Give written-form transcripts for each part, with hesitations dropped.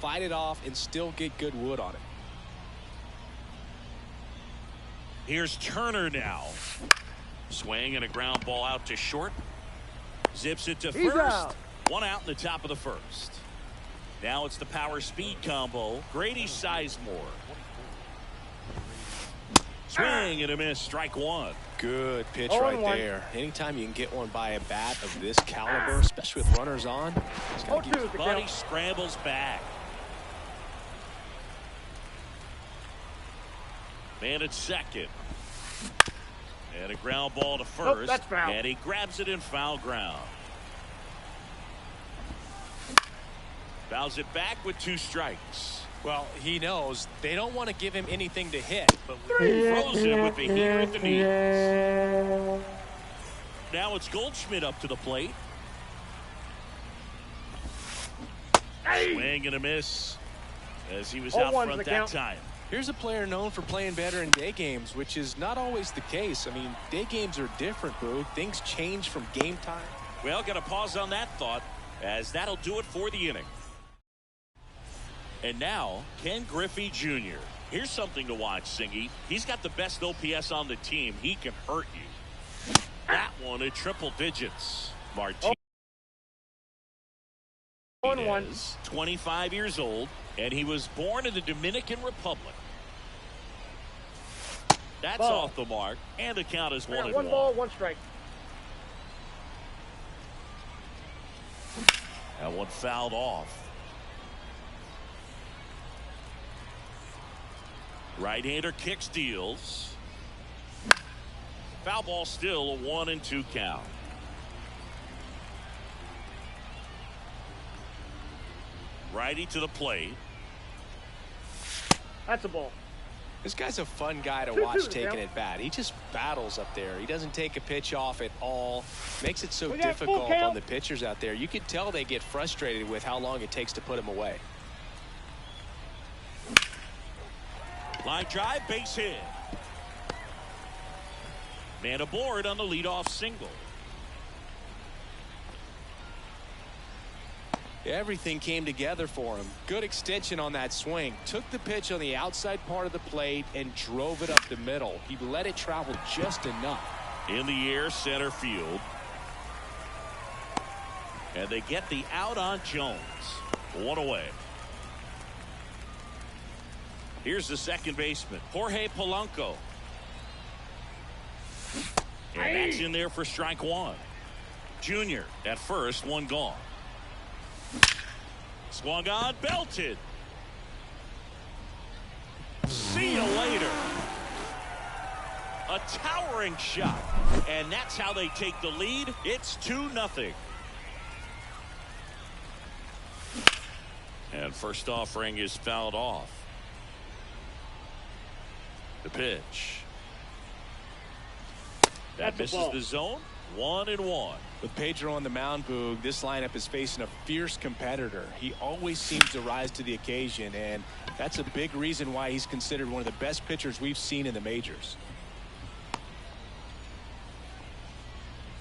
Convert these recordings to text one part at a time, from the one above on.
fight it off and still get good wood on it. Here's Turner now. Swing and a ground ball out to short. Zips it to first. Out. One out in the top of the first. Now it's the power speed combo. Grady Sizemore. Swing and a miss. Strike one. Good pitch right there. Anytime you can get one by a bat of this caliber, especially with runners on, Buddy scrambles back. Man at second. And a ground ball to first. That's foul. And he grabs it in foul ground. Fouls it back with 2 strikes. Well, he knows they don't want to give him anything to hit, but he throws it with the heater at the knees. Now it's Goldschmidt up to the plate. Swing and a miss as he was out front that time. Here's a player known for playing better in day games, which is not always the case. I mean, day games are different, Boog. Things change from game time. Well, got to pause on that thought, as that'll do it for the inning. And now, Ken Griffey Jr. Here's something to watch, Singy. He's got the best OPS on the team. He can hurt you. That one at triple digits. Martinez, 25 years old, and he was born in the Dominican Republic. That's off the mark, and the count is 1-1. 1 ball, 1 strike. That one fouled off. Right-hander kicks, deals. Foul ball, still a 1-2 count. Righty to the plate. That's a ball. This guy's a fun guy to watch taking at bat. He just battles up there. He doesn't take a pitch off at all. Makes it so difficult on the pitchers out there. You could tell they get frustrated with how long it takes to put him away. Line drive, base hit. Man aboard on the leadoff single. Everything came together for him. Good extension on that swing. Took the pitch on the outside part of the plate and drove it up the middle. He let it travel just enough. In the air, center field. And they get the out on Jones. 1 away. Here's the second baseman, Jorge Polanco. And that's in there for strike 1. Junior at first, 1 gone. Swung on, belted. See you later. A towering shot. And that's how they take the lead. It's 2-0. And first offering is fouled off. The pitch. That misses the zone. 1-1. With Pedro on the mound, Boog, this lineup is facing a fierce competitor. He always seems to rise to the occasion, and that's a big reason why he's considered one of the best pitchers we've seen in the majors.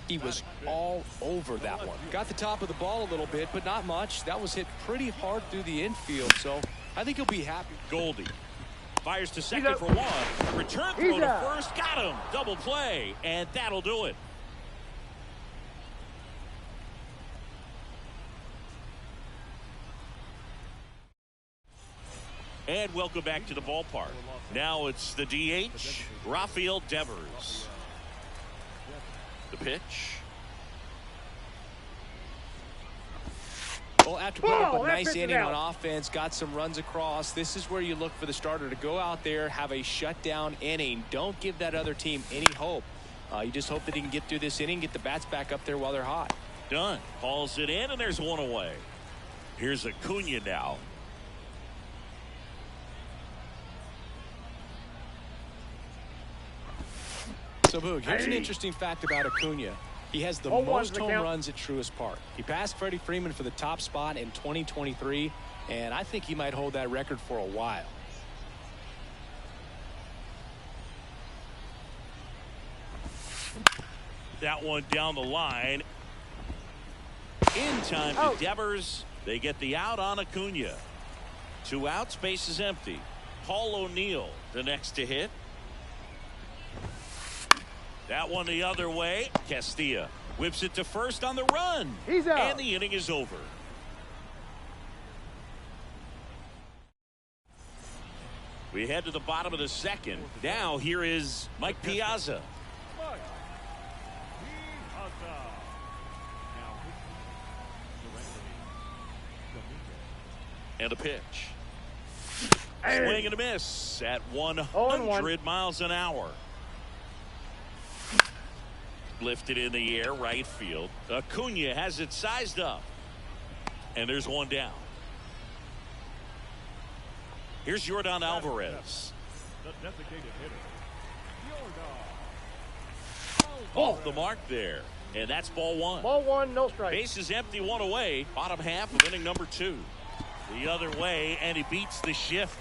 He was all over that one. Got the top of the ball a little bit, but not much. That was hit pretty hard through the infield, so I think he'll be happy. Goldie fires to second for 1. Return throw to first. Got him. Double play, and that'll do it. And welcome back to the ballpark. Now it's the DH, Rafael Devers. The pitch. Well, after putting up a nice inning on offense, got some runs across, this is where you look for the starter to go out there, have a shutdown inning. Don't give that other team any hope. You just hope that he can get through this inning, get the bats back up there while they're hot. Done. Hauls it in, and there's 1 away. Here's Acuna now. So, Boog, here's an interesting fact about Acuna. He has the most home runs at Truist Park. He passed Freddie Freeman for the top spot in 2023, and I think he might hold that record for a while. That one down the line. In time to Devers. They get the out on Acuna. 2 outs, base is empty. Paul O'Neill, the next to hit. That one the other way. Castilla whips it to first on the run. He's out. And the inning is over. We head to the bottom of the second. Now here is Mike Piazza. And a pitch. Swing and a miss at 100 miles an hour. Lifted in the air, right field. Acuna has it sized up. And there's one down. Here's Jordan Alvarez. The designated hitter. Off the mark there. And that's ball one. Ball one, no strike. Base is empty, one away. Bottom half of inning number 2. The other way, and he beats the shift.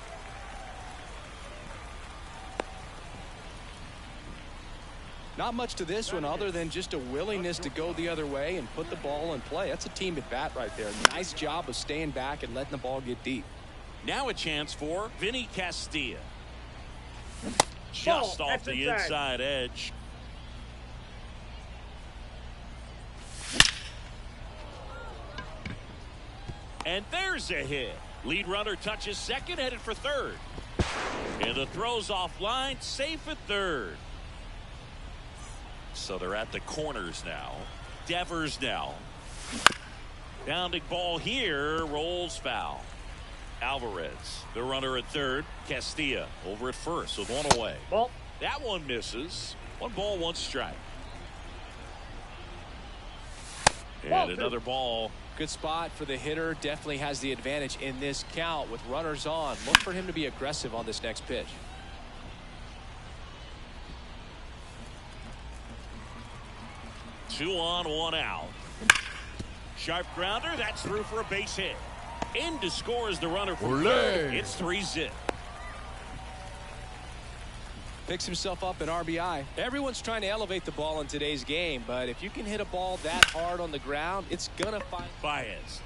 Not much to this one other than just a willingness to go the other way and put the ball in play. That's a team at bat right there. Nice job of staying back and letting the ball get deep. Now a chance for Vinny Castilla. Just off the inside edge. And there's a hit. Lead runner touches second, headed for third. And the throw's offline, safe at third. So they're at the corners now. Devers now. Bounding ball here, rolls foul. Alvarez, the runner at third. Castilla over at first with one away. Ball. That one misses. 1 ball, 1 strike. And another ball. Good spot for the hitter. Definitely has the advantage in this count with runners on. Look for him to be aggressive on this next pitch. Two on, 1 out. Sharp grounder. That's through for a base hit. In to score is the runner for third. It's 3-zip. Picks himself up an RBI. Everyone's trying to elevate the ball in today's game, but if you can hit a ball that hard on the ground, it's gonna find. Baez.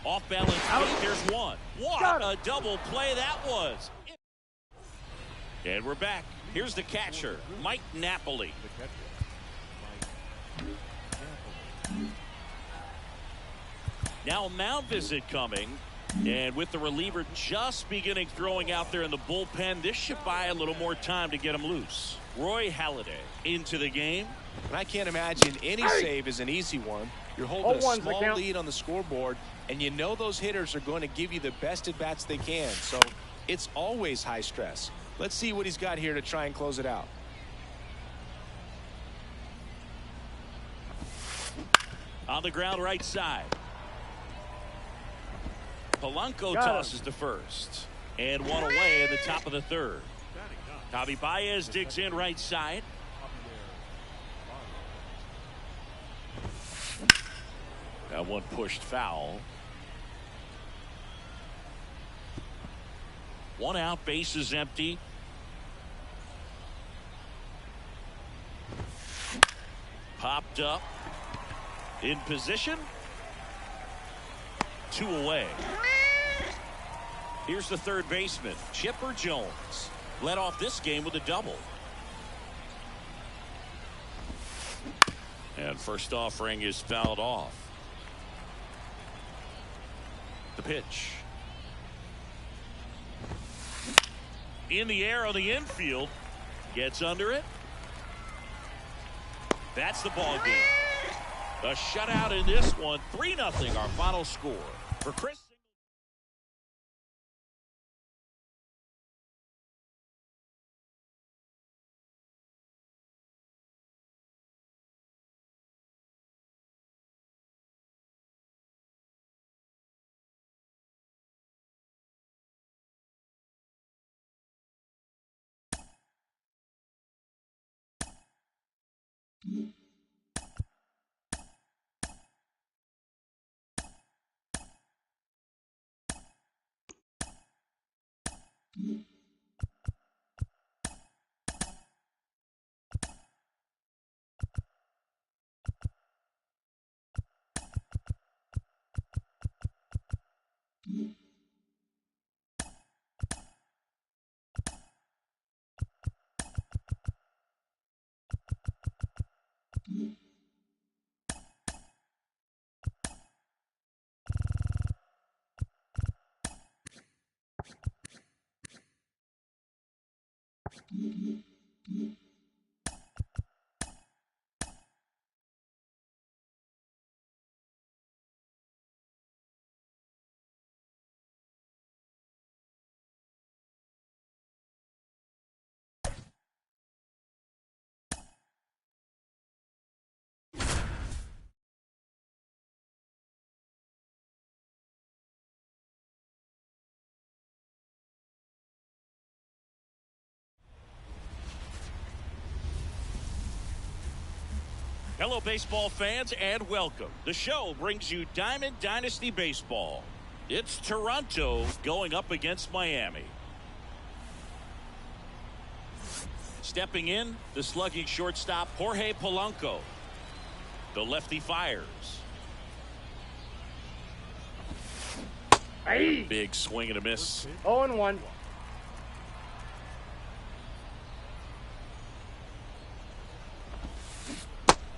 Off balance feet. There's one. What a double play that was. And we're back. Here's the catcher, Mike Napoli. Now a mound visit coming. And with the reliever just beginning throwing out there in the bullpen, this should buy a little more time to get him loose. Roy Halladay into the game. And I can't imagine any save is an easy one. You're holding a small lead on the scoreboard, and you know those hitters are going to give you the best at-bats they can. So it's always high stress. Let's see what he's got here to try and close it out. On the ground right side. Polanco tosses to first. And one away at the top of the third. Javi Baez digs in right side. That one pushed foul. 1 out, base is empty. Popped up. In position. 2 away. Here's the third baseman, Chipper Jones. Led off this game with a double. And first offering is fouled off. The pitch. In the air on the infield. Gets under it. That's the ball game. A shutout in this one. 3-0 our final score. For Chris. Hello, baseball fans, and welcome. The show brings you Diamond Dynasty Baseball. It's Toronto going up against Miami. Stepping in, the slugging shortstop, Jorge Polanco. The lefty fires. Hey. Big swing and a miss. 0-1.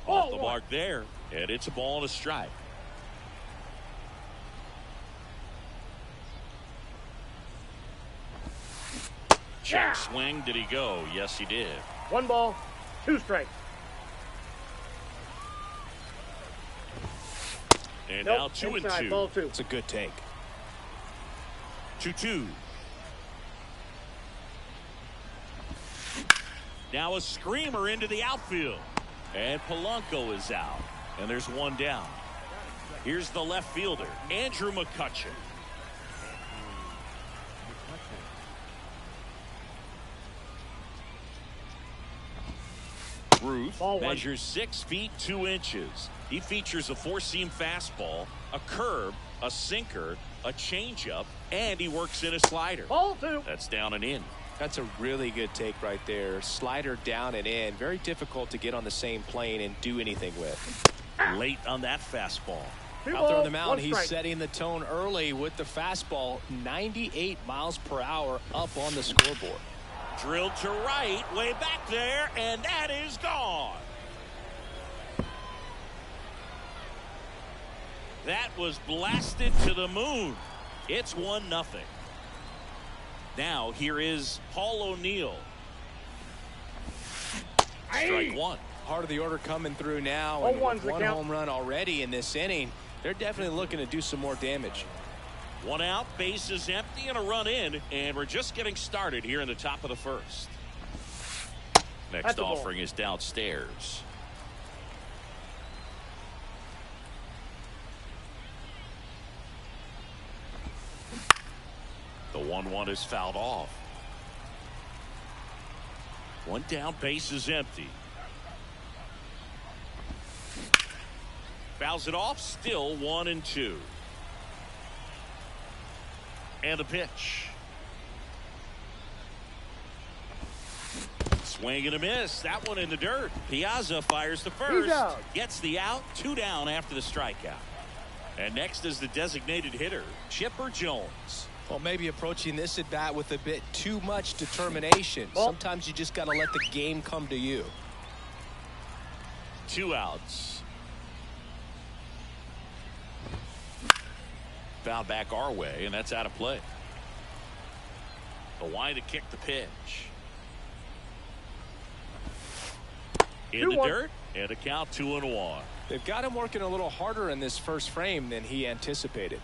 Off the mark there, and it's a ball and a strike. Check swing. Did he go? Yes, he did. 1 ball, 2 strikes. And Nope, now 2 inside, and 2. ball 2. It's a good take. 2-2. Now a screamer into the outfield. And Polanco is out. And there's 1 down. Here's the left fielder, Andrew McCutchen. Ruth measures 6 feet 2 inches. He features a 4-seam fastball, a curve, a sinker, a changeup, and he works in a slider. Ball 2. That's down and in. That's a really good take right there. Slider down and in. Very difficult to get on the same plane and do anything with. Late on that fastball. Out there on the mound, he's setting the tone early with the fastball. 98 miles per hour up on the scoreboard. Drilled to right, way back there, and that is gone. That was blasted to the moon. It's 1-0. Now here is Paul O'Neill. Strike 1. Part of the order coming through now. And with 1 home run already in this inning, they're definitely looking to do some more damage. 1 out, bases empty, and a run in, and we're just getting started here in the top of the first. Next offering is downstairs. The 1-1 is fouled off. 1 down, base is empty. Fouls it off, still 1-2. And the pitch. Swing and a miss. That one in the dirt. Piazza fires the first. Gets the out. 2 down after the strikeout. And next is the designated hitter, Chipper Jones. Well, maybe approaching this at bat with a bit too much determination. Sometimes you just got to let the game come to you. 2 outs. Foul back our way, and that's out of play. The wind to kick the pitch. In the dirt, and a count 2-1. They've got him working a little harder in this first frame than he anticipated.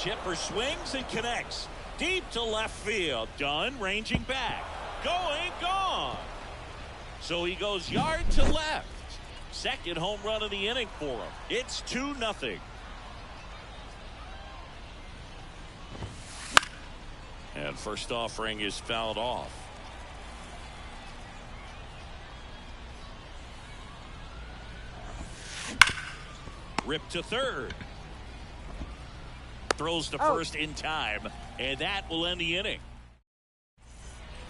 Chipper swings and connects. Deep to left field. Dunn ranging back. Going, gone. So he goes yard to left. Second home run of the inning for him. It's 2-0. And first offering is fouled off. Rip to third. Throws to first in time, and that will end the inning.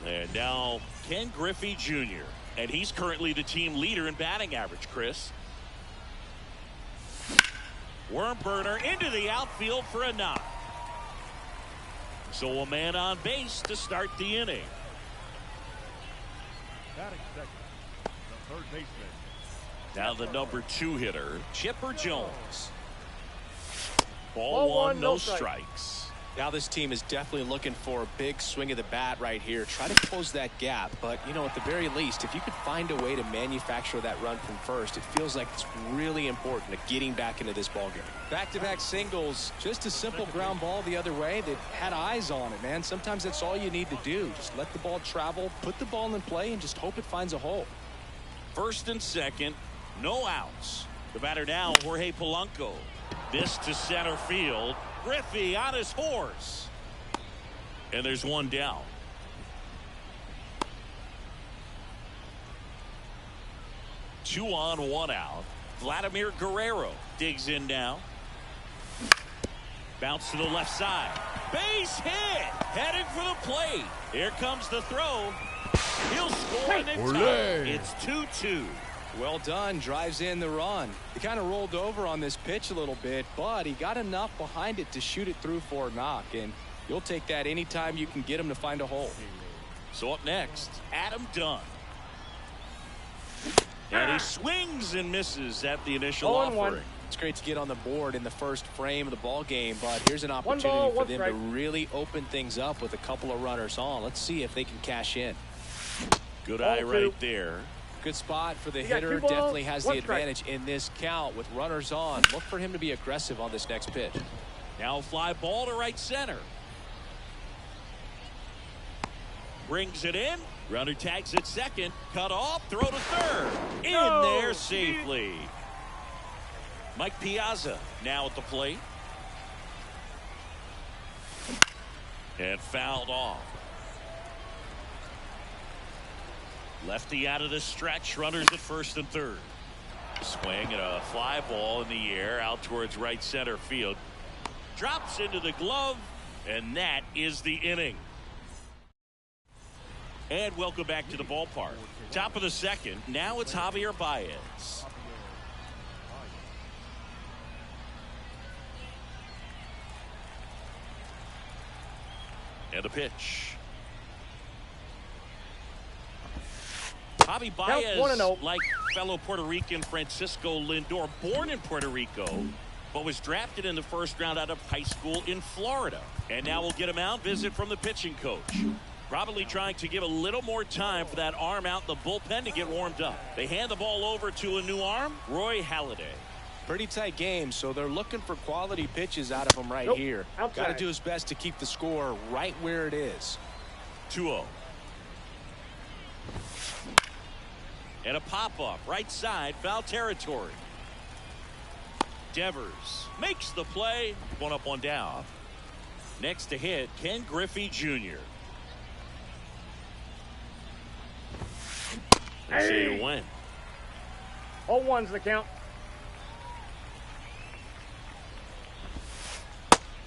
And now Ken Griffey Jr., and he's currently the team leader in batting average, Chris. Worm burner into the outfield for a knock. So a man on base to start the inning. Batting second, the third baseman. Now the number 2 hitter, Chipper Jones. Ball 1, no strikes. strikes. Now this team is definitely looking for a big swing of the bat right here. Try to close that gap. But, you know, at the very least, if you could find a way to manufacture that run from first, it feels like it's really important to getting back into this ballgame. Back-to-back singles, just a simple ground ball the other way that had eyes on it, man. Sometimes that's all you need to do. Just let the ball travel, put the ball in play, and just hope it finds a hole. First and second, no outs. The batter now, Jorge Polanco. This to center field. Griffey on his horse. And there's one down. Two on, one out. Vladimir Guerrero digs in now. Bounce to the left side. Base hit. Heading for the plate. Here comes the throw. He'll score in time. It's 2-2. Well done. Drives in the run. He kind of rolled over on this pitch a little bit, but he got enough behind it to shoot it through for a knock, and you'll take that anytime you can get him to find a hole. So up next, Adam Dunn. And he swings and misses at the initial offering. It's great to get on the board in the first frame of the ball game, but here's an opportunity for them to really open things up with a couple of runners on. Let's see if they can cash in. Good eye right there. Good spot for the hitter. Definitely has the advantage in this count with runners on. Look for him to be aggressive on this next pitch. Now fly ball to right center. Brings it in. Runner tags at second. Cut off. Throw to third. In there safely. Mike Piazza now at the plate. And fouled off. Lefty out of the stretch. Runners at first and third. Swing and a fly ball in the air out towards right center field. Drops into the glove, and that is the inning. And welcome back to the ballpark. Top of the second. Now it's Javier Baez. And a pitch. Javi Baez, like fellow Puerto Rican Francisco Lindor, born in Puerto Rico, but was drafted in the first round out of high school in Florida. And now we'll get him out. Visit from the pitching coach. Probably trying to give a little more time for that arm out in the bullpen to get warmed up. They hand the ball over to a new arm, Roy Halladay. Pretty tight game, so they're looking for quality pitches out of him right here. Got to do his best to keep the score right where it is. 2-0. And a pop-up right side, foul territory. Devers makes the play. One up, one down. Next to hit, Ken Griffey Jr. They say you win. 0-1's the count.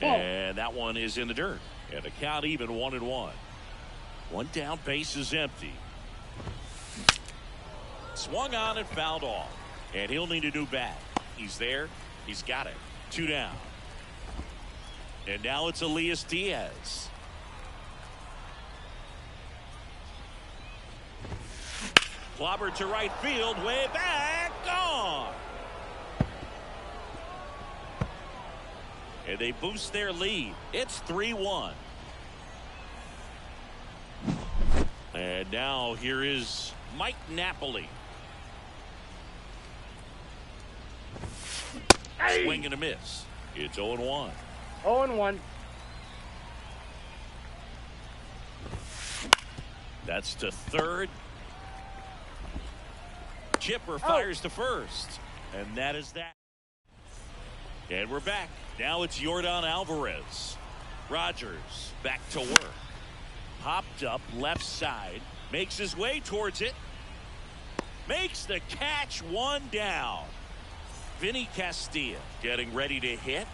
And that one is in the dirt. And the count even 1-1. One down, base is empty. Swung on and fouled off. And he'll need a new bat. He's there. He's got it. 2 down. And now it's Elias Diaz. Clobbered to right field. Way back. Gone. And they boost their lead. It's 3-1. And now here is Mike Napoli. Swing and a miss. It's 0-1. 0-1. That's to third. Chipper fires to first. And that is that. And we're back. Now it's Yordan Alvarez. Rogers back to work. Popped up left side. Makes his way towards it. Makes the catch. One down. Vinny Castilla getting ready to hit.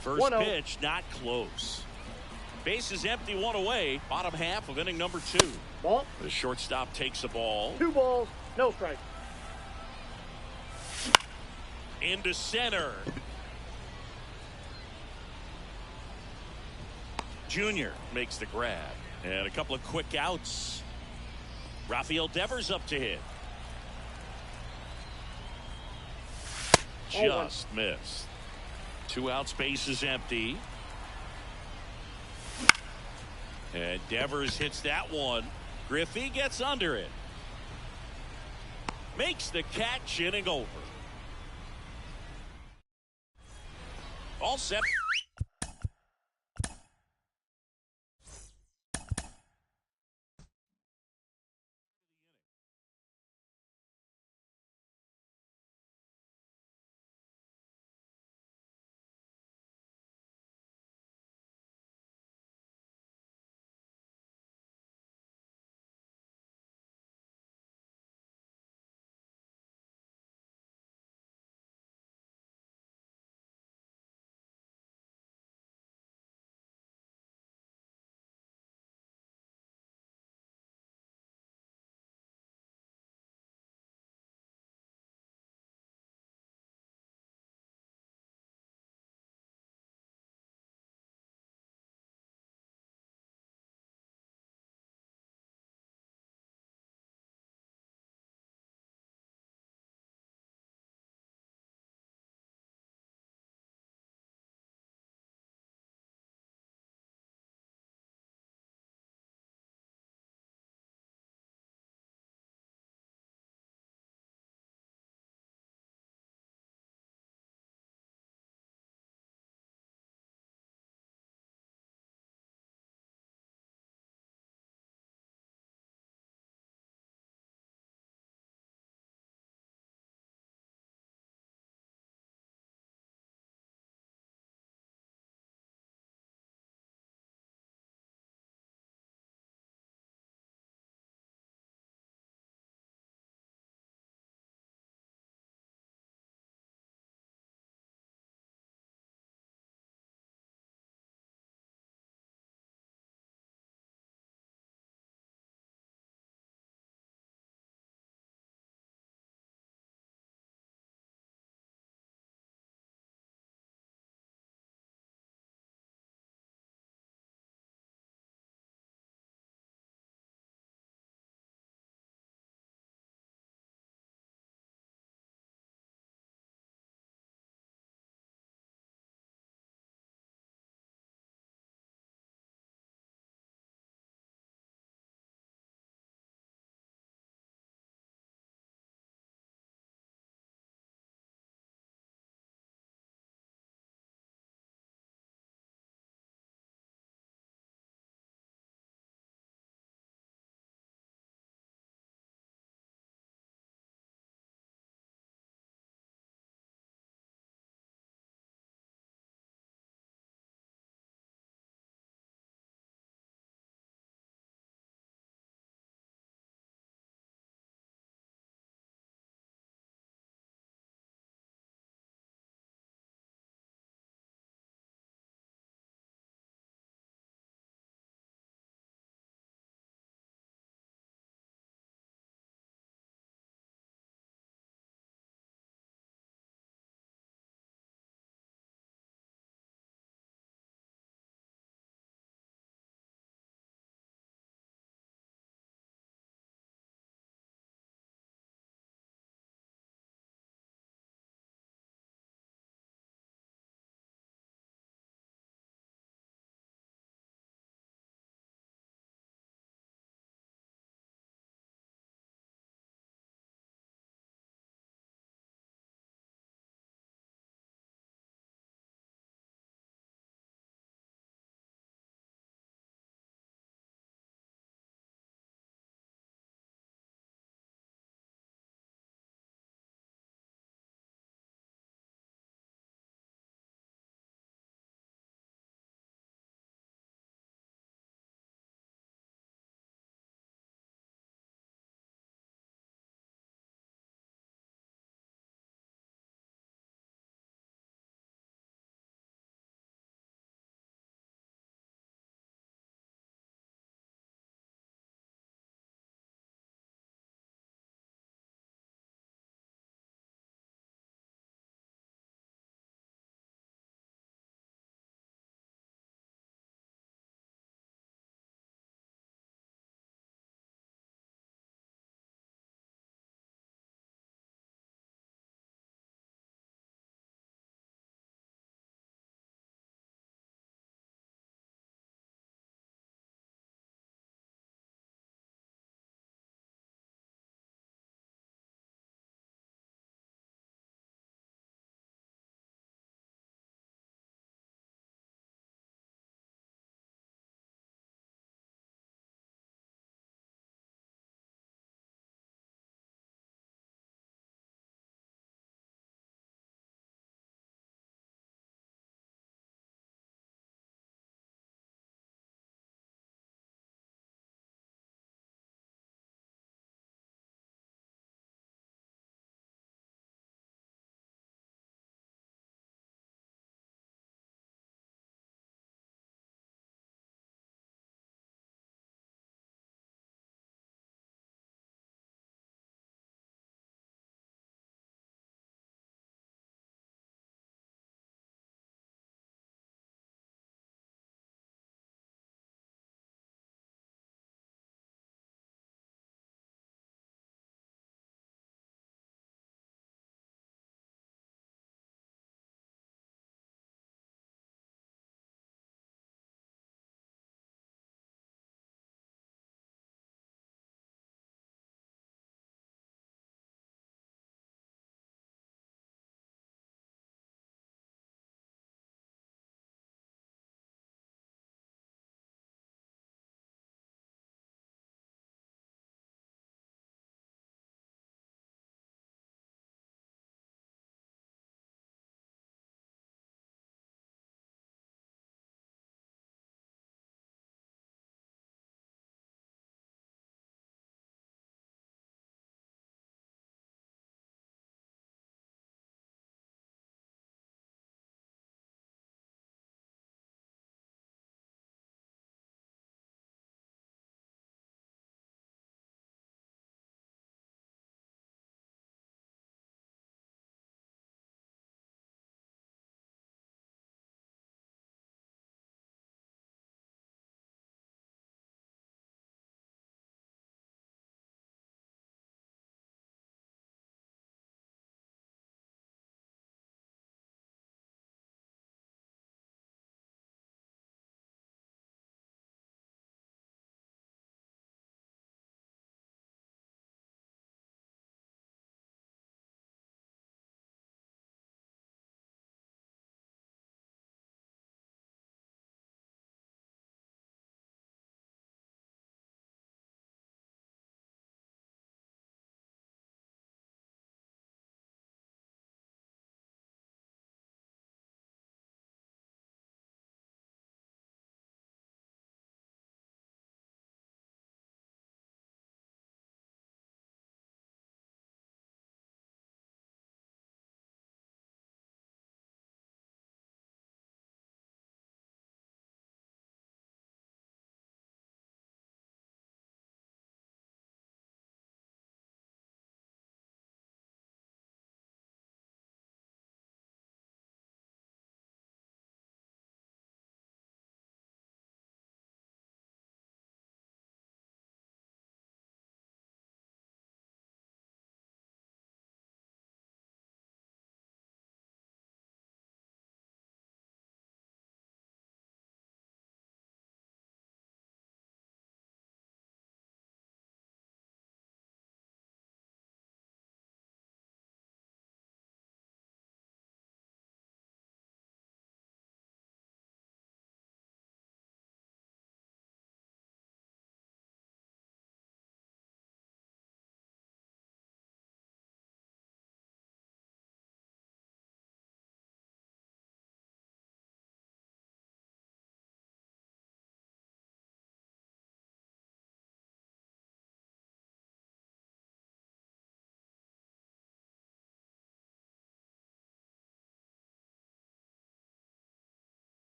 First pitch not close. Base is empty, one away. Bottom half of inning number 2. Ball. The shortstop takes the ball. 2 balls, no strike. Into center. Junior makes the grab. And a couple of quick outs. Rafael Devers up to hit. Just missed. Two out, space is empty. And Devers hits that one. Griffey gets under it. Makes the catch, inning over. All set.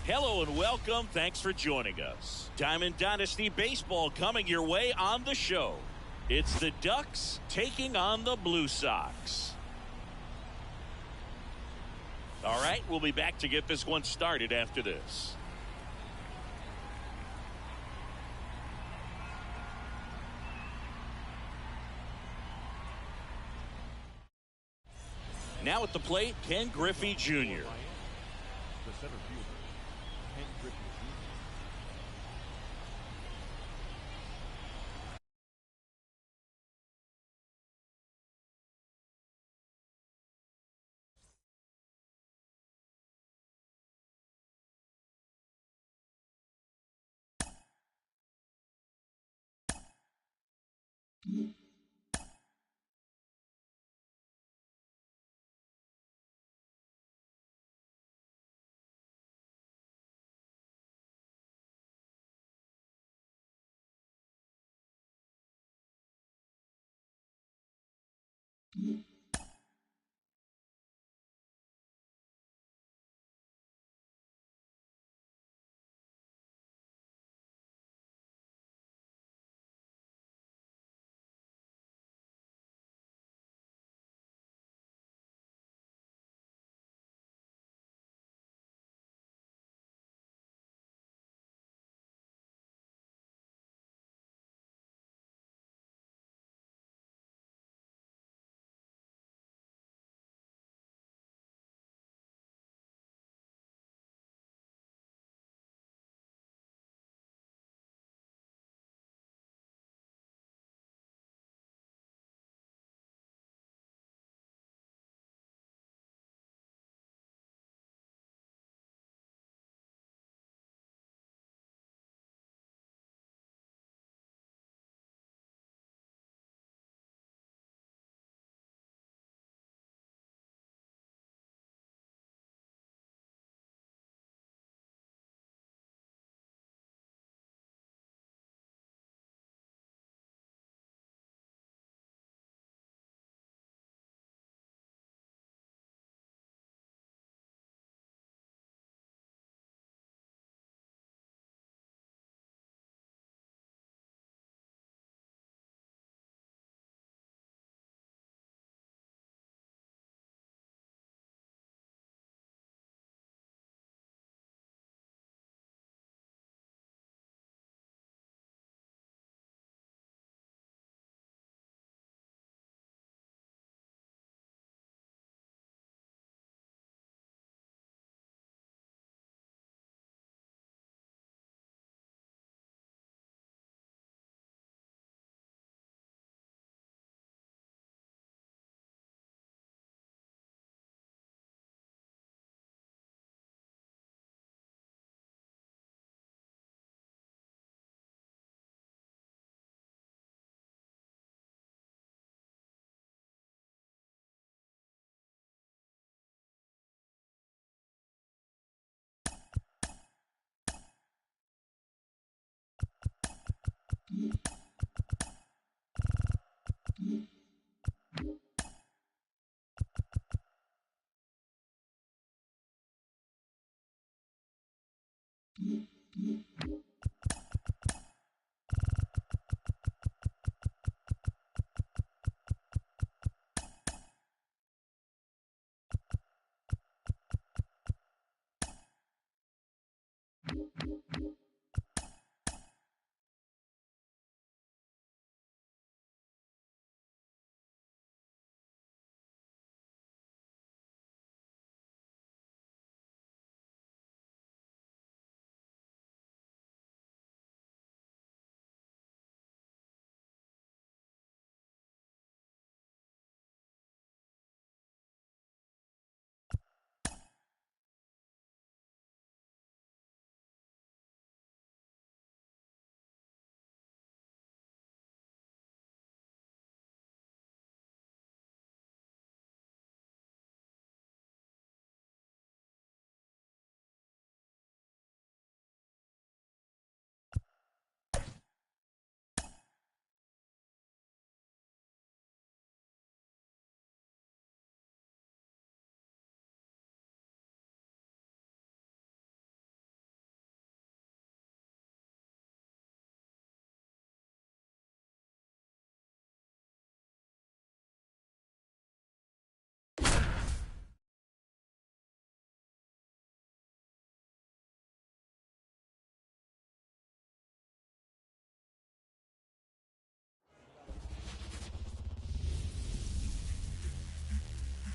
Hello and welcome. Thanks for joining us. Diamond Dynasty Baseball coming your way on the show. It's the Ducks taking on the Blue Sox. All right, we'll be back to get this one started after this. Now at the plate, Ken Griffey Jr. The center fielder, Ken Griffey Jr.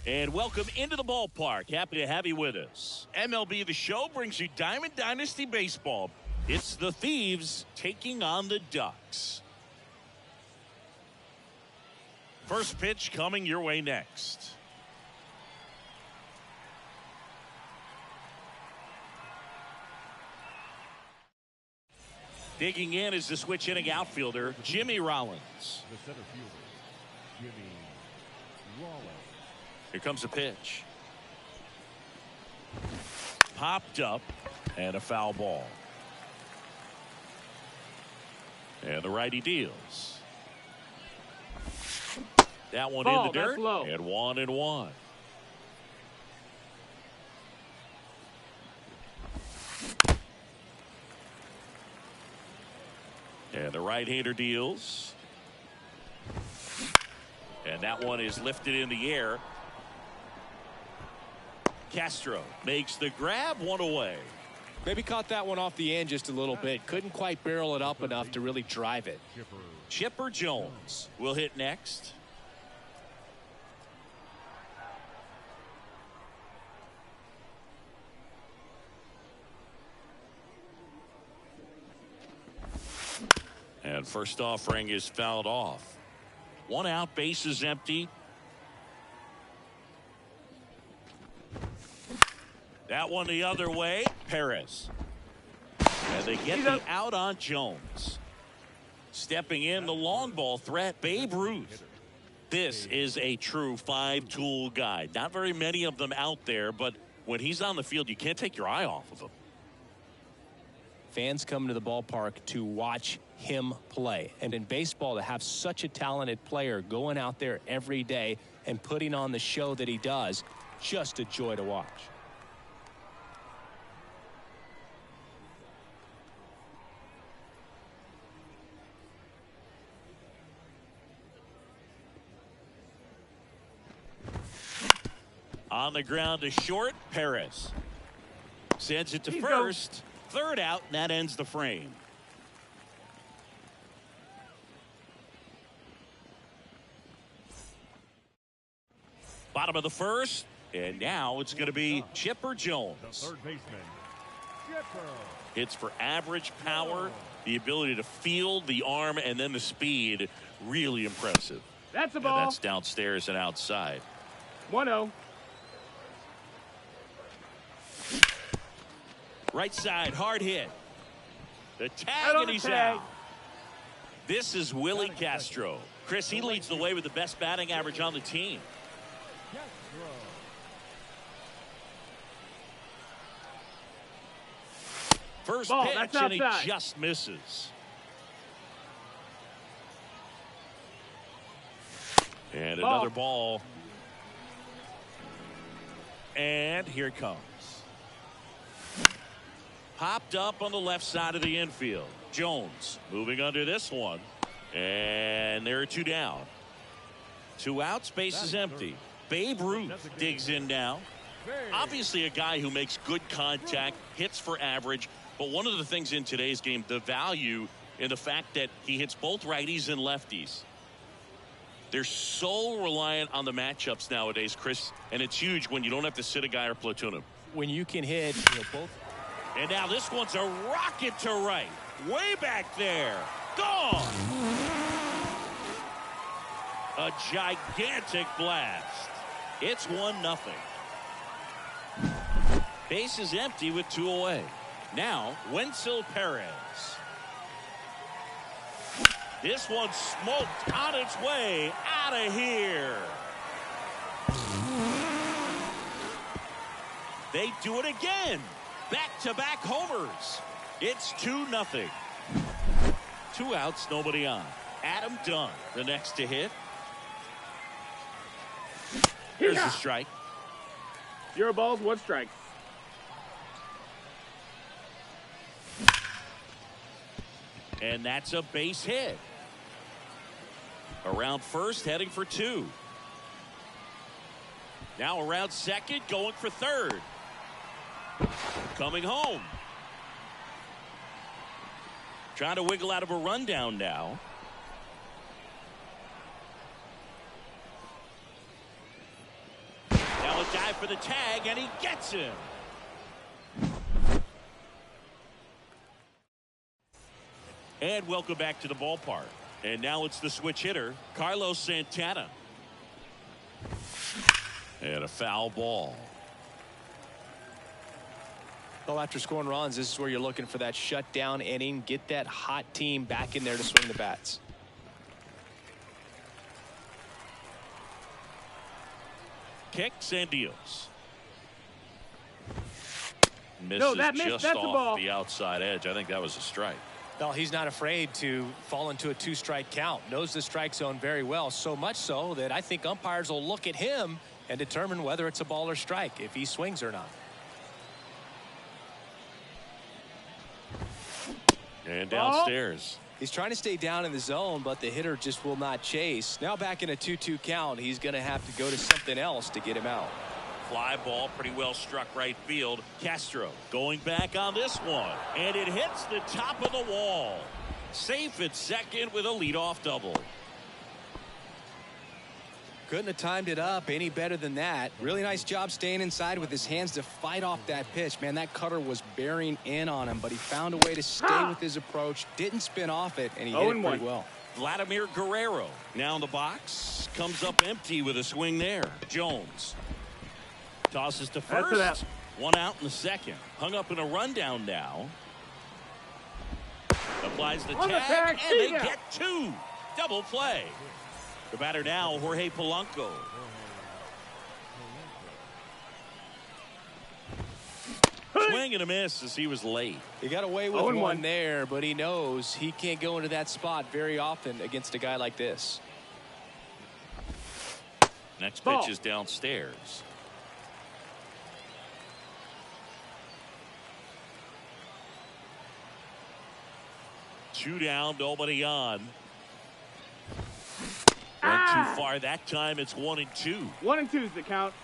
And welcome into the ballpark. Happy to have you with us. MLB The Show brings you Diamond Dynasty Baseball. It's the Thieves taking on the Ducks. First pitch coming your way next. Digging in is the switch hitting outfielder, Jimmy Rollins. The center fielder, Jimmy Rollins. Here comes a pitch. Popped up and a foul ball. And the righty deals. That one in the dirt. And 1-1. And the right-hander deals. And that one is lifted in the air. Castro makes the grab, one away. Maybe caught that one off the end just a little bit. Couldn't quite barrel it up enough to really drive it. Chipper Jones will hit next. And first offering is fouled off. One out, base is empty. That one the other way. Perez. And they get the out on Jones. Stepping in, the long ball threat, Babe Ruth. This is a true five-tool guy. Not very many of them out there, but when he's on the field, you can't take your eye off of him. Fans come to the ballpark to watch him play. And in baseball, to have such a talented player going out there every day and putting on the show that he does, just a joy to watch. On the ground to short, Perez sends it to first. Third out, and that ends the frame. Bottom of the first, and now it's going to be Chipper Jones. The third baseman, Chipper. Hits for average power, the ability to field, the arm, and then the speed. Really impressive. That's a ball. And that's downstairs and outside. 1-0. Right side, hard hit. The tag, and he's out. This is Willie Castro. Chris, he leads the way with the best batting average on the team. First pitch, and he just misses. And another ball. And here it comes. Popped up on the left side of the infield. Jones moving under this one. And there are two down. 2 outs, base is empty. Babe Ruth digs in now. Obviously a guy who makes good contact, hits for average. But one of the things in today's game, the value in the fact that he hits both righties and lefties. They're so reliant on the matchups nowadays, Chris, and it's huge when you don't have to sit a guy or platoon him. When you can hit both. And now this one's a rocket to right. Way back there. Gone. A gigantic blast. It's 1-0. Base is empty with 2 away. Now, Wenzel Perez. This one smoked on its way out of here. They do it again. Back-to-back homers. It's 2-0. 2 outs, nobody on. Adam Dunn, the next to hit. There's a strike. 0 balls, 1 strike. And that's a base hit. Around first, heading for 2. Now around second, going for third. Coming home. Trying to wiggle out of a rundown now. Now a dive for the tag, and he gets him. And welcome back to the ballpark. And now it's the switch hitter, Carlos Santana. And a foul ball. Well, after scoring runs, this is where you're looking for that shutdown inning. Get that hot team back in there to swing the bats. Kicks and deals. Misses No, that missed. just That's a off ball. the outside edge. I think that was a strike. No, he's not afraid to fall into a 2-strike count. Knows the strike zone very well. So much so that I think umpires will look at him and determine whether it's a ball or strike, if he swings or not. And downstairs. He's trying to stay down in the zone, but the hitter just will not chase. Now back in a 2-2 count, he's going to have to go to something else to get him out. Fly ball, pretty well struck right field. Castro going back on this one. And it hits the top of the wall. Safe at second with a leadoff double. Couldn't have timed it up any better than that. Really nice job staying inside with his hands to fight off that pitch. Man, that cutter was bearing in on him, but he found a way to stay with his approach, didn't spin off it, and he hit it pretty well. Vladimir Guerrero now in the box. Comes up empty with a swing there. Jones tosses to first. 1 out in the second. Hung up in a rundown now. Applies the tag, and they get 2. Double play. The batter now, Jorge Polanco. Swing and a miss as he was late. He got away with one there, but he knows he can't go into that spot very often against a guy like this. Next pitch is downstairs. Two down, nobody on. Went too far that time. It's 1-2. 1-2's the count.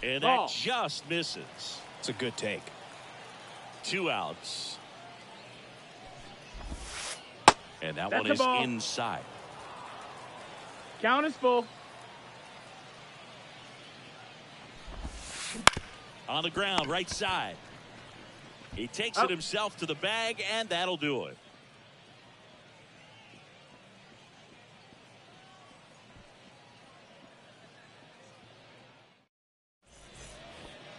And that just misses. It's a good take. 2 outs. And that one That's is a ball. inside. Count is full. On the ground, right side. He takes it himself to the bag, and that'll do it.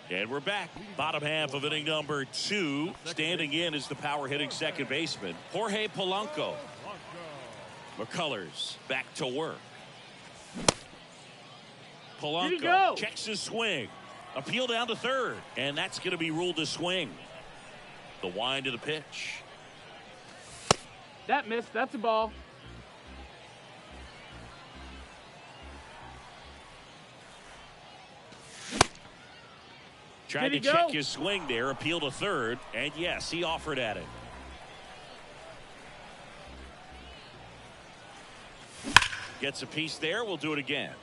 And we're back. Bottom half of inning number 2. Standing in is the power hitting second baseman, Jorge Polanco. McCullers back to work. Polanco checks his swing. Appeal down to third. And that's going to be ruled a swing. The wind of the pitch. That missed. That's a ball. Tried to check his swing there, appeal to third, and yes, he offered at it. Gets a piece there. We'll do it again.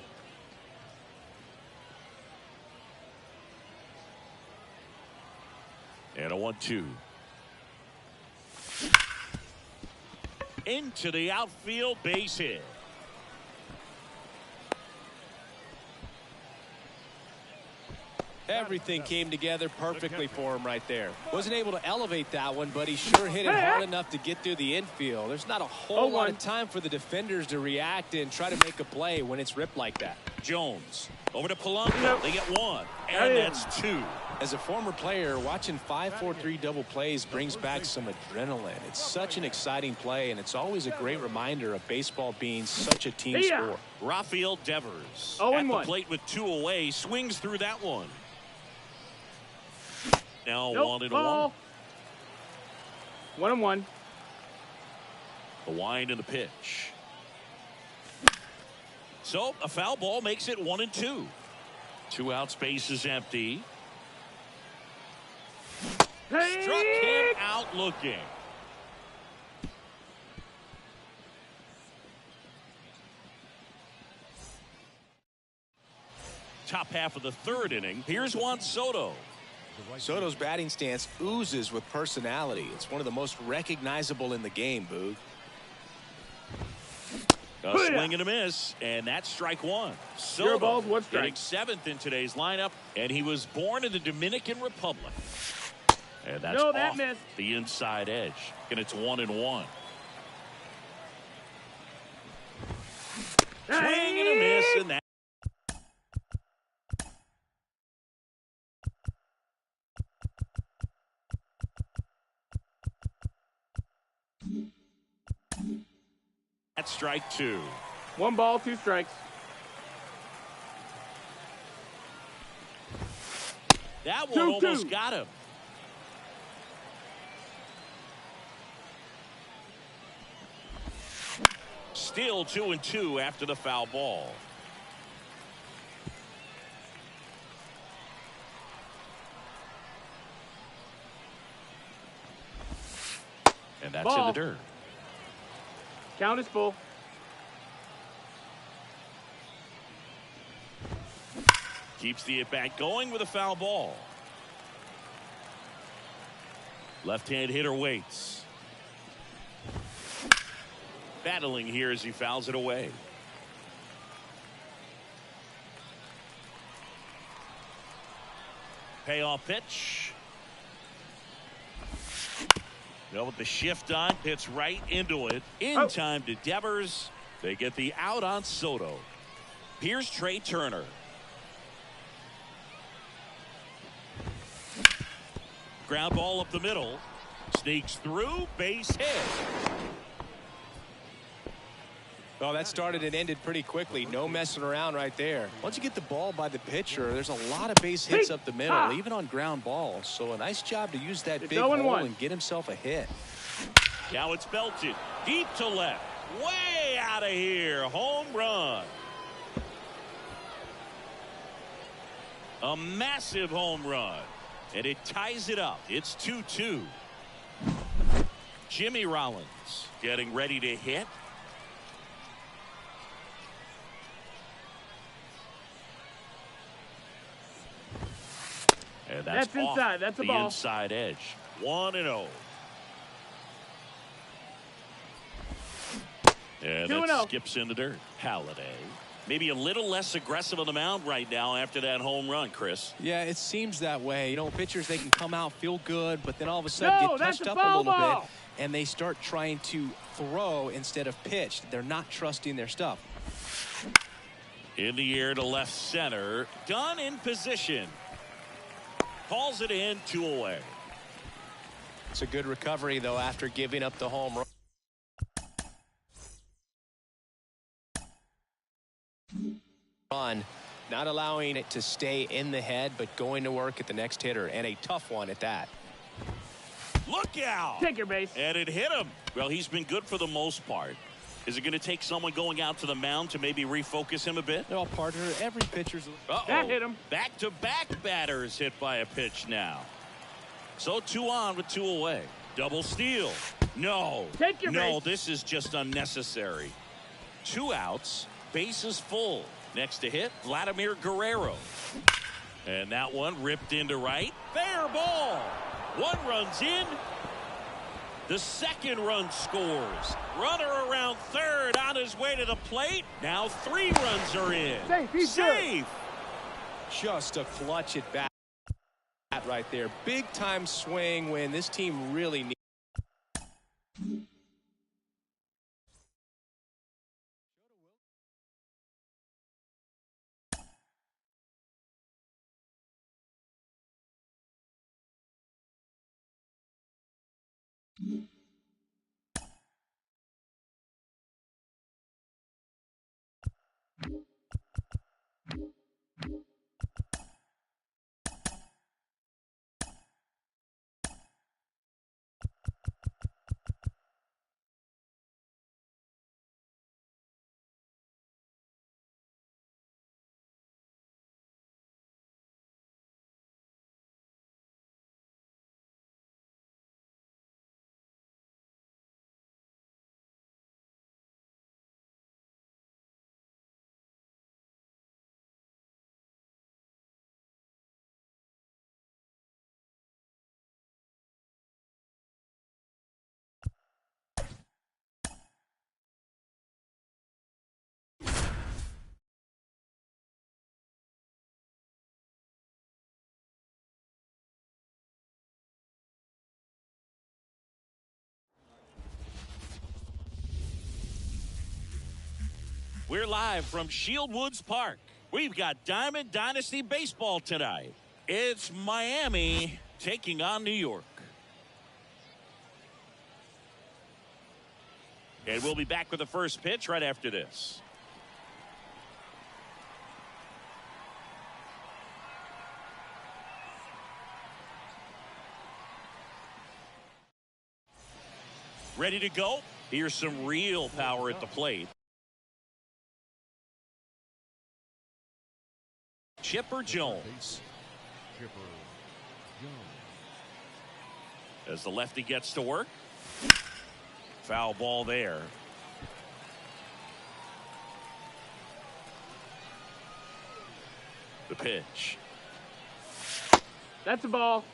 And a 1-2. Into the outfield, base hit. Everything came together perfectly for him right there. Wasn't able to elevate that one, but he sure hit it hard enough to get through the infield. There's not a whole lot of time for the defenders to react and try to make a play when it's ripped like that. Jones over to Polanco. They get one, and that's two. As a former player, watching 5-4-3 double plays brings back some adrenaline. It's such an exciting play, and it's always a great reminder of baseball being such a team sport. Rafael Devers at the plate with two away, swings through that one. Now 1-1. 1-1. The wind and the pitch. So a foul ball makes it 1-2. 2 outs, base is empty. Struck him out looking. Top half of the third inning. Here's Juan Soto. Soto's batting stance oozes with personality. It's one of the most recognizable in the game, Boog. A swing and a miss, and that's strike one. Soto hitting 7th in today's lineup, and he was born in the Dominican Republic. And that's off the inside edge, and it's 1-1. Swing and a miss, and that. That's strike two. 1 ball, 2 strikes. That one almost got him. Still 2-2 after the foul ball. And that's in the dirt. Count is full. Keeps the at-bat going with a foul ball. Left-hand hitter waits. Battling here as he fouls it away. Payoff pitch. With the shift on, hits right into it. In time to Devers. They get the out on Soto. Here's Trey Turner. Ground ball up the middle. Sneaks through, base hit. Well, that started and ended pretty quickly. No messing around right there. Once you get the ball by the pitcher, there's a lot of base hits up the middle, even on ground balls. So a nice job to use that big hole and get himself a hit. Now it's belted deep to left. Way out of here. Home run. A massive home run. And it ties it up. It's 2-2. Jimmy Rollins getting ready to hit. And that's inside. That's a ball. The inside edge. 1-0. And that skips in the dirt. Halladay. Maybe a little less aggressive on the mound right now after that home run, Chris. Yeah, it seems that way. You know, pitchers, they can come out, feel good, but then all of a sudden get touched up a little bit, and they start trying to throw instead of pitch. They're not trusting their stuff. In the air to left center. Dunn in position. Calls it in, 2 away. It's a good recovery, though, after giving up the home run. Not allowing it to stay in the head, but going to work at the next hitter, and a tough one at that. Look Look out. Take your base. And it hit him. Well, he's been good for the most part. Is it going to take someone going out to the mound to maybe refocus him a bit? No, partner, every pitcher's... That hit him. Back-to-back batters hit by a pitch now. So 2 on with 2 away. Double steal. No. Take your base. This is just unnecessary. 2 outs. Bases full. Next to hit, Vladimir Guerrero. And that one ripped into right. Fair ball. 1 runs in. The second run scores. Runner around third on his way to the plate. Now 3 runs are in. Safe. Just a clutch at bat right there. Big time swing when this team really needs. We're live from Shield Woods Park. We've got Diamond Dynasty Baseball tonight. It's Miami taking on New York. And we'll be back with the first pitch right after this. Ready to go? Here's some real power at the plate. Chipper Jones. As the lefty gets to work. Foul ball there. The pitch. That's a ball.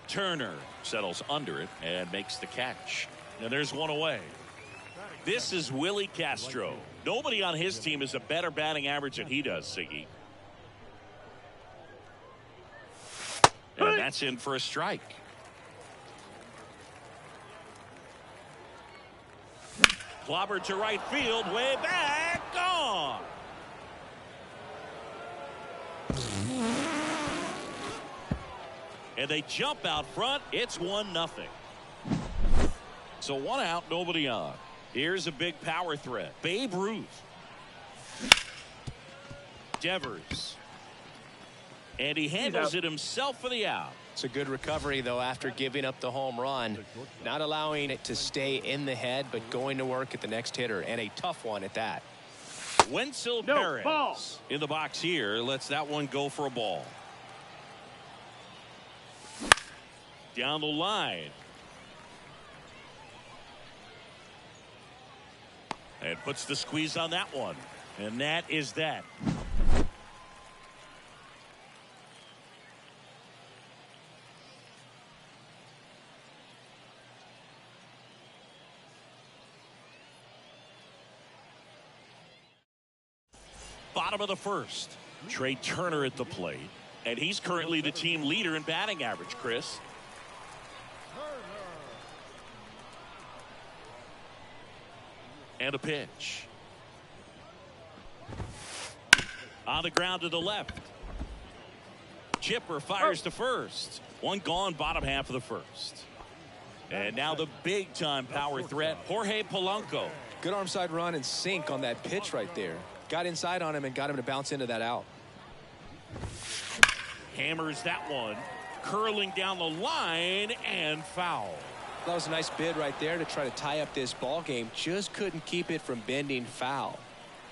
Turner settles under it and makes the catch. And there's 1 away. This is Willie Castro. Nobody on his team has a better batting average than he does, Siggy. And that's in for a strike. Clobbered to right field, way back, gone. And they jump out front. It's 1-0. So 1 out, nobody on. Here's a big power threat. Babe Ruth. Devers. And he handles it himself for the out. It's a good recovery, though, after giving up the home run. Not allowing it to stay in the head, but going to work at the next hitter. And a tough one at that. Wenzel Perez in the box here. Lets that one go for a ball. Down the line. And puts the squeeze on that one. And that is that. Bottom of the first. Trey Turner at the plate. And he's currently the team leader in batting average, Chris. And a pitch. On the ground to the left. Chipper fires to first. 1 gone, bottom half of the first. And now the big time power threat, Jorge Polanco. Good arm side run and sink on that pitch right there. Got inside on him and got him to bounce into that out. Hammers that one. Curling down the line and foul. That was a nice bid right there to try to tie up this ball game. Just couldn't keep it from bending foul.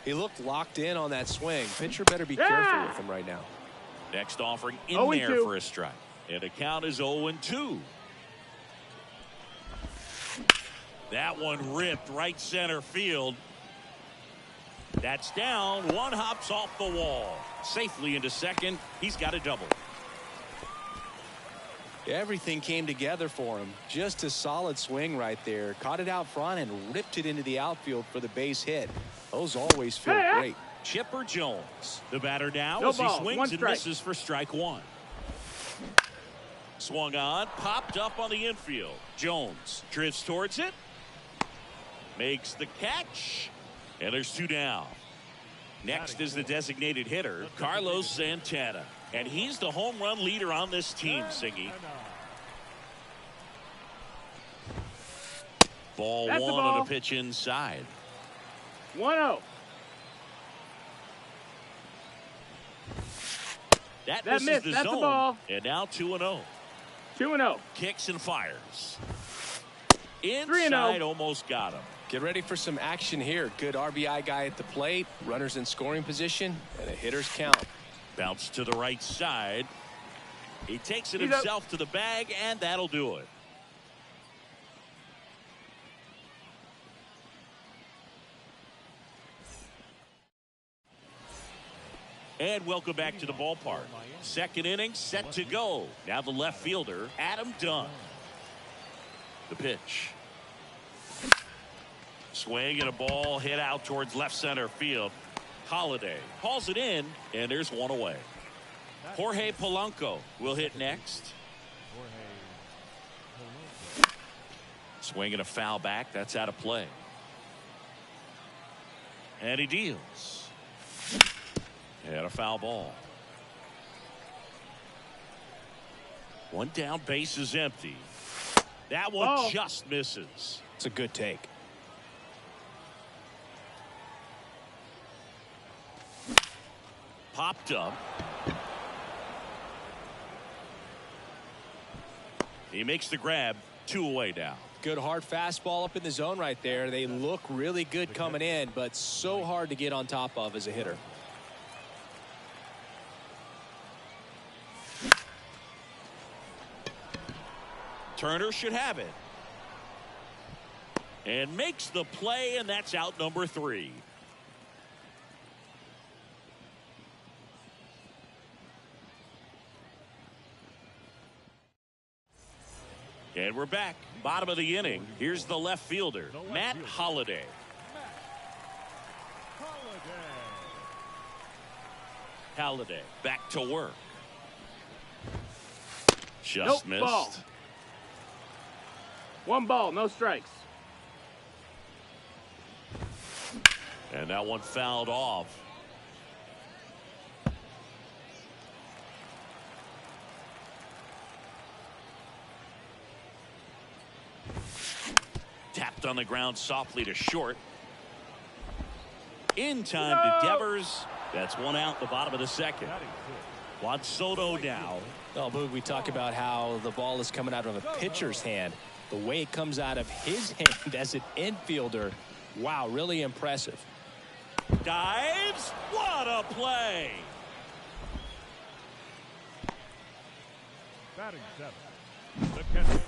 He looked locked in on that swing. Pitcher better be careful with him right now. Next offering in 0-2. there for a strike. And the count is 0-2. That one ripped right center field. That's down. One hops off the wall. Safely into second. He's got a double. Everything came together for him. Just a solid swing right there. Caught it out front and ripped it into the outfield for the base hit. Those always feel great. Chipper Jones, the batter now No as ball, he swings one and strike. misses for strike one. Swung on, popped up on the infield. Jones drifts towards it. Makes the catch. And there's two down. Next is the designated hitter, Carlos Santana. And he's the home run leader on this team, Siggy. Ball That's one the ball. on a pitch inside. 1-0. That That misses missed. the That's the zone. ball. And now 2-0. 2-0. Kicks and fires. 3-0. Inside, almost got him. Get ready for some action here. Good RBI guy at the plate. Runners in scoring position. And a hitter's count. Bounce to the right side. He takes it He's up. himself to the bag, and that'll do it. And welcome back to the ballpark. Second inning set to go. Now the left fielder, Adam Dunn. The pitch. Swing and a ball hit out towards left center field. Holiday hauls it in, and there's one away. Jorge Polanco will hit next. Swing and a foul back. That's out of play. And he deals. And a foul ball. One down, base is empty. That one just misses. It's a good take. Popped up. He makes the grab. 2 away now. Good hard fastball up in the zone right there. They look really good coming in, but so hard to get on top of as a hitter. Turner should have it. And makes the play, and that's out number 3. And we're back. Bottom of the inning. Here's the left fielder, Matt Holliday. Holliday back to work. Just missed. Ball. 1 ball, no strikes. And that one fouled off. Tapped on the ground softly to short. In time to Devers. That's one out the bottom of the second. Juan Soto now. Oh, Boog, we talk about how the ball is coming out of a pitcher's hand. The way it comes out of his hand as an infielder. Wow, really impressive. Dives. What a play. Batting 7. The catcher.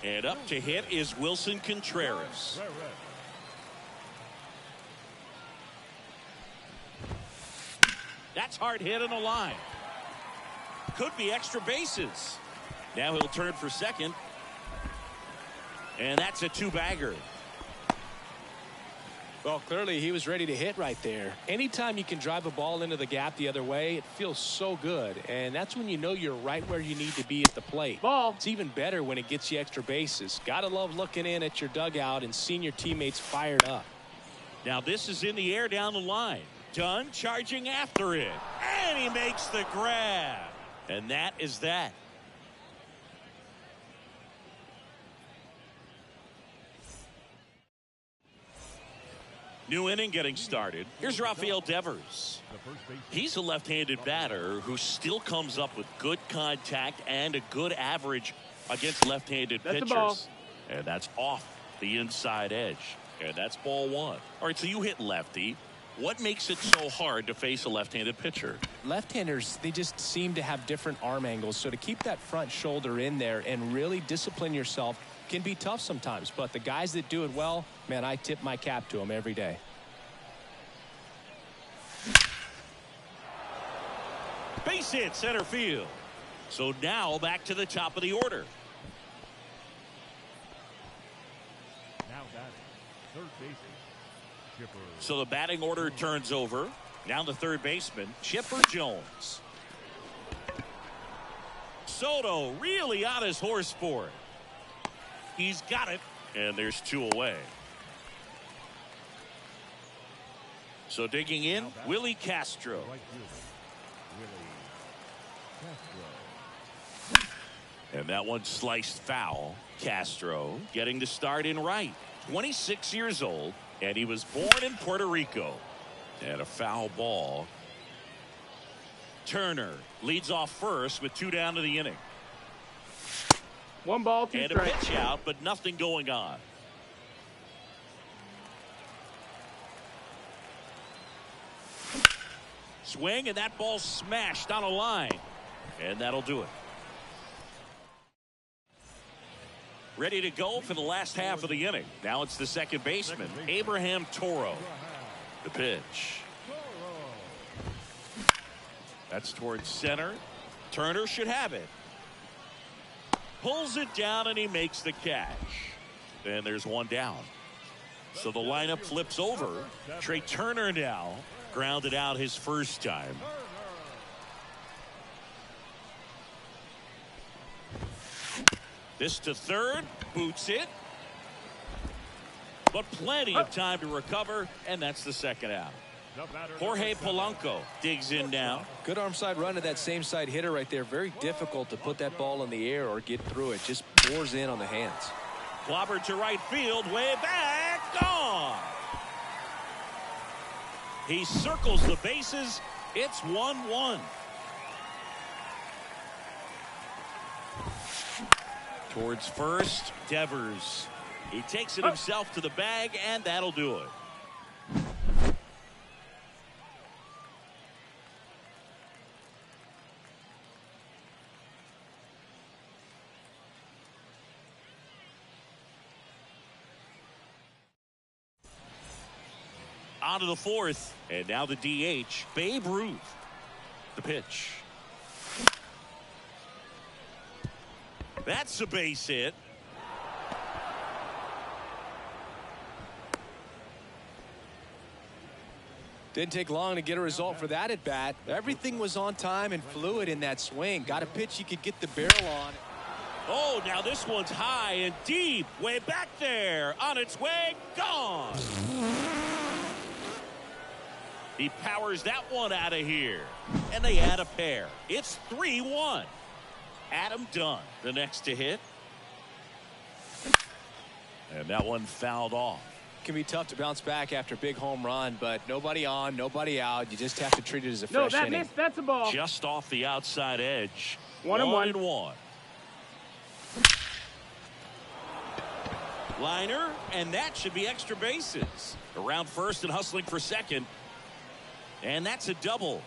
And up to hit is Wilson Contreras. That's hard hit in the line. Could be extra bases. Now he'll turn for second. And that's a 2-bagger. Well, clearly he was ready to hit right there. Anytime you can drive a ball into the gap the other way, it feels so good. And that's when you know you're right where you need to be at the plate. Ball. It's even better when it gets you extra bases. Gotta love looking in at your dugout and seeing your teammates fired up. Now this is in the air down the line. Dunn charging after it. And he makes the grab. And that is that. New inning getting started. Here's Rafael Devers. The first baseman. He's a left-handed batter who still comes up with good contact and a good average against left-handed That's the pitchers. ball. And that's off the inside edge. And that's ball one. All right, so you hit lefty. What makes it so hard to face a left-handed pitcher? Left-handers, they just seem to have different arm angles. So to keep that front shoulder in there and really discipline yourself can be tough sometimes. But the guys that do it well, man, I tip my cap to them every day. Base hit center field. So now back to the top of the order. Now batting. Third baseman. Chipper. So the batting order turns over. Now the third baseman, Chipper Jones. Soto really on his horse for it. He's got it, and there's two away. So digging in, Willie Castro. Right fielder. Willie Castro. And that one sliced foul. Castro getting the start in right. 26 years old, and he was born in Puerto Rico. And a foul ball. Turner leads off first with 2 down to the inning. 1 ball, 2 And a strikes. pitch out, but nothing going on. Swing, and that ball smashed on a line. And that'll do it. Ready to go for the last half of the inning. Now it's the second baseman, Abraham Toro. The pitch. That's towards center. Turner should have it. Pulls it down, and he makes the catch. And there's one down. So the lineup flips over. Trey Turner now grounded out his first time. This to third. Boots it. But plenty of time to recover, and that's the second out. Jorge Polanco digs in now. Good arm side run to that same side hitter right there. Very difficult to put that ball in the air or get through it. Just pours in on the hands. Clobbered to right field, way back, gone. He circles the bases. It's 1-1. Towards first, Devers. He takes it himself to the bag, and that'll do it. On to the fourth, and now the DH, Babe Ruth. The pitch. That's a base hit. Didn't take long to get a result for that at bat. Everything was on time and fluid in that swing. Got a pitch you could get the barrel on. Oh, now this one's high and deep, way back there. On its way, gone. He powers that one out of here. And they add a pair. It's 3-1. Adam Dunn, the next to hit. And that one fouled off. Can be tough to bounce back after a big home run, but nobody on, nobody out. You just have to treat it as a fresh No, that inning. missed. That's a ball. Just off the outside edge. 1-1. Liner, and that should be extra bases. Around first and hustling for second. And that's a double.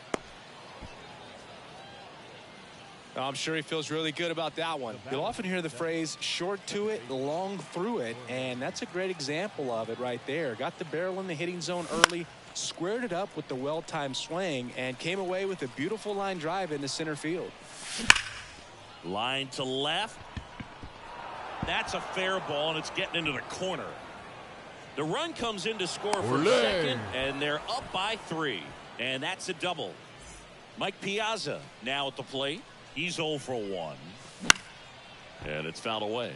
I'm sure he feels really good about that one. You'll often hear the phrase short to it, long through it, and that's a great example of it right there. Got the barrel in the hitting zone early, squared it up with the well-timed swing, and came away with a beautiful line drive into center field. Line to left. That's a fair ball, and it's getting into the corner. The run comes in to score for second, and they're up by 3. And that's a double. Mike Piazza now at the plate. He's 0 for 1. And it's fouled away.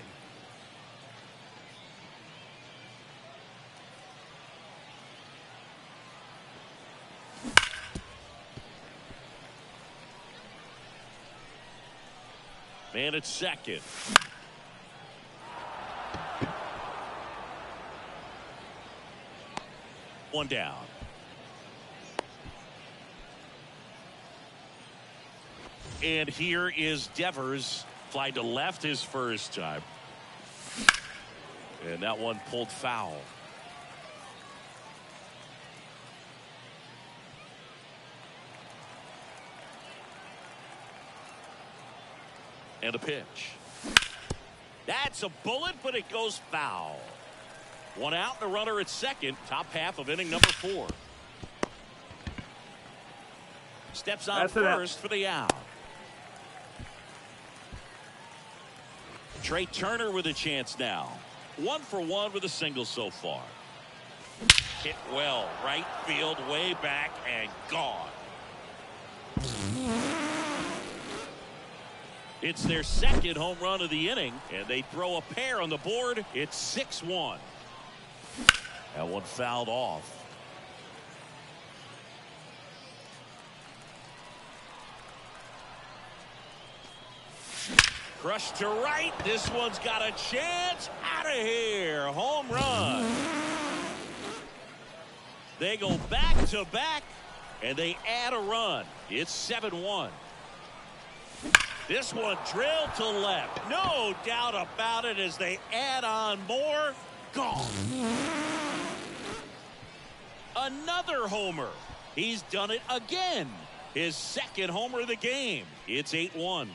Man at second. One down. And here is Devers. Fly to left his first time. And that one pulled foul. And a pitch. That's a bullet, but it goes foul. One out and a runner at second. Top half of inning number 4. Steps on first for the out. Trey Turner with a chance now. 1 for 1 with a single so far. Hit well. Right field, way back, and gone. It's their second home run of the inning, and they throw a pair on the board. It's 6-1. That one fouled off. Crushed to right. This one's got a chance. Out of here. Home run. They go back to back, and they add a run. It's 7-1. This one drilled to left. No doubt about it as they add on more. Gone. Another homer. He's done it again. His second homer of the game. It's 8-1.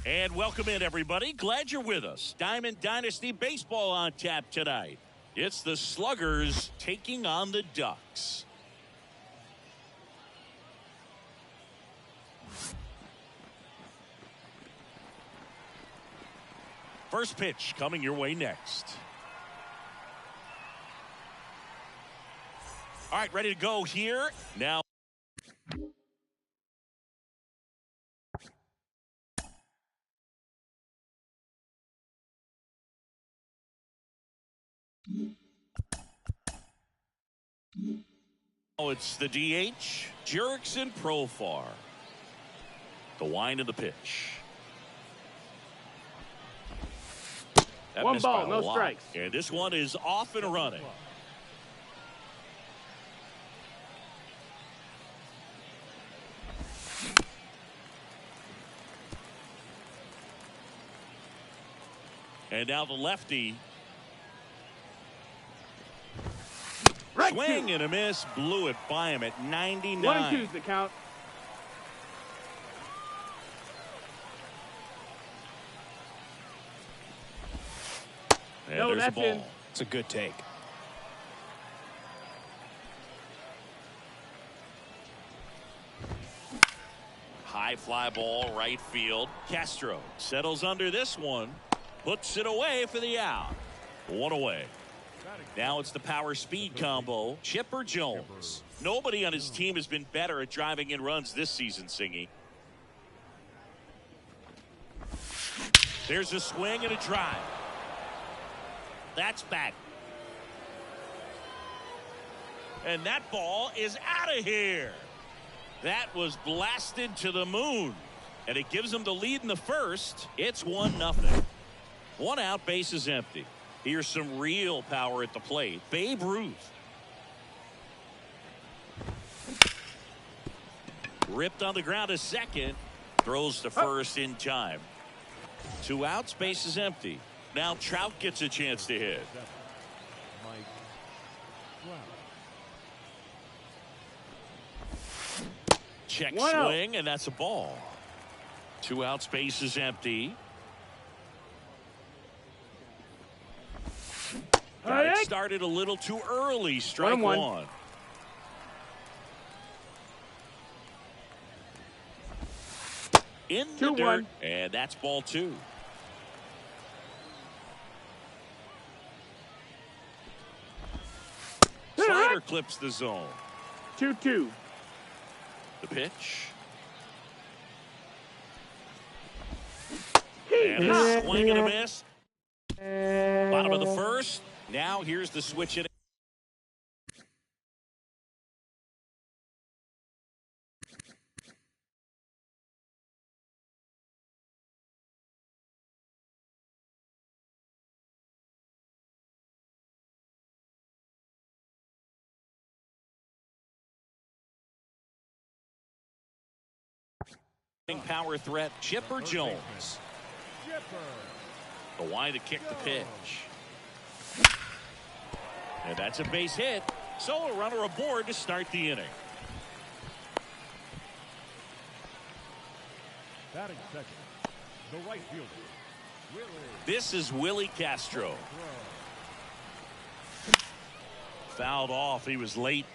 And welcome in, everybody. Glad you're with us. Diamond Dynasty Baseball on tap tonight. It's the Sluggers taking on the Ducks. First pitch coming your way next. All right, ready to go here. Now. Oh, it's the DH, Jurickson Profar. The wind of the pitch. That One ball, no strikes. And this one is off and running. And now the lefty. Right Swing two. and a miss. Blew it by him at 99. 1-2's the count. And No, there's a that's ball. in. It's a good take. High fly ball, right field. Castro settles under this one. Puts it away for the out. One away. Now it's the power speed combo. Chipper Jones. Nobody on his team has been better at driving in runs this season, Singy. There's a swing and a drive. That's back. And that ball is out of here. That was blasted to the moon. And it gives them the lead in the first. It's 1-0. One out, base is empty. Here's some real power at the plate. Babe Ruth. Ripped on the ground a second. Throws to first in time. 2 outs, base is empty. Now Trout gets a chance to hit. Mike Trout. Check 1-0. swing, and that's a ball. 2 outs, base is empty. Got it started a little too early. Strike 1-1. one. In the 2-1. dirt, and that's ball 2. Slider clips the zone. 2-2. The pitch. And a swing and a miss. Bottom of the first. Now here's the switch in. Power threat, Chipper Jones. The wide to kick the pitch. And that's a base hit. So a runner aboard to start the inning. Batting second, the right fielder, Willie. This is Willie Castro. Fouled off. He was late.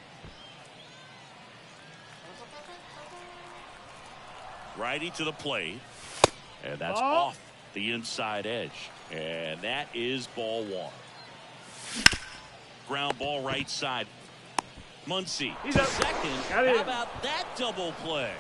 Righty to the plate. And that's off the inside edge. And that is ball 1. Ground ball right side. Muncy He's to up. second. Got it. How about that double play?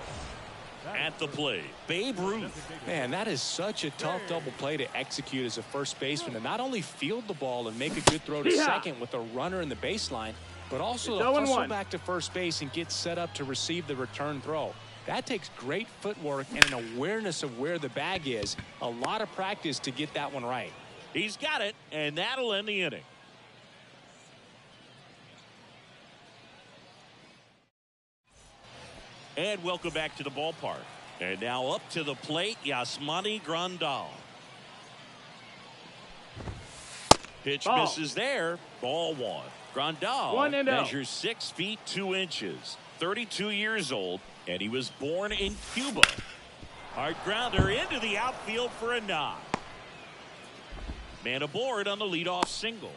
At the plate, Babe Ruth. Man, that is such a tough double play to execute as a first baseman, to not only field the ball and make a good throw to second with a runner in the baseline, but also to hustle back to first base and get set up to receive the return throw. That takes great footwork and an awareness of where the bag is. A lot of practice to get that one right. He's got it, and that'll end the inning. And welcome back to the ballpark. And now up to the plate, Yasmani Grandal. Pitch misses there. Ball 1. Grandal measures 6 feet 2 inches. 32 years old, and he was born in Cuba. Hard grounder into the outfield for a knock. Man aboard on the leadoff single.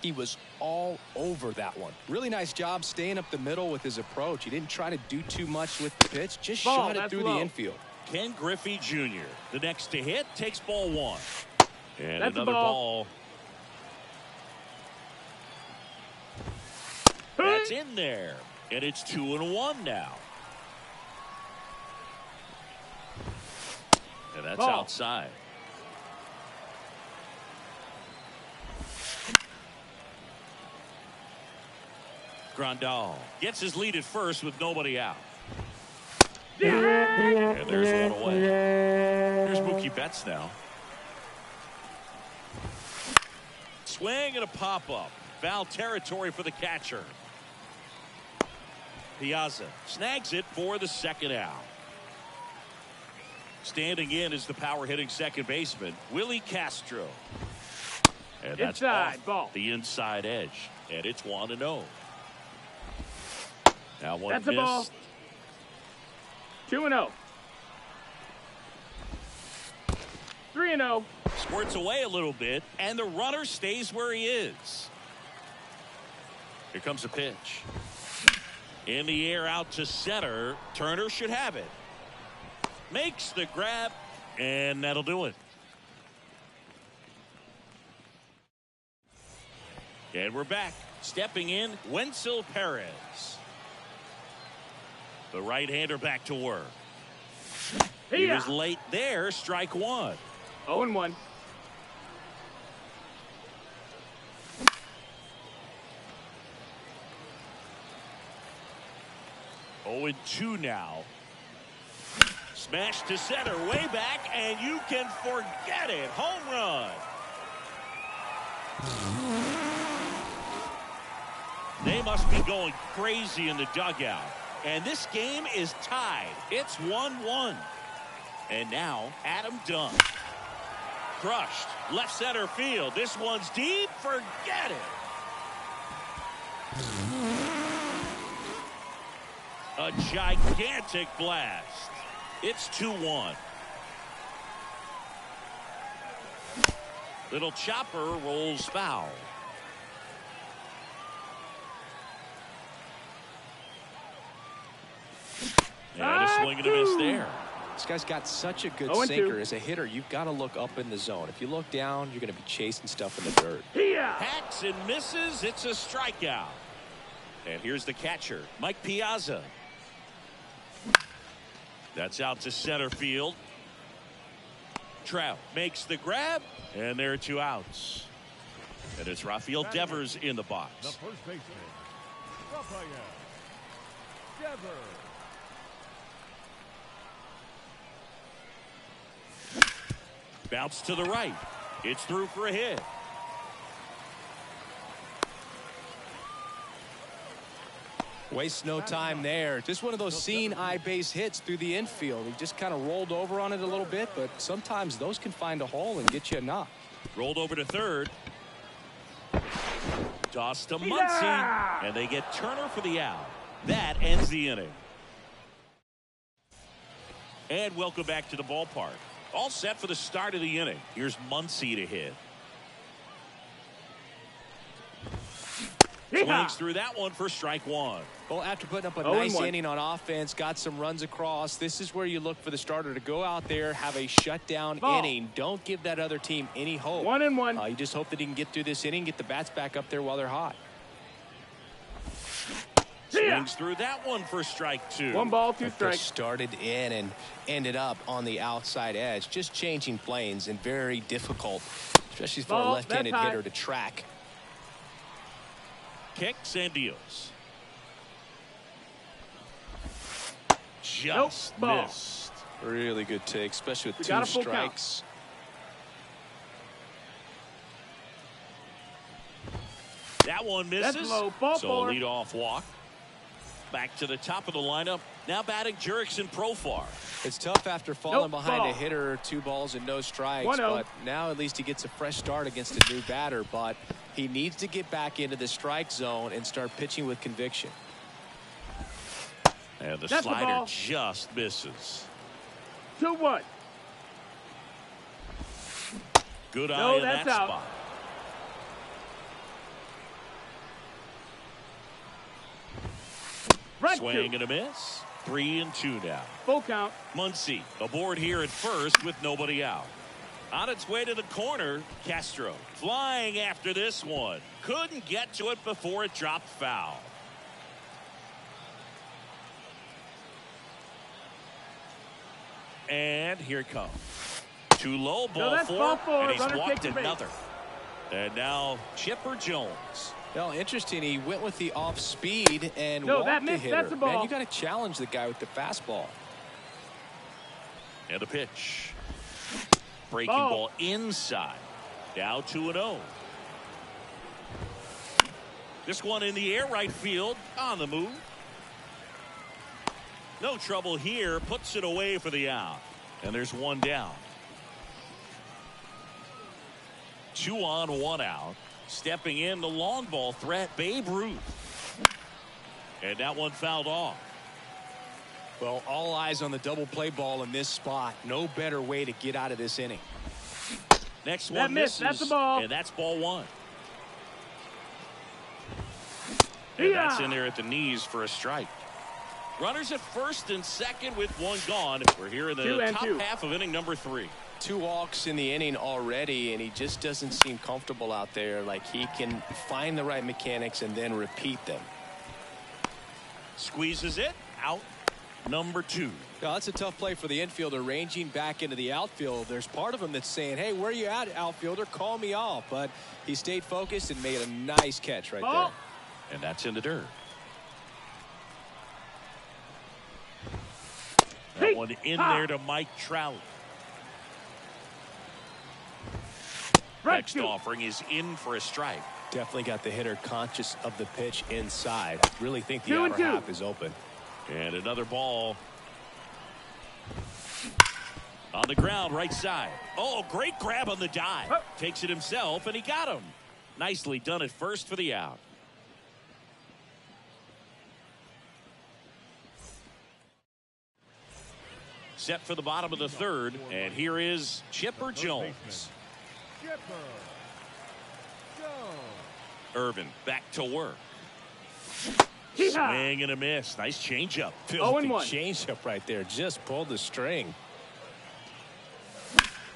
He was all over that one. Really nice job staying up the middle with his approach. He didn't try to do too much with the pitch, just shot it through the infield. Ken Griffey Jr. The next to hit takes ball 1. And that's another ball. That's in there. And it's 2-1 now. And that's outside. Grandal gets his lead at first with nobody out. And there's one away. Here's Mookie Betts now. Swing and a pop-up. Foul territory for the catcher. Piazza snags it for the second out. Standing in is the power hitting second baseman, Willie Castro. And that's Inside, off ball. the inside edge. And it's 1-0. Now one That's a ball. missed. 2-0. 3-0. Squirts away a little bit, and the runner stays where he is. Here comes a pitch. In the air out to center. Turner should have it. Makes the grab, and that'll do it. And we're back. Stepping in, Wenzel Perez. The right-hander back to work. He was late there. Strike one. 0-1. Oh, and 2 now. Smash to center, way back, and you can forget it. Home run. They must be going crazy in the dugout. And this game is tied. It's 1-1. And now, Adam Dunn. Crushed. Left center field. This one's deep. Forget it. A gigantic blast. It's 2-1. Little chopper rolls foul. And a swing and a miss there. This guy's got such a good 0-2. sinker. As a hitter, you've got to look up in the zone. If you look down, you're going to be chasing stuff in the dirt. Hacks and misses. It's a strikeout. And here's the catcher, Mike Piazza. That's out to center field. Trout makes the grab, and there are 2 outs. And it's Rafael Devers in the The box. first baseman, Rafael Devers. Bounce to the right. It's through for a hit. Waste no time there. Just one of those seeing eye base hits through the infield. He just kind of rolled over on it a little bit, but sometimes those can find a hole and get you a knock. Rolled over to third. Toss to Muncy. And they get Turner for the out. That ends the inning. And welcome back to the ballpark. All set for the start of the inning. Here's Muncy to hit. Swings through that one for strike one. Well, after putting up a nice inning on offense, got some runs across, this is where you look for the starter to go out there, have a shutdown inning. Don't give that other team any hope. 1-1. You just hope that he can get through this inning, get the bats back up there while they're hot. Swings through that one for strike 2. 1 ball, 2 strikes. Started in and ended up on the outside edge. Just changing planes and very difficult, especially for a left-handed hitter to track. Kicks and deals. Just missed. Really good take, especially with 2 strikes. That one misses. That's low. Ball so four. a leadoff walk. Back to the top of the lineup. Now batting Jurickson Profar. It's tough after falling behind a hitter, 2 balls and no strikes. But now at least he gets a fresh start against a new batter. But he needs to get back into the strike zone and start pitching with conviction. And the slider just misses. 2-1. Good eye in that out. spot. Swing and a miss. 3-2 now. Full count. Muncy aboard here at first with nobody out. On its way to the corner, Castro flying after this one. Couldn't get to it before it dropped foul. And here it comes. Too low, ball 4, and he's walked another. And now Chipper Jones. Well, interesting. He went with the off speed and walked the hitter. That's a ball. Man, you got to challenge the guy with the fastball. And a pitch. Breaking ball inside. Now 2-0. This one in the air, right field, on the move. No trouble here. Puts it away for the out. And there's one down. 2 on, 1 out. Stepping in the long ball threat, Babe Ruth. And that one fouled off. Well, all eyes on the double play ball in this spot. No better way to get out of this inning. Next That one missed. misses. That's a ball. And that's ball 1. And that's in there at the knees for a strike. Runners at first and second with 1 gone. We're here in the top half of inning number 3. 2 walks in the inning already, and he just doesn't seem comfortable out there. Like he can find the right mechanics and then repeat them. Squeezes it out. Number 2. Now, that's a tough play for the infielder, ranging back into the outfield. There's part of him that's saying, hey, where you at, outfielder? Call me off. But he stayed focused and made a nice catch right there. And that's in the dirt. That one in there to Mike Trout. Next offering is in for a strike. Definitely got the hitter conscious of the pitch inside. Really think the outer half is open. And another ball. On the ground, right side. Oh, great grab on the dive. Takes it himself, and he got him. Nicely done at first for the out. Set for the bottom of the 3rd, and here is Chipper Jones. Irvin back to work. Swing and a miss. Nice changeup. Filthy changeup right there. Just pulled the string.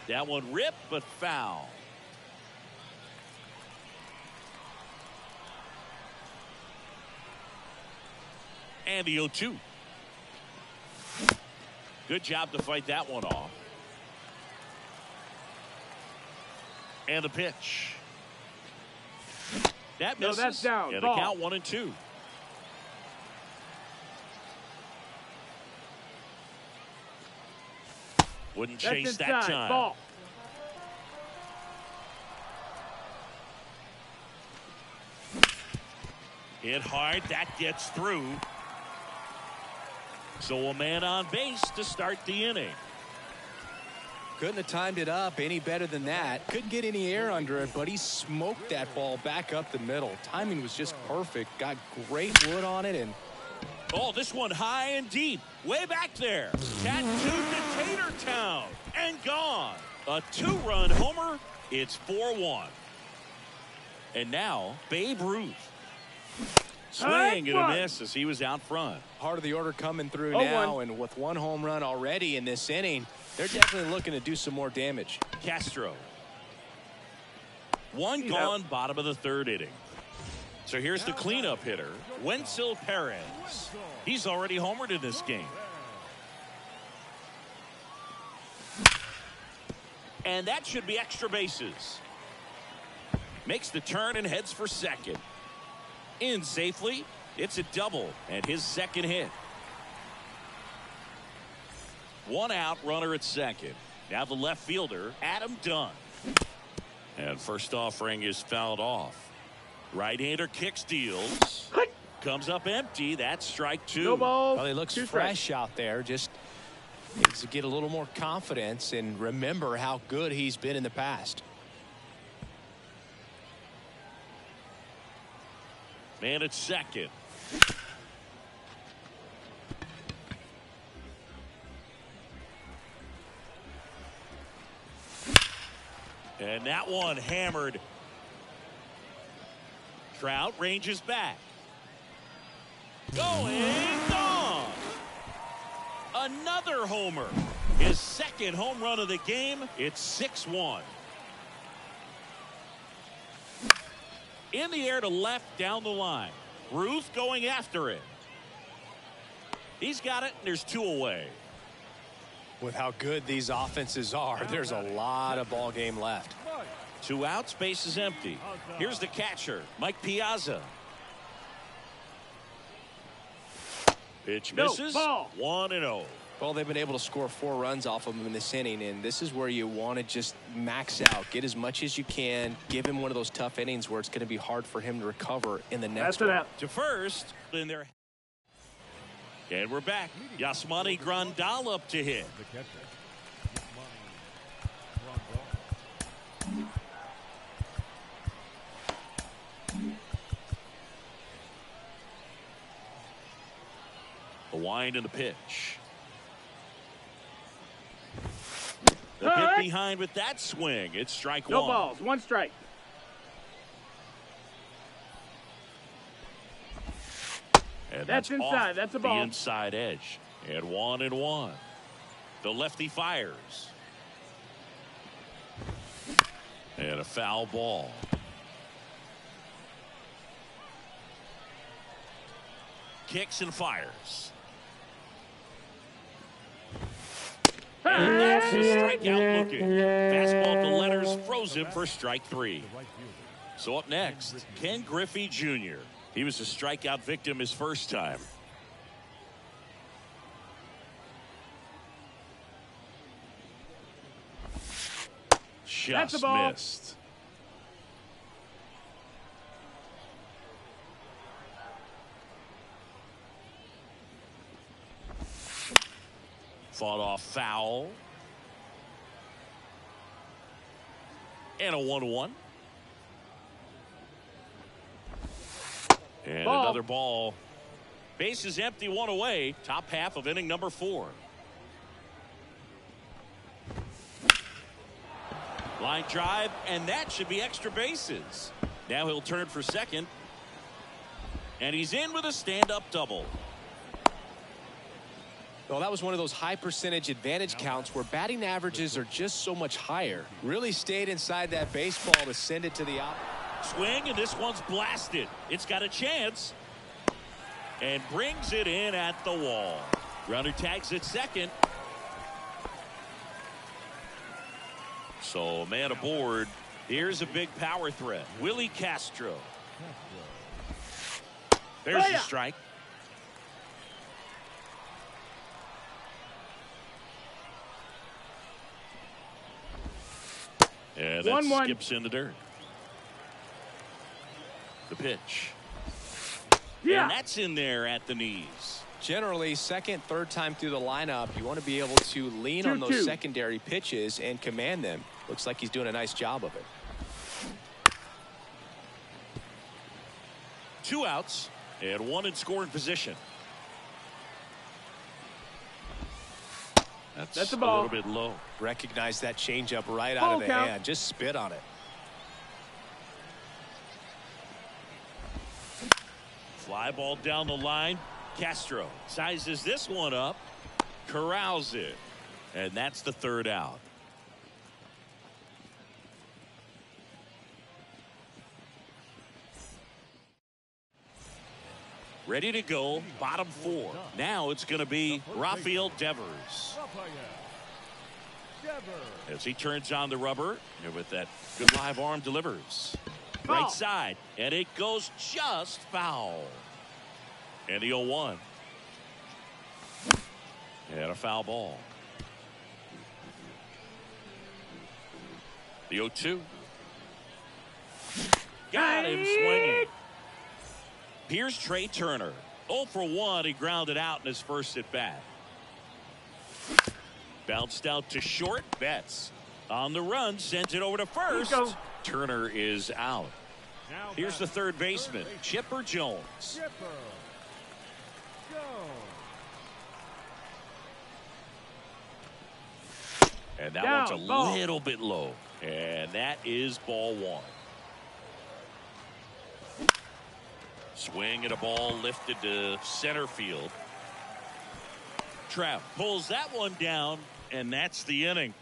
That one ripped, but foul. And the 0-2. Good job to fight that one off. And the pitch. That misses. No, that's down. And the count 1-2. Wouldn't chase that time. Ball. Hit hard. That gets through. So a man on base to start the inning. Couldn't have timed it up any better than that. Couldn't get any air under it, but he smoked that ball back up the middle. Timing was just perfect. Got great wood on it. And oh, this one high and deep. Way back there. Tattooed to Tater Town. And gone. A 2-run homer. It's 4-1. And now, Babe Ruth. Swing and a miss as he was out front. Heart of the order coming through now, and with 1 home run already in this inning, they're definitely looking to do some more damage. Castro. 1 gone, bottom of the 3rd inning. So here's the cleanup hitter, Wenzel Perez. He's already homered in this game. And that should be extra bases. Makes the turn and heads for second. In safely. It's a double and his 2nd hit. 1 out, runner at second. Now the left fielder, Adam Dunn. And first offering is fouled off. Right-hander kicks, deals. Comes up empty. That's strike 2. No ball. Well, he looks fresh out there. Just needs to get a little more confidence and remember how good he's been in the past. Man at second. And that one hammered. Trout ranges back. Going gone. Another homer. His 2nd home run of the game. It's 6-1. In the air to left down the line. Ruth going after it. He's got it, and there's 2 away. With how good these offenses are, there's a lot of ball game left. 2 outs, base is empty. Here's the catcher, Mike Piazza. Pitch misses. 1-0. Well, they've been able to score 4 runs off of him in this inning, and this is where you want to just max out, get as much as you can, give him one of those tough innings where it's going to be hard for him to recover in the next one. To first in there. And we're back. Yasmani Grandal up to hit. wind and the pitch. The hit behind with that swing. It's strike No one. balls, 1 strike. And That's inside. off That's a the ball. inside edge. And 1-1. The lefty fires. And a foul ball. Kicks and fires. And that's a strikeout looking. Fastball to Letters frozen for strike 3. So up next, Ken Griffey Jr. He was a strikeout victim his first time. That's a Just ball. missed. Fought off foul. And a 1-1. And Ball. another ball. Base is empty, 1 away. Top half of inning number 4. Line drive, and that should be extra bases. Now he'll turn for second. And he's in with a stand-up double. Well, that was one of those high percentage advantage counts where batting averages are just so much higher. Really stayed inside that baseball to send it to the out. Swing, and this one's blasted. It's got a chance. And brings it in at the wall. Runner tags at second. So, man aboard. Here's a big power threat. Willie Castro. There's the strike. And that 1-1. skips in the dirt. The pitch. Yeah. And that's in there at the knees. Generally, second, third time through the lineup, you want to be able to lean on those 2-2. secondary pitches and command them. Looks like he's doing a nice job of it. 2 outs and 1 in scoring position. That's a a ball. little bit low. Recognize that changeup right out Ball of the count. hand. Just spit on it. Fly ball down the line. Castro sizes this one up. Corrals it. And that's the 3rd out. Ready to go, bottom 4. Now it's going to be Rafael Devers. As he turns on the rubber, and with that good live arm delivers. Foul. Right side, and it goes just foul. And the 0-1. And a foul ball. The 0-2. Got him swinging. Here's Trey Turner. 0 for 1. He grounded out in his first at bat. Bounced out to short. Betts on the run. Sends it over to first. Go. Turner is out. Here's the third baseman, Chipper Jones. And that Down, one's a ball. little bit low. And that is ball 1. Swing and a ball lifted to center field. Trapp pulls that one down, and that's the inning.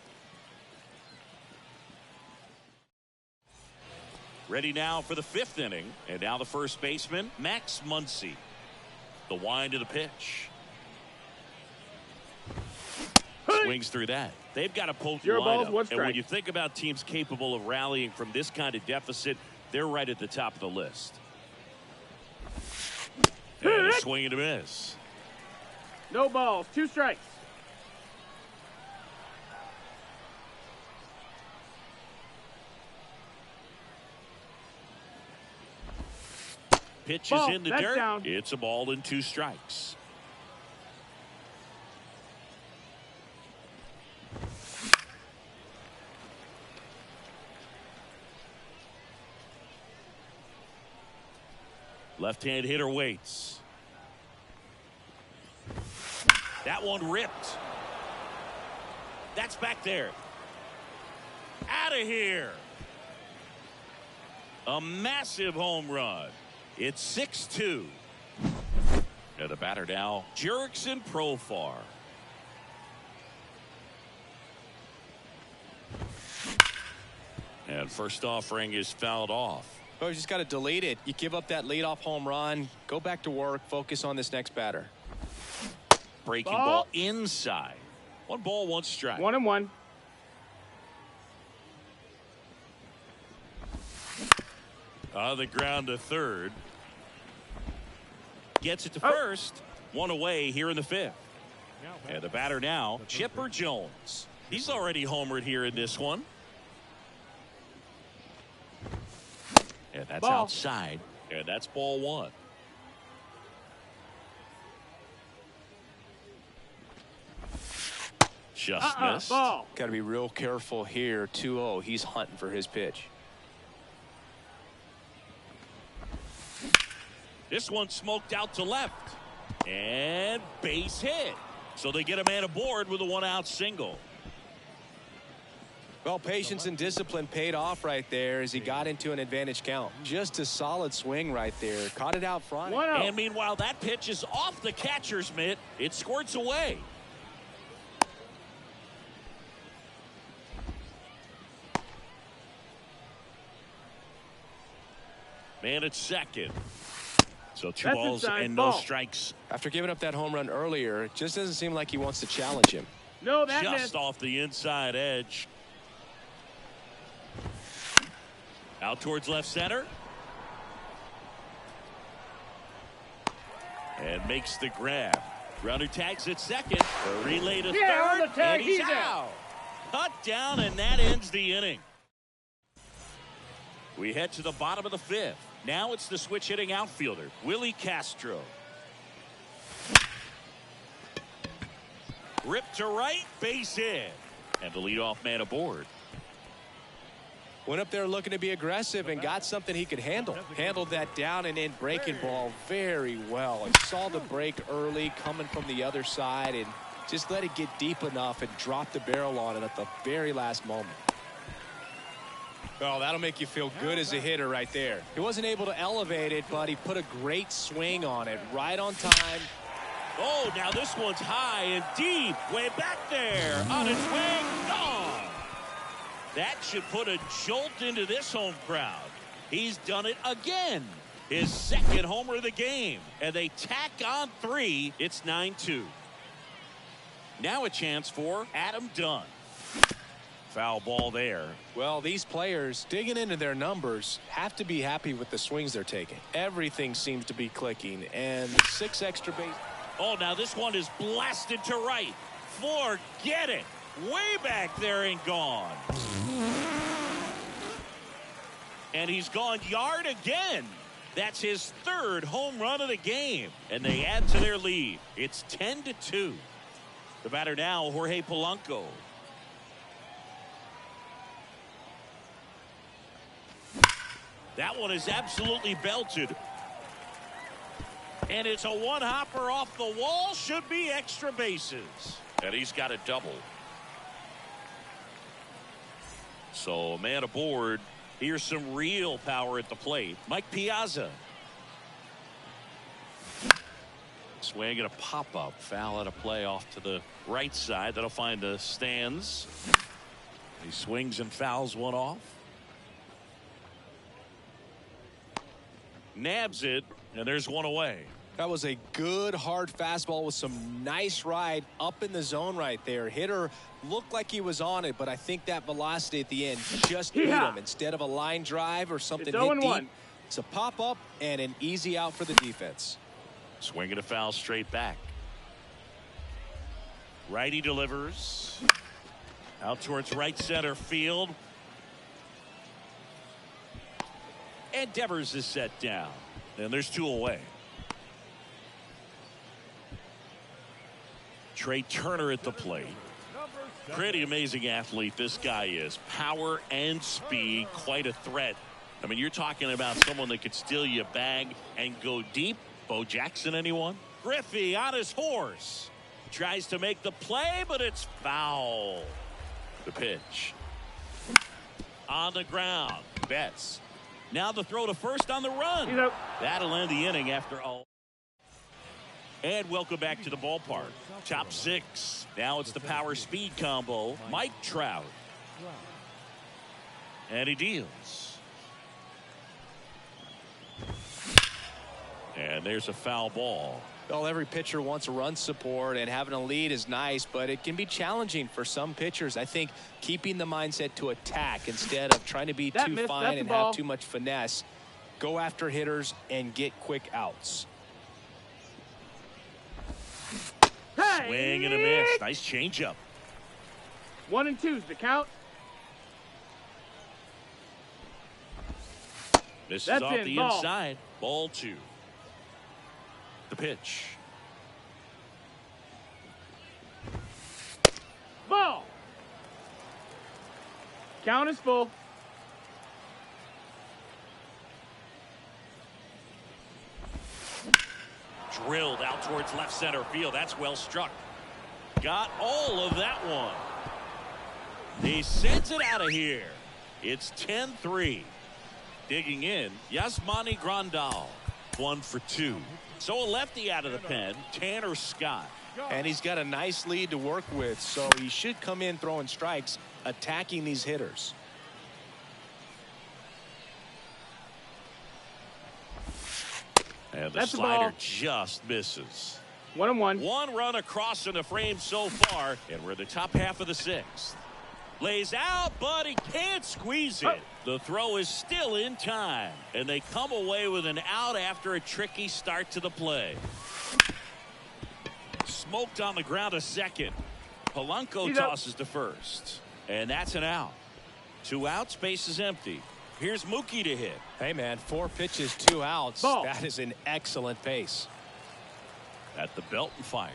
Ready now for the 5th inning. And now the first baseman, Max Muncy. The wind of the pitch. Swings through that. They've got a potent 0 balls, lineup. 1 And when strike. you think about teams capable of rallying from this kind of deficit, they're right at the top of the list. And a swing and a miss. No balls, 2 strikes. Pitch Ball. is in the That's dirt. down. It's a ball and 2 strikes. Left-hand hitter waits. That one ripped. That's back there. Out of here. A massive home run. It's 6-2. And the batter now, Jurickson Profar. And first offering is fouled off. Oh, you just got to delete it. You give up that leadoff home run. Go back to work. Focus on this next batter. Breaking ball inside. 1 ball, 1 strike. 1-1. On the ground to third. Gets it to first. 1 away here in the 5th. And the batter now, Chipper Jones. He's already homered here in this one. And that's outside. And that's ball 1. Just missed. Ball. Got to be real careful here. 2-0. He's hunting for his pitch. This one smoked out to left. And base hit. So they get a man aboard with a 1-out single. Well, patience and discipline paid off right there as he got into an advantage count. Just a solid swing right there. Caught it out front. 1-0. And meanwhile, that pitch is off the catcher's mitt. It squirts away. Man at second. So 2 balls and no strikes. After giving up that home run earlier, it just doesn't seem like he wants to challenge him. No, that Just missed. off the inside edge. Out towards left center. And makes the grab. Runner tags at second. A relay to on the third. tag, And he's he's out. Cut down, and that ends the inning. We head to the bottom of the 5th. Now it's the switch hitting outfielder, Willie Castro. Ripped to right, base hit. And the leadoff man aboard. Went up there looking to be aggressive and got something he could handle. Handled that down and in breaking ball very well. And saw the break early coming from the other side and just let it get deep enough and drop the barrel on it at the very last moment. Oh, that'll make you feel good as a hitter right there. He wasn't able to elevate it, but he put a great swing on it right on time. Oh, now this one's high and deep. Way back there. On its way. Gone. That should put a jolt into this home crowd. He's done it again. His 2nd homer of the game. And they tack on 3. It's 9-2. Now a chance for Adam Dunn. Foul ball there. Well, these players digging into their numbers have to be happy with the swings they're taking. Everything seems to be clicking, and 6 extra base. Oh, now this one is blasted to right. Forget it. Way back there and gone. And he's gone yard again. That's his 3rd home run of the game. And they add to their lead. It's 10-2. The batter now, Jorge Polanco. That one is absolutely belted. And it's a one-hopper off the wall. Should be extra bases. And he's got a double. So, man aboard. Here's some real power at the plate. Mike Piazza. Swing and a pop-up. Foul at a play off to the right side. That'll find the stands. He swings and fouls one off. Nabs it, and there's one away. That was a good hard fastball with some nice ride up in the zone right there. Hitter looked like he was on it, but I think that velocity at the end just beat him. Instead of a line drive or something hit deep, it's a pop up and an easy out for the defense. Swing and a foul straight back. Righty delivers out towards right center field. And Devers is set down. And there's 2 away. Trey Turner at the plate. Pretty amazing athlete this guy is. Power and speed. Quite a threat. I mean, you're talking about someone that could steal you a bag and go deep. Bo Jackson, anyone? Griffey on his horse. Tries to make the play, but it's foul. The pitch. On the ground. Betts. Now the throw to first on the run. He's out. That'll end the inning after all. And welcome back to the ballpark. Top six. Now it's the power speed combo. Mike Trout. And he deals. And there's a foul ball. Well, every pitcher wants a run support, and having a lead is nice, but it can be challenging for some pitchers. I think keeping the mindset to attack instead of trying to be too fine and have too much finesse. Go after hitters and get quick outs. Hey! Swing and a miss. Nice changeup. 1 and 2's the count. This That's is off in, the ball. inside. Ball 2. The pitch. Ball. Count is full. Drilled out towards left center field. That's well struck. Got all of that one. He sends it out of here. It's 10-3. Digging in, Yasmani Grandal. 1 for 2. So a lefty out of the pen, Tanner Scott. And he's got a nice lead to work with, so he should come in throwing strikes, attacking these hitters. And the That's a slider ball. just misses. 1 and 1. One run across in the frame so far, and we're in the top half of the 6th. Lays out, but he can't squeeze it. The throw is still in time, and they come away with an out after a tricky start to the play. Smoked on the ground a second. Polanco tosses to first, and that's an out. 2 outs, base is empty. Here's Mookie to hit. Hey, man, 4 pitches, 2 outs. Ball. That is an excellent pace. At the belt and fires.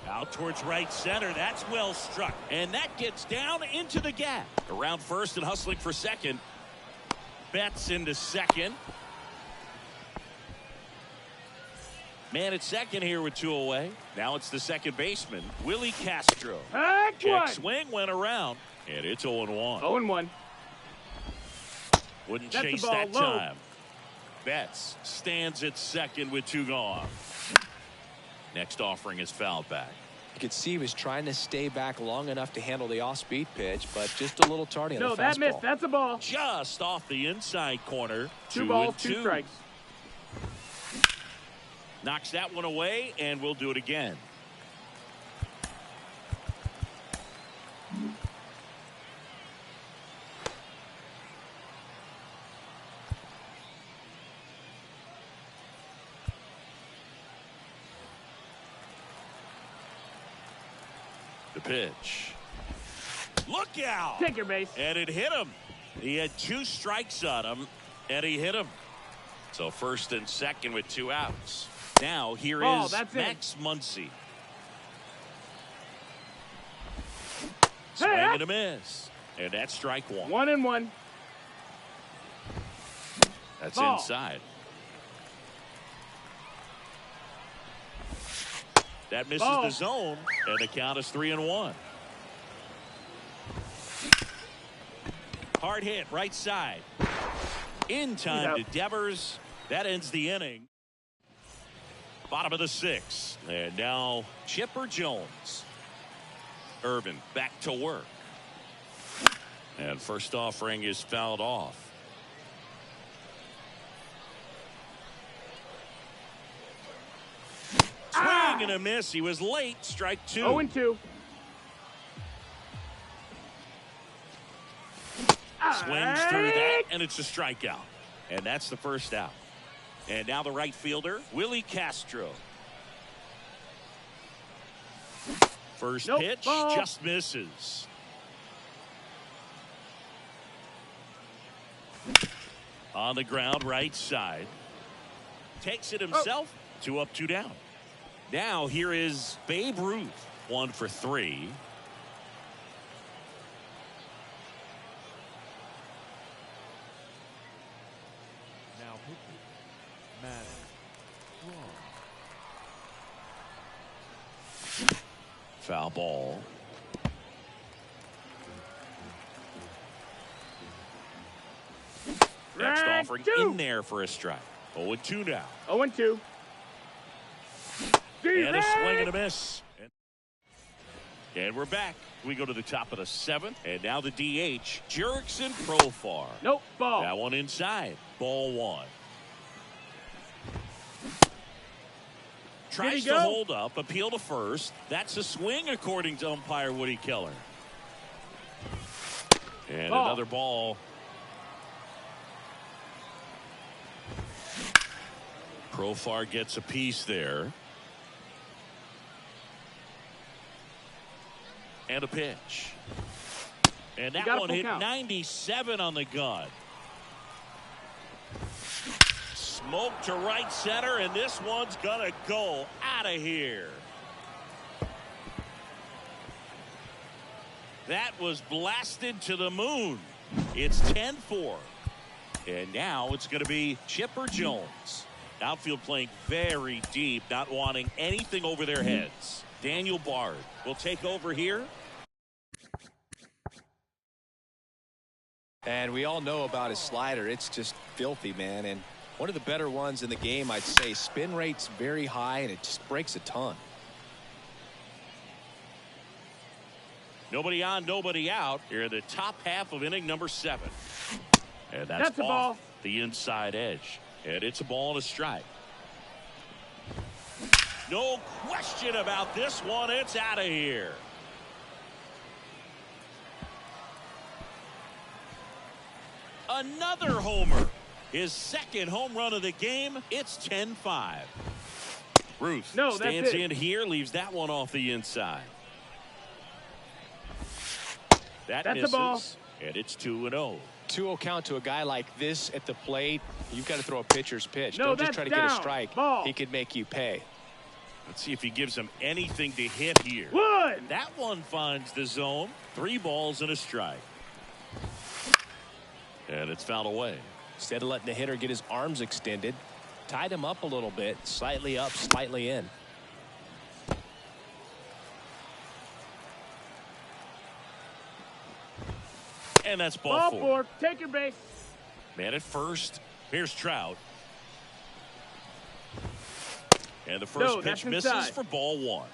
Out towards right center. That's well struck. And that gets down into the gap. Around first and hustling for second. Betts into second. Man at second here with 2 away. Now it's the second baseman, Willie Castro. Check swing went around. And it's 0-1. 0 and 1. Wouldn't That's the chase ball that low. time. Betts stands at second with 2 gone. Next offering is fouled back. You could see he was trying to stay back long enough to handle the off-speed pitch, but just a little tardy on No, the that fastball. missed. That's a ball. Just off the inside corner. 2 balls, 2 strikes. Knocks that one away, and we'll do it again. The pitch. Look out! Take your base. And it hit him. He had 2 strikes on him, and he hit him. So first and second with 2 outs. Now here Ball, is that's Max Muncy. Hey, Swing and a miss. And that's strike 1. 1 and 1. That's Ball. inside. That misses Ball. the zone, and the count is 3-1. Hard hit, right side. In time to Devers. That ends the inning. Bottom of the 6th. And now Chipper Jones. Urban back to work. And first offering is fouled off. Swing and a miss. He was late. Strike 2. 0 and 2. Swings through that, and it's a strikeout. And that's the first out. And now the right fielder, Willie Castro. First pitch, ball. just misses. On the ground, right side. Takes it himself. 2 up, 2 down. Now here is Babe Ruth. 1 for 3. Now pitching. Madden. Wrong. Foul ball. Next offering in there for a strike. 0-2 now. 0-2. And a swing and a miss. And we're back. We go to the top of the 7th. And now the DH, Jurickson Profar. Nope, ball. That one inside. Ball 1. Tries to hold up, appeal to first. That's a swing according to umpire Woody Keller. And another ball. Profar gets a piece there. And a pitch. And that one hit 97 on the gun. Smoke to right center, and this one's gonna go out of here. That was blasted to the moon. It's 10-4. And now it's going to be Chipper Jones. Outfield playing very deep, not wanting anything over their heads. Daniel Bard will take over here. And we all know about his slider. It's just filthy, man. And one of the better ones in the game, I'd say. Spin rate's very high, and it just breaks a ton. Nobody on, nobody out. Here in the top half of inning number 7. And that's a ball. The inside edge. And it's a ball and a strike. No question about this one. It's out of here. Another homer. His second home run of the game. It's 10-5. Ruth stands in here, leaves that one off the inside. That's misses, a ball. And it's 2-0. 2-0 count to a guy like this at the plate. You've got to throw a pitcher's pitch. No, don't just try to get a strike. Ball. He could make you pay. Let's see if he gives him anything to hit here. That one finds the zone. 3 balls and a strike. And it's fouled away. Instead of letting the hitter get his arms extended, tied him up a little bit, slightly up, slightly in. And that's ball 4. Take your base. Man at first. Here's Trout. And the first pitch misses for ball 1.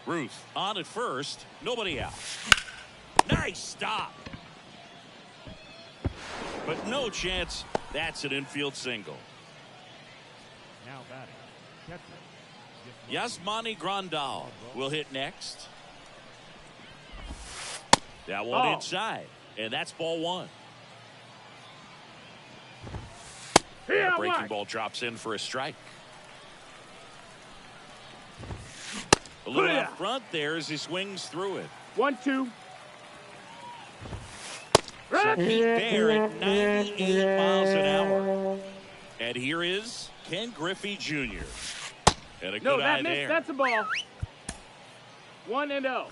Ruth on at first. Nobody out. Nice stop. But no chance. That's an infield single. Now batting, catcher. Yasmani Grandal will hit next. That one inside. And that's ball 1. And a breaking ball drops in for a strike. A little up front there as he swings through it. 1-2. So Pete there at 98 miles an hour. And here is Ken Griffey Jr. And a good eye there. That's a ball. 1-0.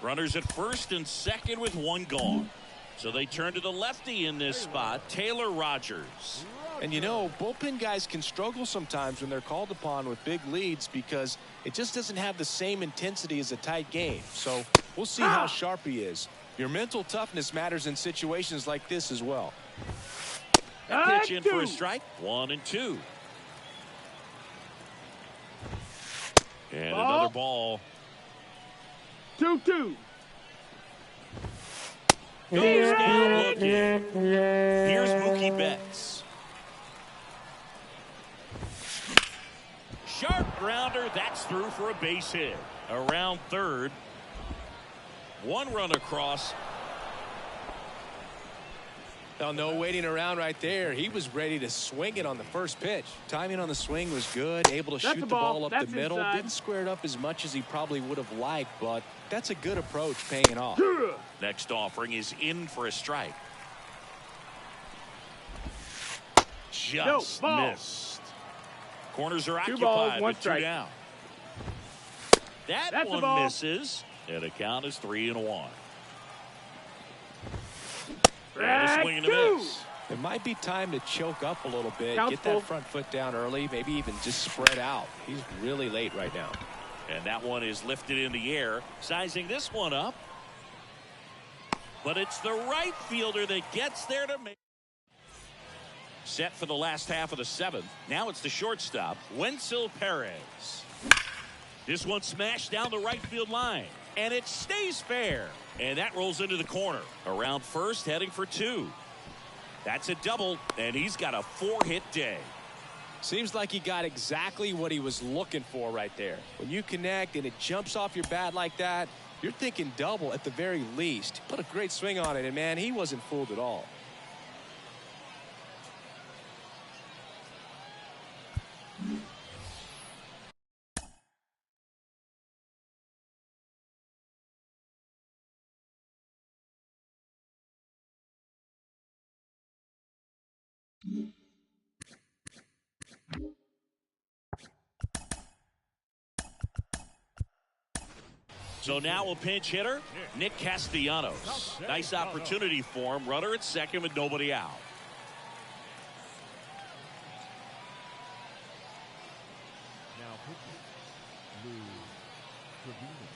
Runners at first and second with 1 gone. So they turn to the lefty in this spot, Taylor Rogers. And you know, bullpen guys can struggle sometimes when they're called upon with big leads because it just doesn't have the same intensity as a tight game. So we'll see how sharp he is. Your mental toughness matters in situations like this as well. That pitch in for a strike. 1-2. And another ball. 2-2. Goes down looking. Here's Mookie Betts. Sharp grounder. That's through for a base hit. Around third. 1 run across. Now, no waiting around right there. He was ready to swing it on the first pitch. Timing on the swing was good. Able to shoot the ball up the middle. Didn't square it up as much as he probably would have liked, but that's a good approach paying off. Next offering is in for a strike. Just missed. Corners are occupied with 2 down. That one misses. And the count is 3-1. And a swing and a miss. It might be time to choke up a little bit, Count get full. that front foot down early, maybe even just spread out. He's really late right now. And that one is lifted in the air, sizing this one up. But it's the right fielder that gets there to make. Set for the last half of the seventh. Now it's the shortstop, Wenzel Perez. This one smashed down the right field line, and it stays fair. And that rolls into the corner. Around first, heading for two. That's a double, and he's got a 4-hit day. Seems like he got exactly what he was looking for right there. When you connect and it jumps off your bat like that, you're thinking double at the very least. Put a great swing on it, and man, he wasn't fooled at all. So now a pinch hitter, Nick Castellanos. Nice opportunity for him. Runner at second with nobody out. Now pitching. Lou Trevino.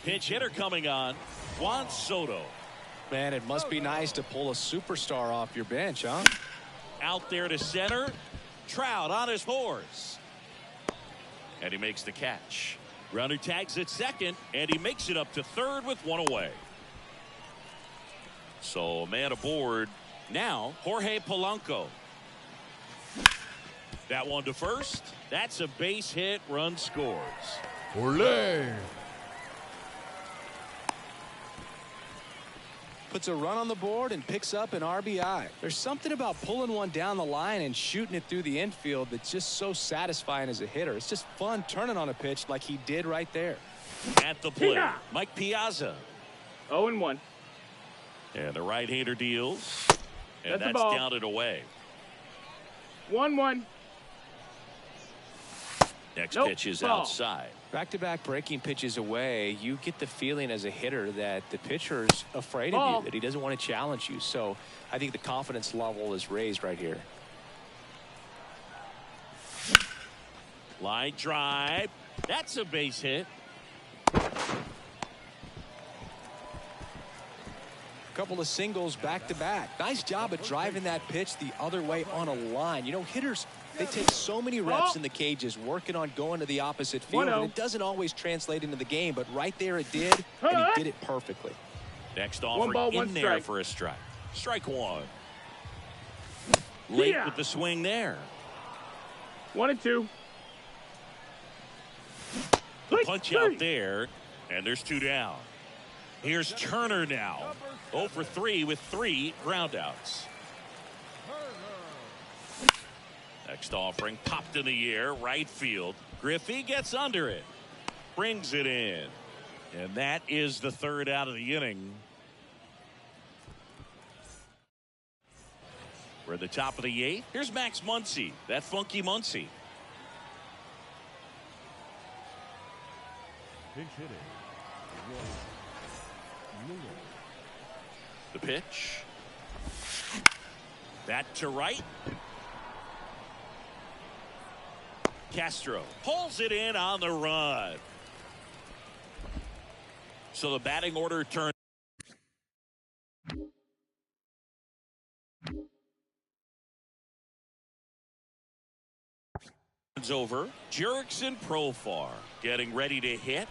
Pinch hitter coming on, Juan Soto. Man, it must be nice to pull a superstar off your bench, huh? Out there to center. Trout on his horse. And he makes the catch. Runner tags at second, and he makes it up to third with one away. So man aboard. Now Jorge Polanco. That one to first. That's a base hit. Run scores. Olé. Puts a run on the board and picks up an RBI. There's something about pulling one down the line and shooting it through the infield that's just so satisfying as a hitter. It's just fun turning on a pitch like he did right there. At the plate, Mike Piazza. 0-1. And the right-hander deals. And That's a that's ball. down and away. 1-1. Next Nope, pitch is ball. outside. Back-to-back breaking pitches away, you get the feeling as a hitter that the pitcher's afraid of Ball. you, that he doesn't want to challenge you. So I think the confidence level is raised right here. Line drive. That's a base hit. Couple of singles back-to-back. Nice job of driving that pitch the other way on a line. You know, hitters, they take so many reps in the cages working on going to the opposite field, and it doesn't always translate into the game, but right there it did, and he did it perfectly. Next offer ball, in one there strike. for a strike. Strike one. Late with the swing there. 1-2. The punch out there, and there's two down. Here's Turner now. 0 for 3 with 3 groundouts. Next offering popped in the air, right field. Griffey gets under it, brings it in, and that is the third out of the inning. We're at the top of the 8th. Here's Max Muncy, that funky Muncy. Pinch hitting. Lewis. The pitch. That to right. Castro pulls it in on the run. So the batting order turns over. Jurickson Profar getting ready to hit.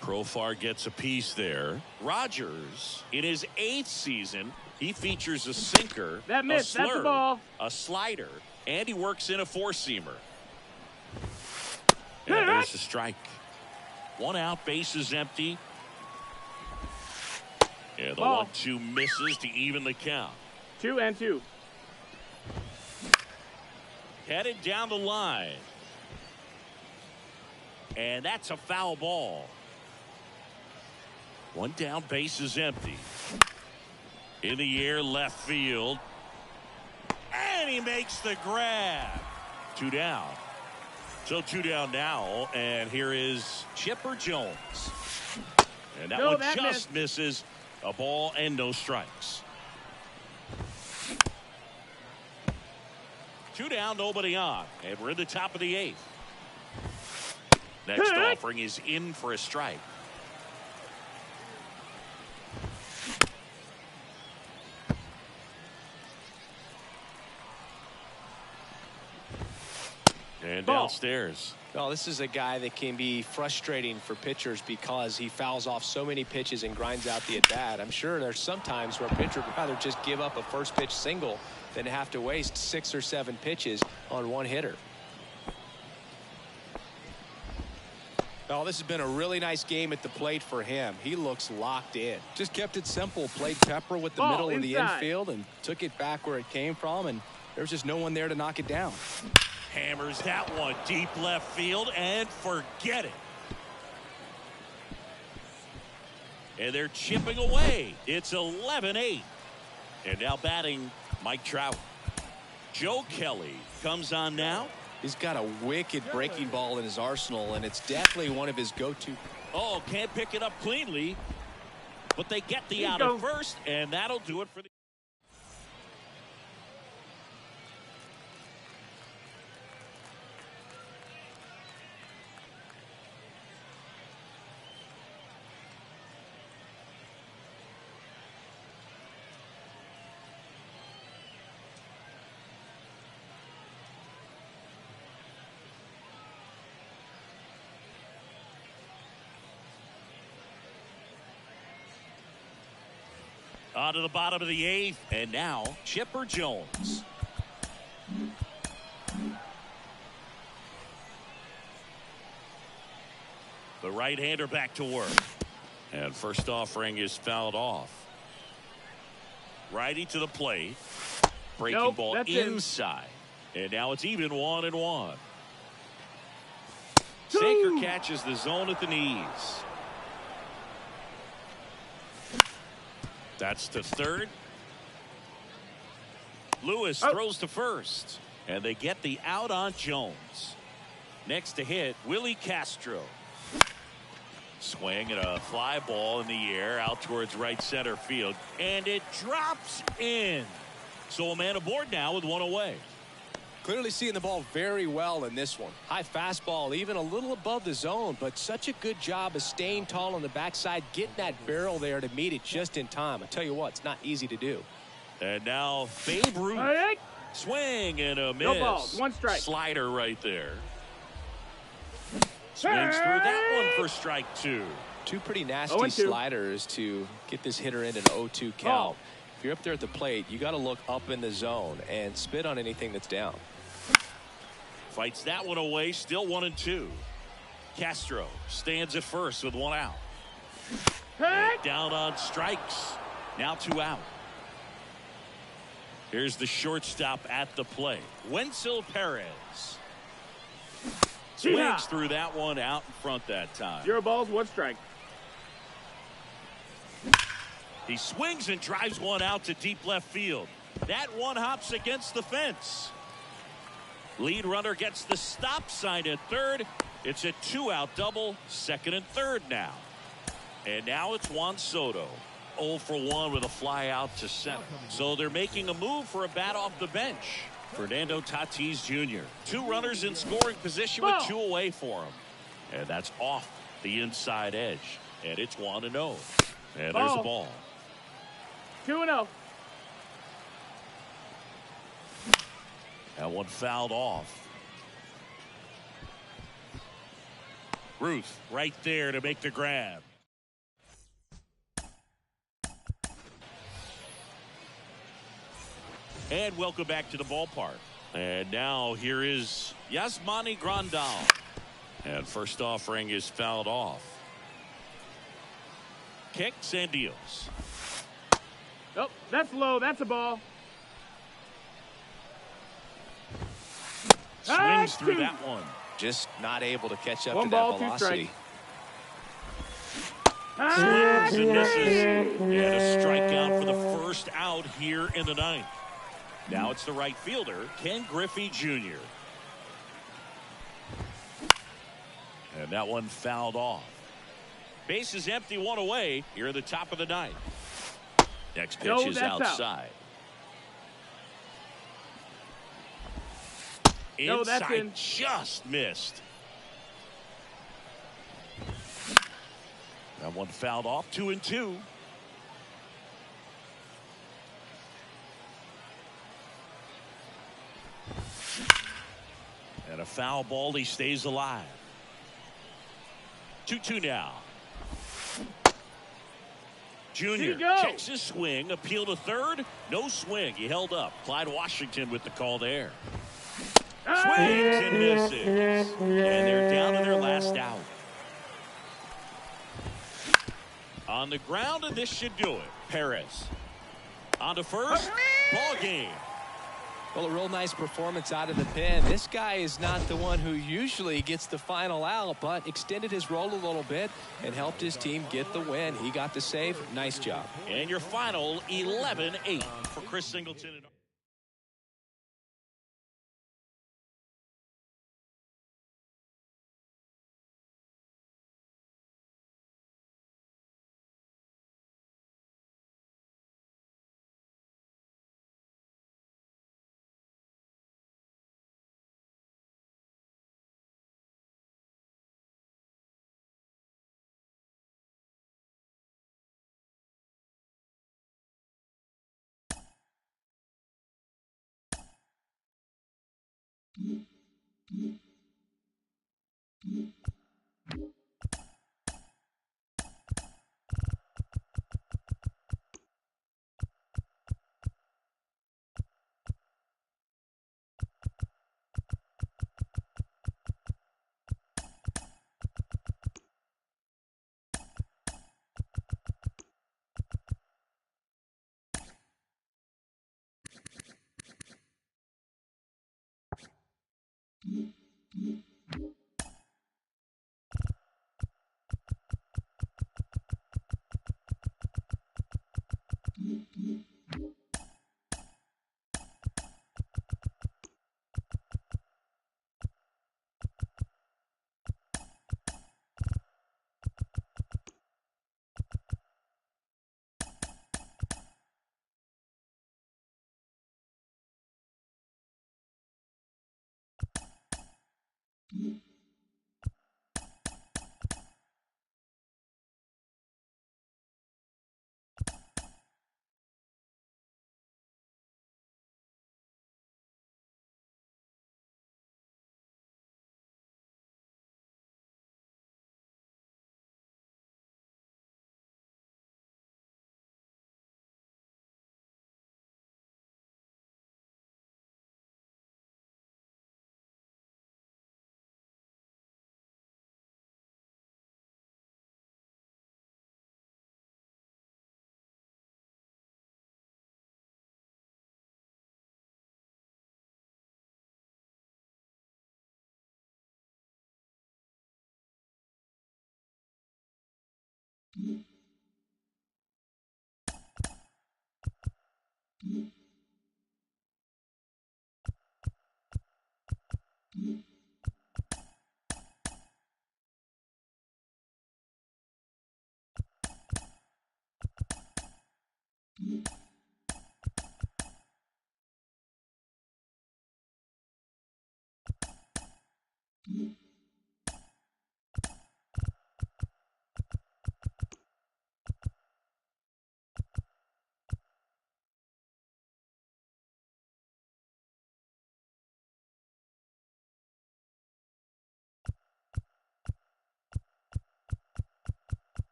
Profar gets a piece there. Rogers, in his 8th season, he features a sinker, That missed. a slurve, That's the ball. a slider, and he works in a 4-seamer. And there's a strike. One out, base is empty. And the Ball. 1-2 misses to even the count. 2-2. Headed down the line. And that's a foul ball. One down, base is empty. In the air, left field. And he makes the grab. 2 down. So 2 down now, and here is Chipper Jones. And that one just misses. A ball and no strikes. 2 down, nobody on, and we're in the top of the 8th. Next offering is in for a strike. And downstairs. Well, this is a guy that can be frustrating for pitchers because he fouls off so many pitches and grinds out the at-bat. I'm sure there's some times where a pitcher would rather just give up a first pitch single than have to waste 6 or 7 pitches on one hitter. Oh, this has been a really nice game at the plate for him. He looks locked in. Just kept it simple. Played pepper with the middle of the infield and took it back where it came from, and there was just no one there to knock it down. Hammers that one deep left field and forget it. And they're chipping away. It's 11-8. And now batting Mike Trout. Joe Kelly comes on now. He's got a wicked breaking ball in his arsenal, and it's definitely one of his go-to. Oh, can't pick it up cleanly. But they get the out at first, and that'll do it for the... On to the bottom of the 8th, and now Chipper Jones. The right-hander back to work. And first offering is fouled off. Righty to the plate. Breaking ball inside. And now it's even 1-1. Saker catches the zone at the knees. That's to third. Lewis throws to first. And they get the out on Jones. Next to hit, Willie Castro. Swing and a fly ball in the air out towards right center field. And it drops in. So a man aboard now with one away. Clearly seeing the ball very well in this one. High fastball, even a little above the zone, but such a good job of staying tall on the backside, getting that barrel there to meet it just in time. I tell you what, it's not easy to do. And now Babe Ruth. Swing and a miss. No balls, 1 strike. Slider right there. Swings through that one for strike 2. 2 pretty nasty sliders to get this hitter in an 0-2 count. If you're up there at the plate, you got to look up in the zone and spit on anything that's down. Fights that one away, still 1-2. Castro stands at first with 1 out. Down on strikes. Now 2 out. Here's the shortstop at the plate. Wenzel Perez. Swings through that one out in front that time. 0 balls, 1 strike. He swings and drives one out to deep left field. That one hops against the fence. Lead runner gets the stop sign at third. It's a 2-out double, second and third now. And now it's Juan Soto. 0 for 1 with a fly out to center. So they're making a move for a bat off the bench. Fernando Tatis Jr. 2 runners in scoring position with 2 away for him. And that's off the inside edge. And it's 1-0. And there's a ball. 2-0. That one fouled off. Ruth right there to make the grab. And welcome back to the ballpark. And now here is Yasmani Grandal. And first offering is fouled off. Kicks and deals. Oh, that's low. That's a ball. Swings through that one. Just not able to catch up One to ball, that 2 velocity. Swings and misses. And a strikeout for the first out here in the ninth. Now it's the right fielder, Ken Griffey Jr. And that one fouled off. Base is empty, 1 away here at the top of the ninth. Next pitch is outside. No, that's Inside, in. just missed. That one fouled off, 2-2. And a foul ball, he stays alive. 2-2 now. Junior checks his swing, appeal to third, no swing. He held up. Clyde Washington with the call there. Swings and misses. And they're down to their last out. On the ground, and this should do it. Perez on to first. Ball game. Well, a real nice performance out of the pen. This guy is not the one who usually gets the final out, but extended his role a little bit and helped his team get the win. He got the save. Nice job. And your final 11-8 for Chris Singleton.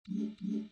you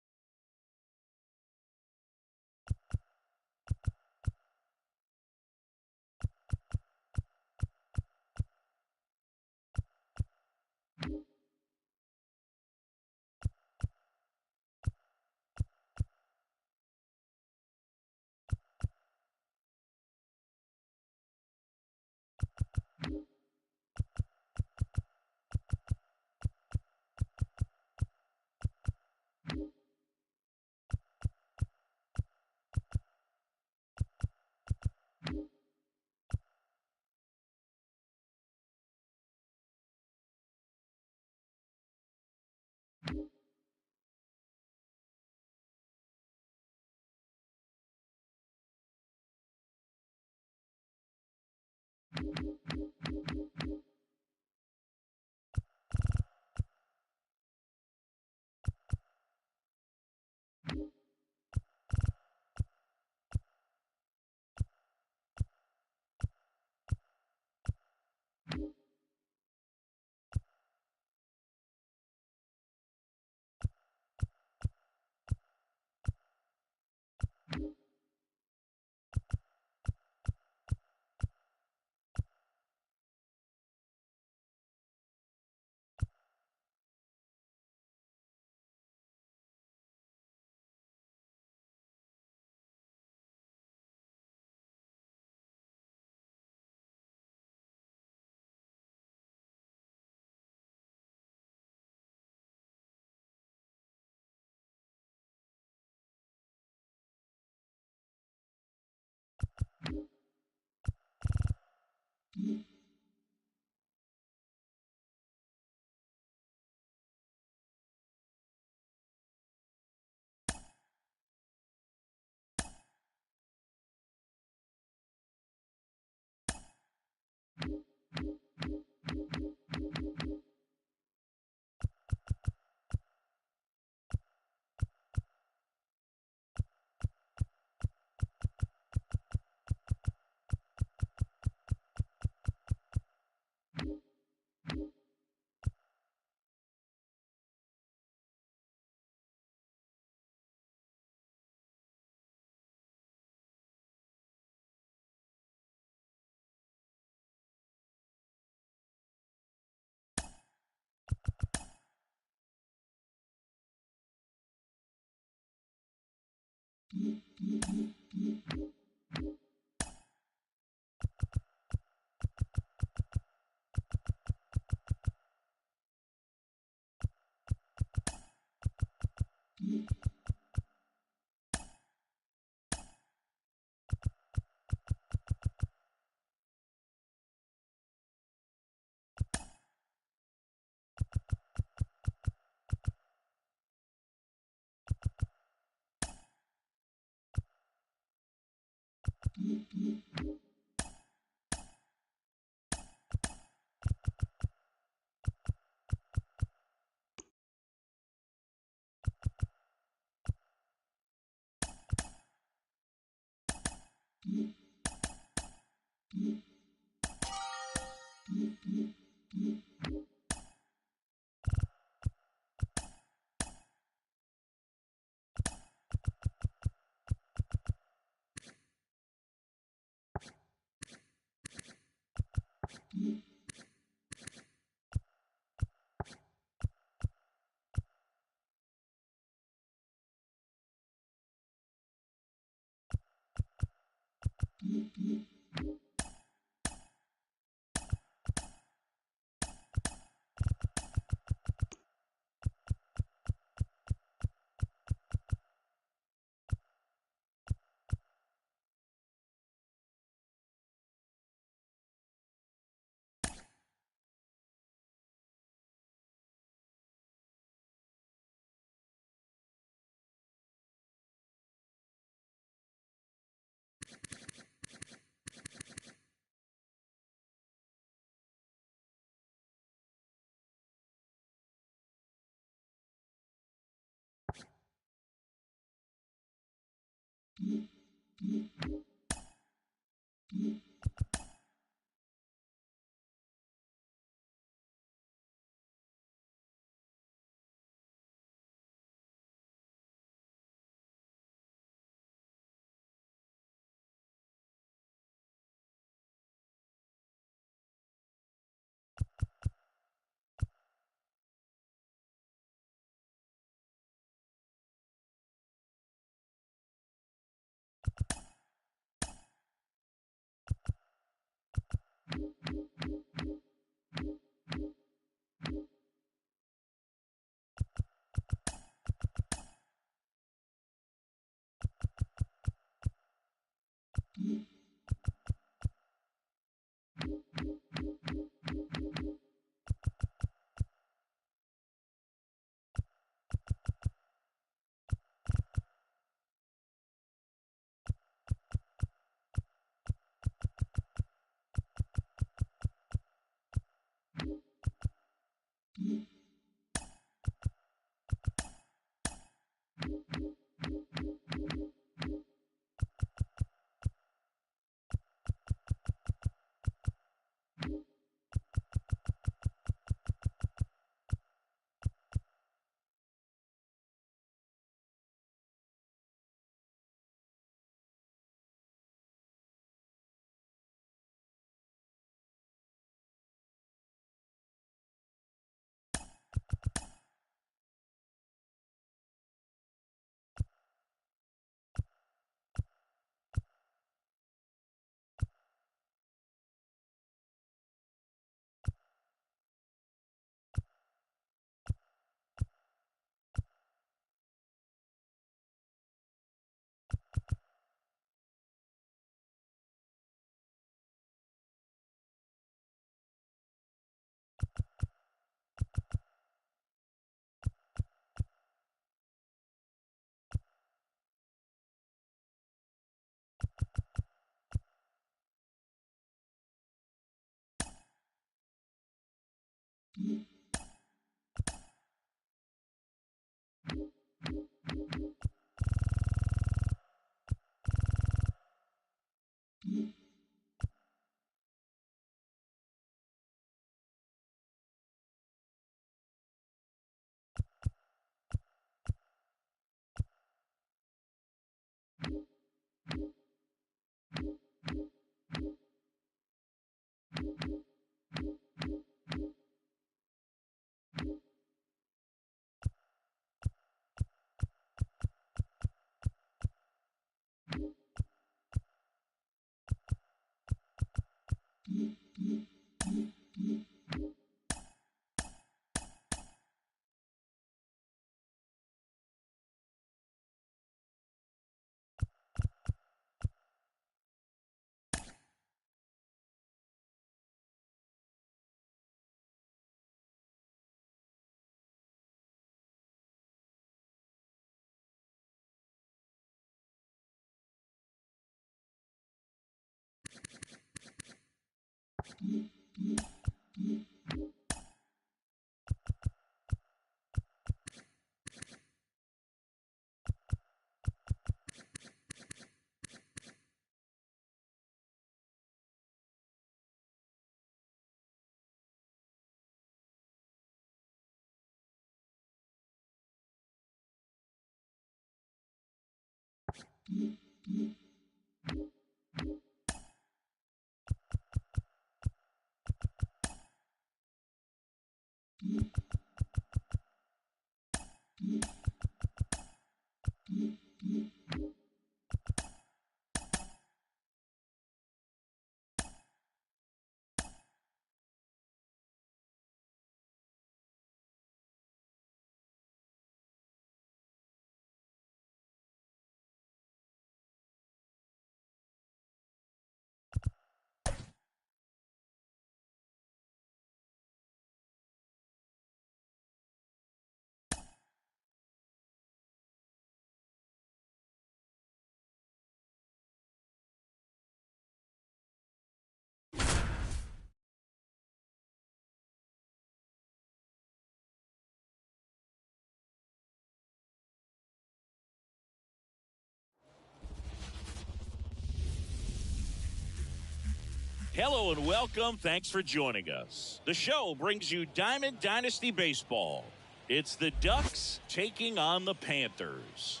Hello and welcome. Thanks for joining us. The show brings you Diamond Dynasty Baseball. It's the Ducks taking on the Panthers.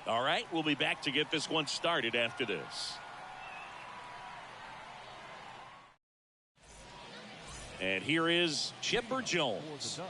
All right, we'll be back to get this one started after this. And here is Chipper Jones.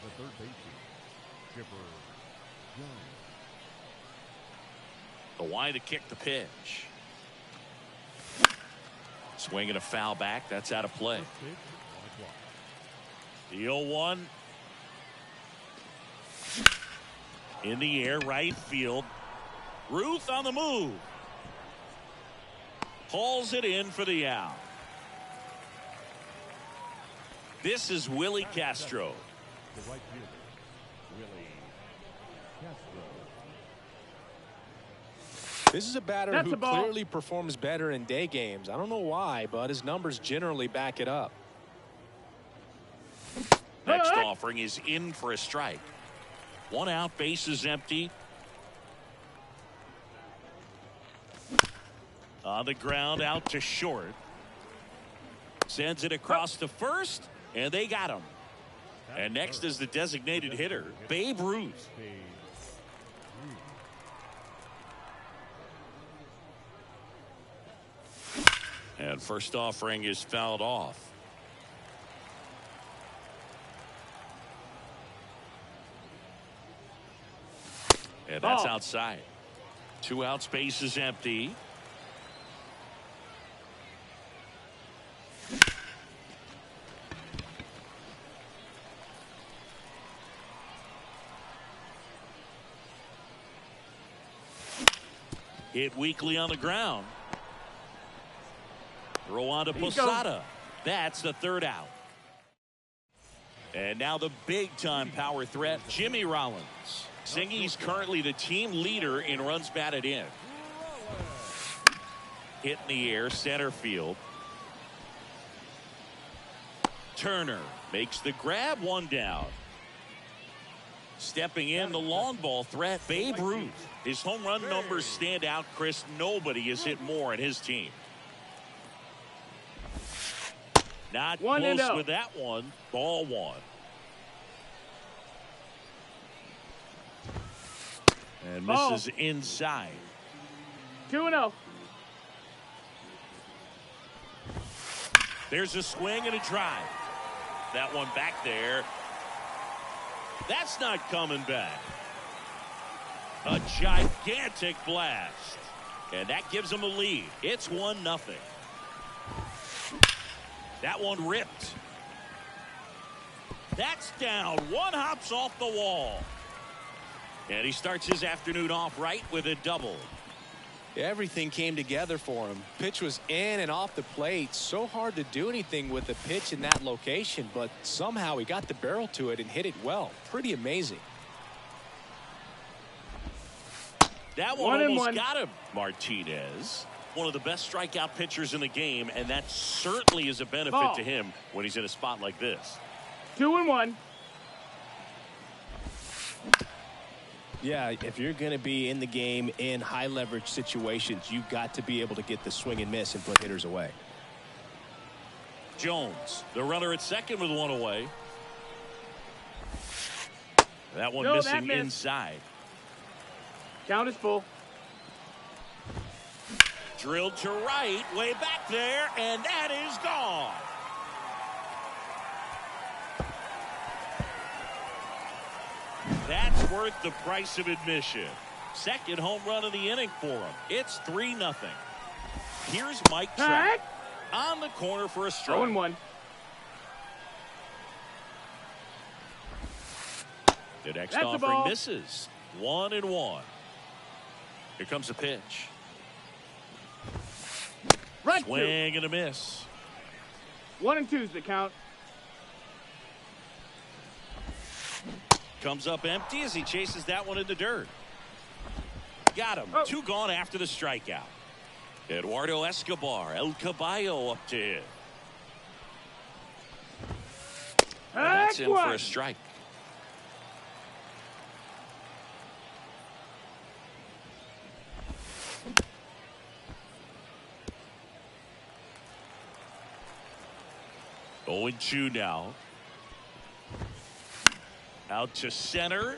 The third baseman, Chipper Jones. The wide to kick the pitch. Swinging a foul back. That's out of play. The 0-1. In the air, right field. Ruth on the move. Hauls it in for the out. This is Willie Castro. The right fielder, Willie Castro. This is a batter who clearly performs better in day games. I don't know why, but his numbers generally back it up. Next offering is in for a strike. One out, base is empty. On the ground, out to short. Sends it across to first, and they got him. And next is the designated hitter, Babe Ruth. And first offering is fouled off. And that's outside. 2 outs, base is empty. Hit weakly on the ground. Throw on to Posada. That's the third out. And now the big-time power threat, Jimmy Rollins. Singy's currently the team leader in runs batted in. Hit in the air, center field. Turner makes the grab, 1 down. Stepping in, the long ball threat, Babe Ruth. His home run numbers stand out, Chris. Nobody has hit more in his team. Not close with that one. Ball 1. And misses inside. 2-0. There's a swing and a drive. That one back there. That's not coming back. A gigantic blast. And that gives them a lead. It's 1-0. That one ripped. That's down. One hops off the wall. And he starts his afternoon off right with a double. Everything came together for him. Pitch was in and off the plate. So hard to do anything with the pitch in that location, but somehow he got the barrel to it and hit it well. Pretty amazing. That one almost got him. Martinez, one of the best strikeout pitchers in the game, and that certainly is a benefit to him when he's in a spot like this. 2-1. Yeah, if you're going to be in the game in high leverage situations, you've got to be able to get the swing and miss and put hitters away. Jones, the runner at second with one away. That one missing inside. Count is full. Drilled to right, way back there, and that is gone. That's worth the price of admission. Second home run of the inning for him. It's 3-0. Here's Mike Trout on the corner for a strike. 0-1. The next offering misses. 1-1. Here comes a pitch. Right. Swing and a miss. 1-2's the count. Comes up empty as he chases that one in the dirt. Got him. 2 gone after the strikeout. Eduardo Escobar, El Caballo up to hit. That's in for a strike. Going 2 now. Out to center.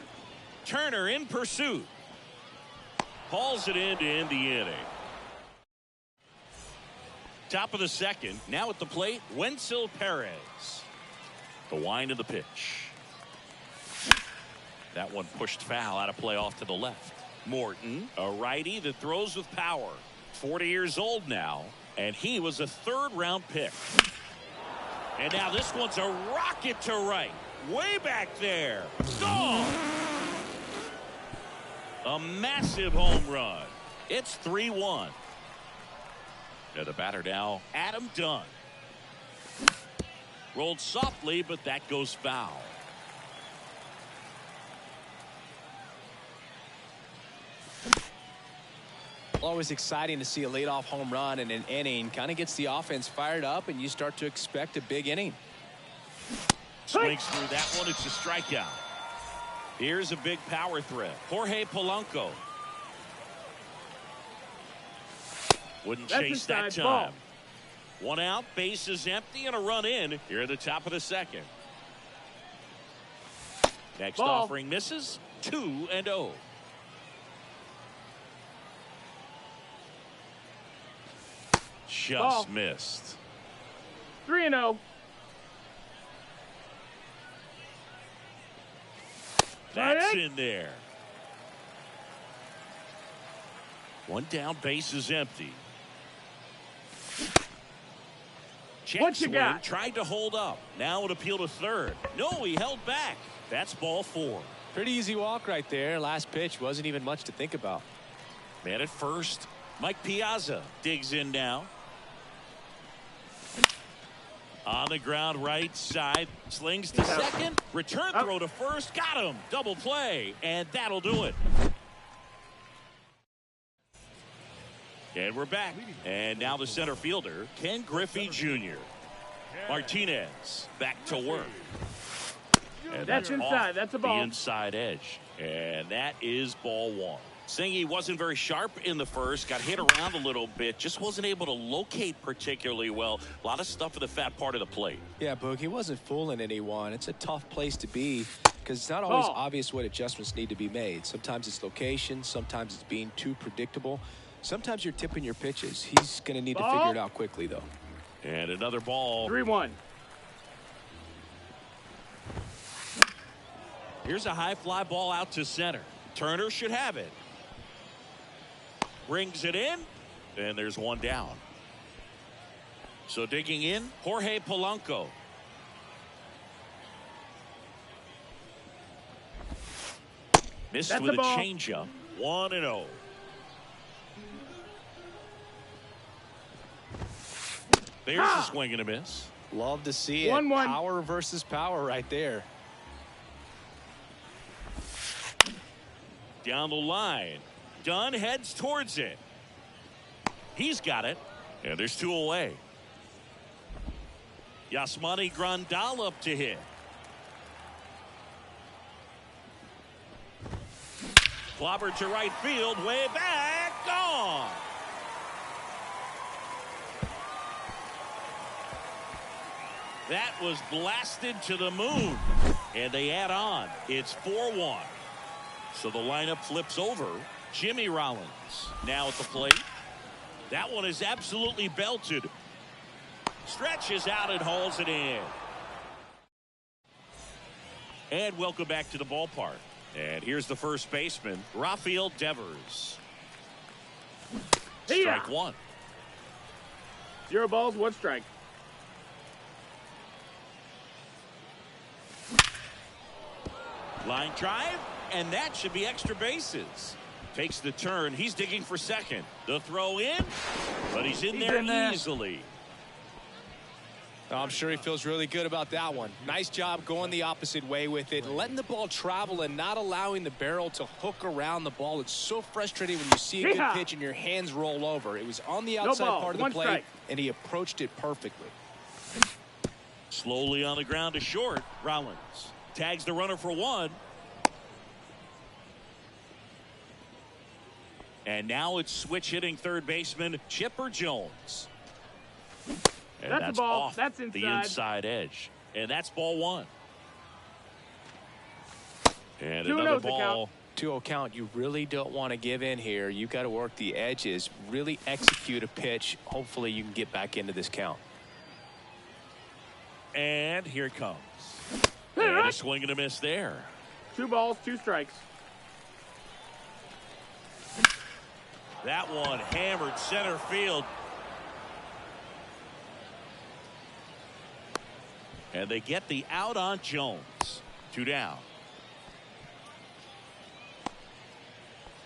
Turner in pursuit. Hauls it in to end the inning. Top of the second. Now at the plate, Wenceel Perez. The wind of the pitch. That one pushed foul out of play off to the left. Morton, a righty that throws with power. 40 years old now, and he was a third-round pick. And now this one's a rocket to right. Way back there. Gone. A massive home run. It's 3-1. And the batter now, Adam Dunn. Rolled softly, but that goes foul. Always exciting to see a leadoff home run in an inning. Kind of gets the offense fired up, and you start to expect a big inning. Swings through that one. It's a strikeout. Here's a big power threat. Jorge Polanco. Wouldn't chase that time. Ball. 1 out, base is empty, and a run in here at the top of the second. Next offering misses. 2-0. Just missed. 3-0. That's in there. 1 down, base is empty. What you got? Tried to hold up. Now it appeal to third. No, he held back. That's ball 4. Pretty easy walk right there. Last pitch wasn't even much to think about. Man at first. Mike Piazza digs in now. On the ground, right side. Slings to second. Return throw to first. Got him. Double play. And that'll do it. And we're back. And now the center fielder, Ken Griffey Jr. Martinez back to work. And that's inside. That's a ball. The inside edge. And that is ball 1. Singy wasn't very sharp in the first. Got hit around a little bit. Just wasn't able to locate particularly well. A lot of stuff in the fat part of the plate. Yeah, Boog, he wasn't fooling anyone. It's a tough place to be because it's not always obvious what adjustments need to be made. Sometimes it's location. Sometimes it's being too predictable. Sometimes you're tipping your pitches. He's going to need to figure it out quickly, though. And another ball. 3-1. Here's a high fly ball out to center. Turner should have it. Brings it in. And there's one down. So digging in, Jorge Polanco. Missed That's with a a ball. changeup. 1-0. There's a swing and a miss. Love to see it. 1-1. Power versus power right there. Down the line. Dunn heads towards it. He's got it. And there's two away. Yasmani Grandal up to hit. Clobbered to right field. Way back. Gone. That was blasted to the moon. And they add on. It's 4-1. So the lineup flips over. Jimmy Rollins now at the plate. That one is absolutely belted. Stretches out and hauls it in. And welcome back to the ballpark. And here's the first baseman, Rafael Devers. Strike one. 0 balls, 1 strike. Line drive, and that should be extra bases. Takes the turn. He's digging for second. The throw in, but he's in there easily. I'm sure he feels really good about that one. Nice job going the opposite way with it, letting the ball travel and not allowing the barrel to hook around the ball. It's so frustrating when you see a good pitch and your hands roll over. It was on the outside part of the plate, and he approached it perfectly. Slowly on the ground to short. Rollins tags the runner for one. And now it's switch hitting third baseman Chipper Jones. And That's a ball. Off That's inside. the inside edge. And that's ball one. And 2-0 another the ball. 2-0 count. You really don't want to give in here. You got to work the edges, really execute a pitch. Hopefully you can get back into this count. And here it comes. And a swing and a miss there. 2 balls, 2 strikes. That one hammered center field. And they get the out on Jones. 2 down.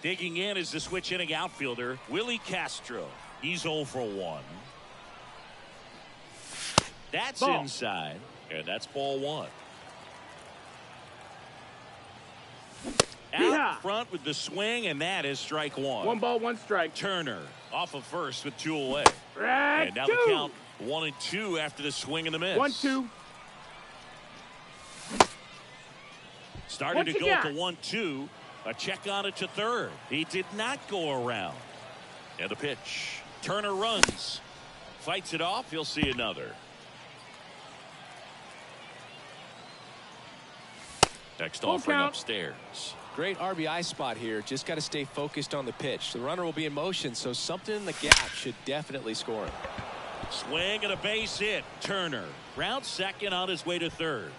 Digging in is the switch hitting outfielder, Willie Castro. He's 0 for 1. That's ball. Inside. And that's ball one. Out front with the swing, and that is strike one. 1 ball, 1 strike. Turner off of first with 2 away. Strike and now 2. the count 1-2 after the swing and the miss. 1-2. Starting to go at the 1-2. A check on it to third. He did not go around. And the pitch. Turner runs. Fights it off. He'll see another. Next offering upstairs. Great RBI spot here. Just got to stay focused on the pitch. The runner will be in motion, so something in the gap should definitely score him. Swing and a base hit. Turner round second on his way to third.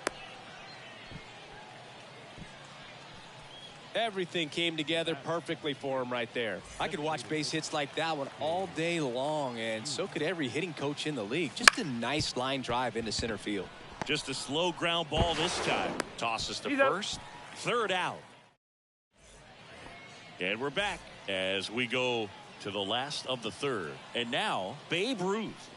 Everything came together perfectly for him right there. I could watch base hits like that one all day long, and so could every hitting coach in the league. Just a nice line drive into center field. Just a slow ground ball this time. Tosses to first. Third out. And we're back as we go to the last of the third. And now Babe Ruth.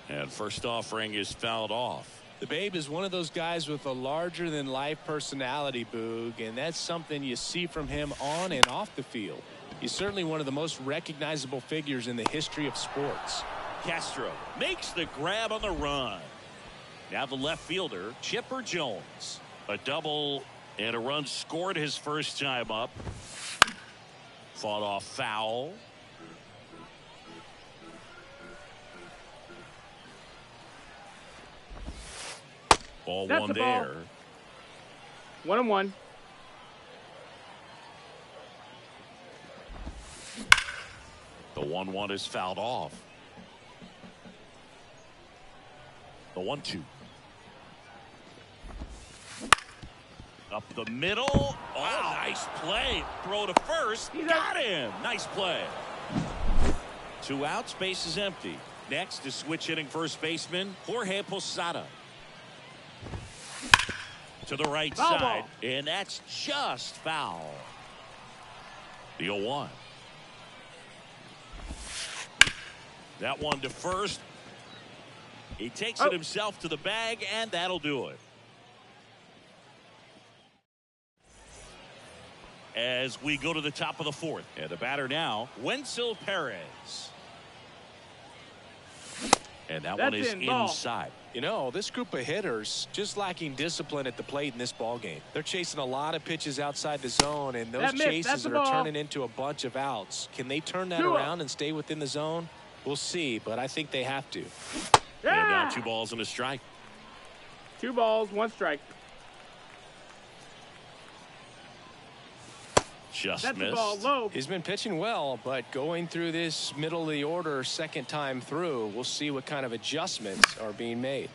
And first offering is fouled off. The Babe is one of those guys with a larger than life personality, Boog, and that's something you see from him on and off the field. He's certainly one of the most recognizable figures in the history of sports. Castro makes the grab on the run. Now the left fielder, Chipper Jones. A double and a run scored his first time up. Fought off foul. Ball That's one a ball. there. 1-1. The 1-1 is fouled off. The 1-2. Up the middle. Oh, nice play. Throw to first. Got him. Nice play. 2 outs. Base is empty. Next is switch hitting first baseman Jorge Posada. To the right side. And that's just foul. The 0-1. That one to first. He takes it himself to the bag, and that'll do it. As we go to the top of the 4th. And the batter now, Wenzel Perez. And that one is inside. You know, this group of hitters just lacking discipline at the plate in this ball game. They're chasing a lot of pitches outside the zone, and those chases are turning into a bunch of outs. Can they turn that around and stay within the zone? We'll see, but I think they have to. Yeah. And now 2 balls and a strike. 2 balls, 1 strike. Just That's missed. The ball low. He's been pitching well, but going through this middle of the order second time through, we'll see what kind of adjustments are being made.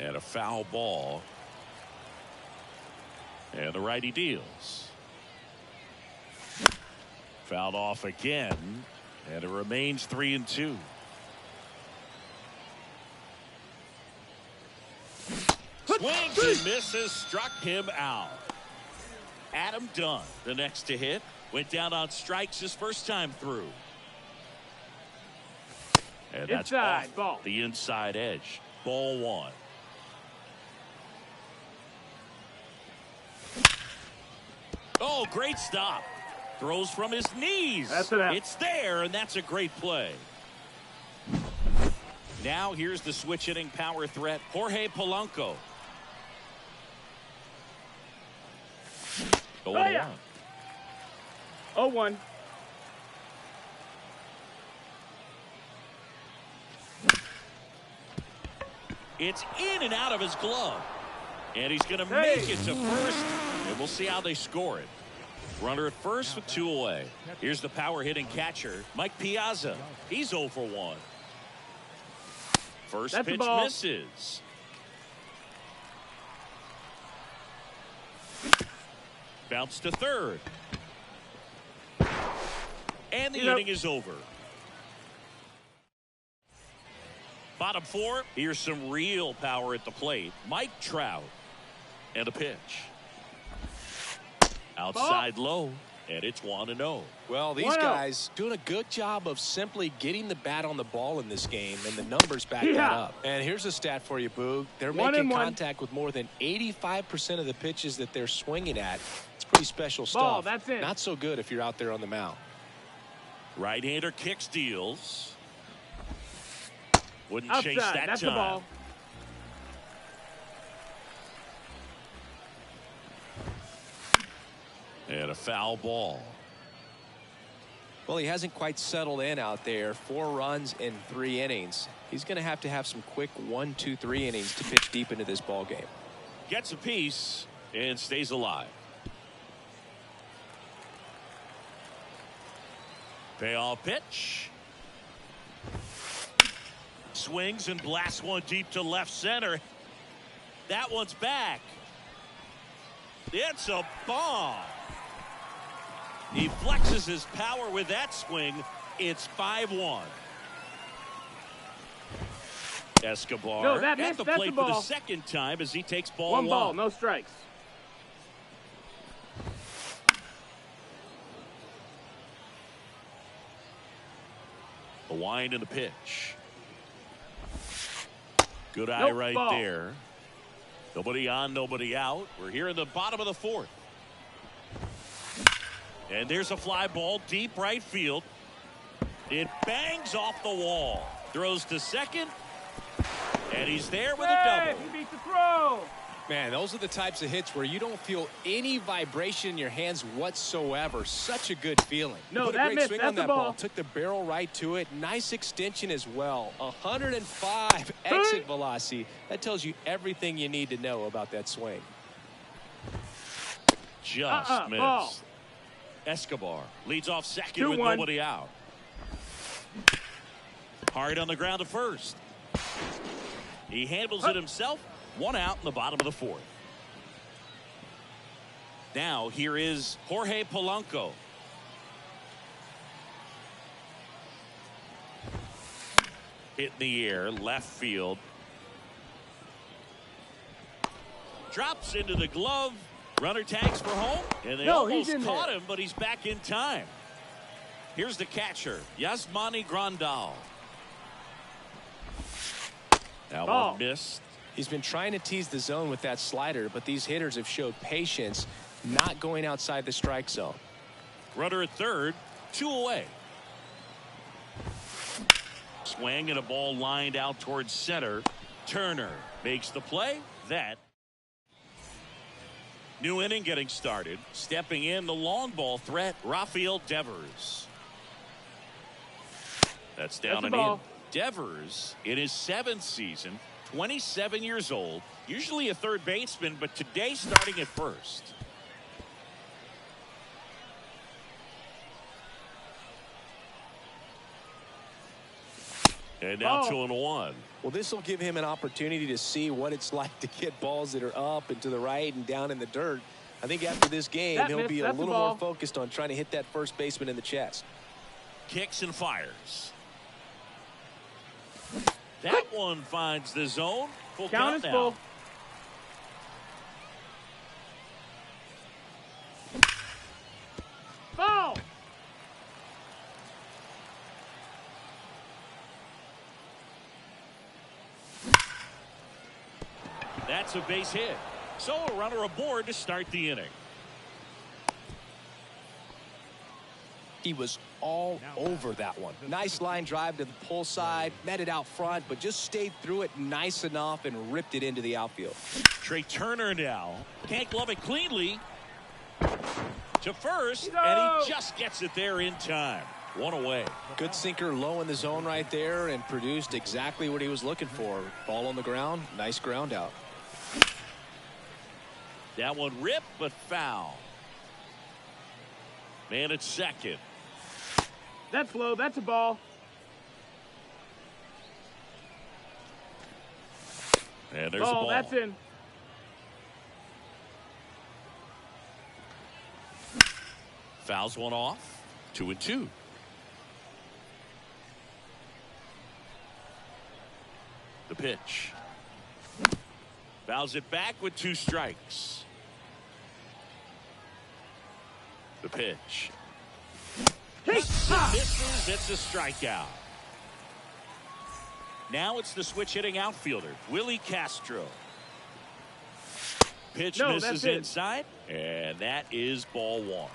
And a foul ball. And the righty deals. Fouled off again. And it remains 3-2. Swings and misses. Struck him out. Adam Dunn, the next to hit, went down on strikes his first time through. And that's inside, off the inside edge. Ball 1. Oh, great stop. Throws from his knees. It's there, and that's a great play. Now here's the switch hitting power threat, Jorge Polanco. The 1-1. 0-1. It's in and out of his glove. And he's going to make it to first. And we'll see how they score it. Runner at first with 2 away. Here's the power hitting catcher, Mike Piazza. He's 0 for 1. First pitch misses. Bounce to third. And the inning is over. Bottom 4. Here's some real power at the plate. Mike Trout. And a pitch. Outside low. And it's 1-0. Well, these guys doing a good job of simply getting the bat on the ball in this game, and the numbers back that up. And here's a stat for you, Boog. They're making contact with more than 85% of the pitches that they're swinging at. It's pretty special stuff. That's it. Not so good if you're out there on the mound. Right-hander kicks, deals. Wouldn't Outside. chase that That's time. The ball. And a foul ball. Well, he hasn't quite settled in out there. 4 runs in 3 innings. He's going to have some quick 1, 2, 3 innings to pitch deep into this ball game. Gets a piece and stays alive. Payoff pitch. Swings and blasts one deep to left center. That one's back. It's a bomb. He flexes his power with that swing. It's 5-1. Escobar at the plate for the second time as he takes ball 1. 1 ball, no strikes. The wind and the pitch. Good eye right there. Nobody on, nobody out. We're here in the bottom of the 4th. And there's a fly ball deep right field. It bangs off the wall. Throws to second. And he's there with a double. He beats the throw. Man, those are the types of hits where you don't feel any vibration in your hands whatsoever. Such a good feeling. No, put a that great missed. swing That's on that the ball. ball. Took the barrel right to it. Nice extension as well. 105 exit velocity. That tells you everything you need to know about that swing. Just missed. Ball. Escobar leads off second with 2-1. nobody out. Hard on the ground to first. He handles it himself. One out in the bottom of the fourth. Now here is Jorge Polanco. Hit in the air, left field. Drops into the glove. Runner tags for home. And they almost caught him, but he's back in time. Here's the catcher, Yasmani Grandal. That one missed. He's been trying to tease the zone with that slider, but these hitters have showed patience, not going outside the strike zone. Runner at third, 2 away. Swing and a ball lined out towards center. Turner makes the play. That. New inning getting started. Stepping in the long ball threat, Rafael Devers. That's down and in. Devers in his 7th season, 27 years old, usually a third baseman, but today starting at first. And now 2-1. Well, this will give him an opportunity to see what it's like to get balls that are up and to the right and down in the dirt. I think after this game, he'll be a little more focused on trying to hit that first baseman in the chest. Kicks and fires. That one finds the zone. Full count now. Full. Ball. That's a base hit. So a runner aboard to start the inning. He was all over that one. Nice line drive to the pull side, met it out front, but just stayed through it nice enough and ripped it into the outfield. Trey Turner now can't glove it cleanly to first, and he just gets it there in time. 1 away. Good sinker low in the zone right there and produced exactly what he was looking for. Ball on the ground, nice ground out. That one ripped, but foul. Man at second. That's low. That's a ball. And there's a ball. That's in. Fouls one off. 2-2. The pitch. Fouls it back with 2 strikes. The pitch. Misses, it's a strikeout. Now it's the switch hitting outfielder, Willie Castro. Pitch misses inside, and that is ball 1.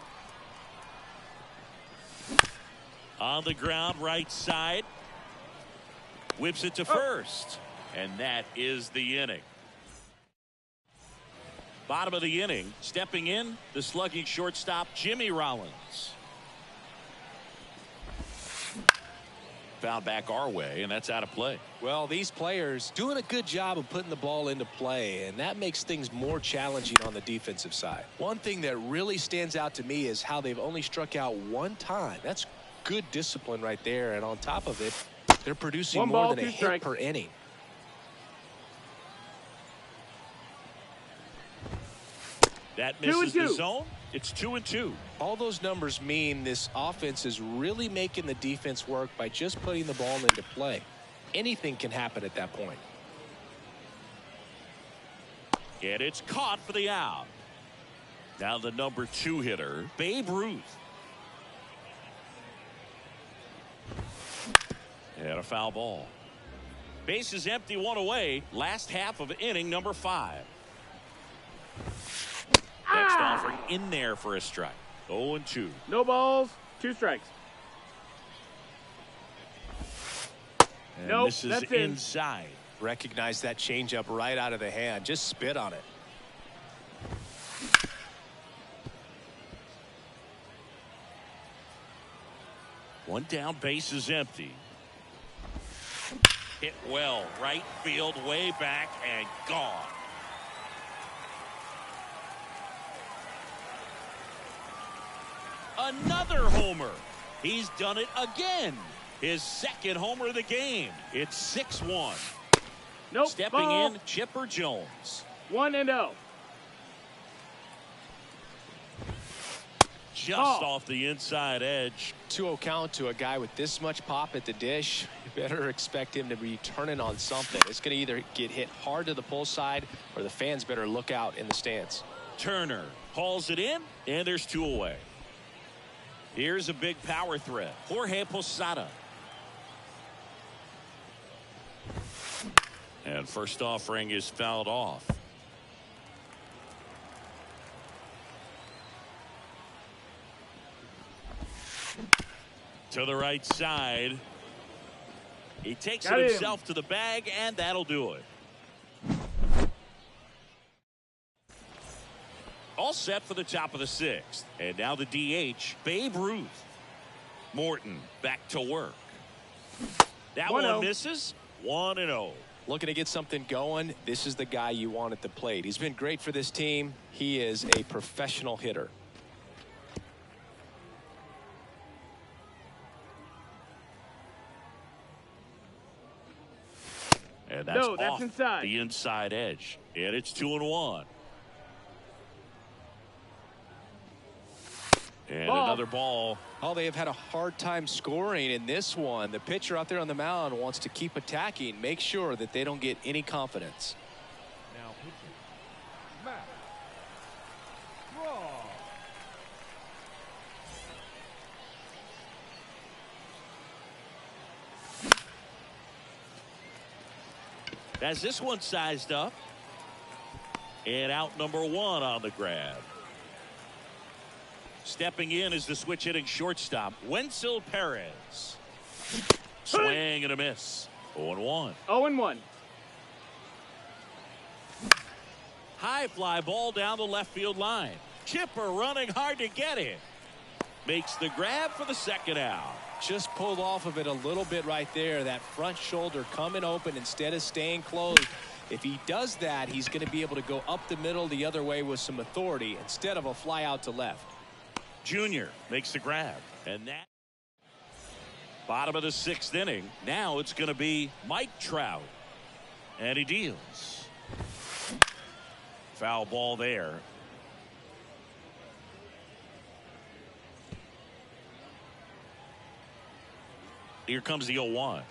On the ground, right side. Whips it to first, and that is the inning. Bottom of the inning, stepping in, the slugging shortstop, Jimmy Rollins. Foul back our way, and that's out of play. Well, these players doing a good job of putting the ball into play, and that makes things more challenging on the defensive side. One thing that really stands out to me is how they've only struck out 1 time. That's good discipline right there, and on top of it, they're producing more than a hit per inning. That misses the zone. It's 2-2. All those numbers mean this offense is really making the defense work by just putting the ball into play. Anything can happen at that point. And it's caught for the out. Now the number 2 hitter, Babe Ruth. And a foul ball. Base is empty, 1 away. Last half of inning number 5. Next offering in there for a strike. 0-2. No balls, 2 strikes. And this is inside. Recognize that changeup right out of the hand. Just spit on it. One down, base is empty. Hit well, right field, way back, and gone. Another homer. He's done it again. His 2nd homer of the game. It's 6-1. Nope. Stepping ball. in, Chipper Jones. 1-0. Just Ball. off the inside edge. 2-0 count to a guy with this much pop at the dish. You better expect him to be turning on something. It's going to either get hit hard to the pull side, or the fans better look out in the stands. Turner hauls it in, and there's 2 away. Here's a big power threat. Jorge Posada. And first offering is fouled off. To the right side. He takes Got it him. himself to the bag, and that'll do it. All set for the top of the 6th. And now the DH, Babe Ruth. Morton back to work. That 1-0. one misses. 1-0. Looking to get something going. This is the guy you want at the plate. He's been great for this team. He is a professional hitter. And that's off inside. the inside edge. And it's 2-1. And Ball. another ball. Oh, they have had a hard time scoring in this one. The pitcher out there on the mound wants to keep attacking, make sure that they don't get any confidence. Now pitching. Matt. Raw. As this one sized up. And out number 1 on the grab. Stepping in is the switch hitting shortstop, Wenzel Perez. Swing and a miss. 0-1. 0-1. High fly ball down the left field line. Chipper running hard to get it. Makes the grab for the second out. Just pulled off of it a little bit right there. That front shoulder coming open instead of staying closed. If he does that, he's going to be able to go up the middle the other way with some authority instead of a fly out to left. Junior makes the grab. And that bottom of the 6th inning. Now it's going to be Mike Trout. And he deals. Foul ball there. Here comes the 0-1.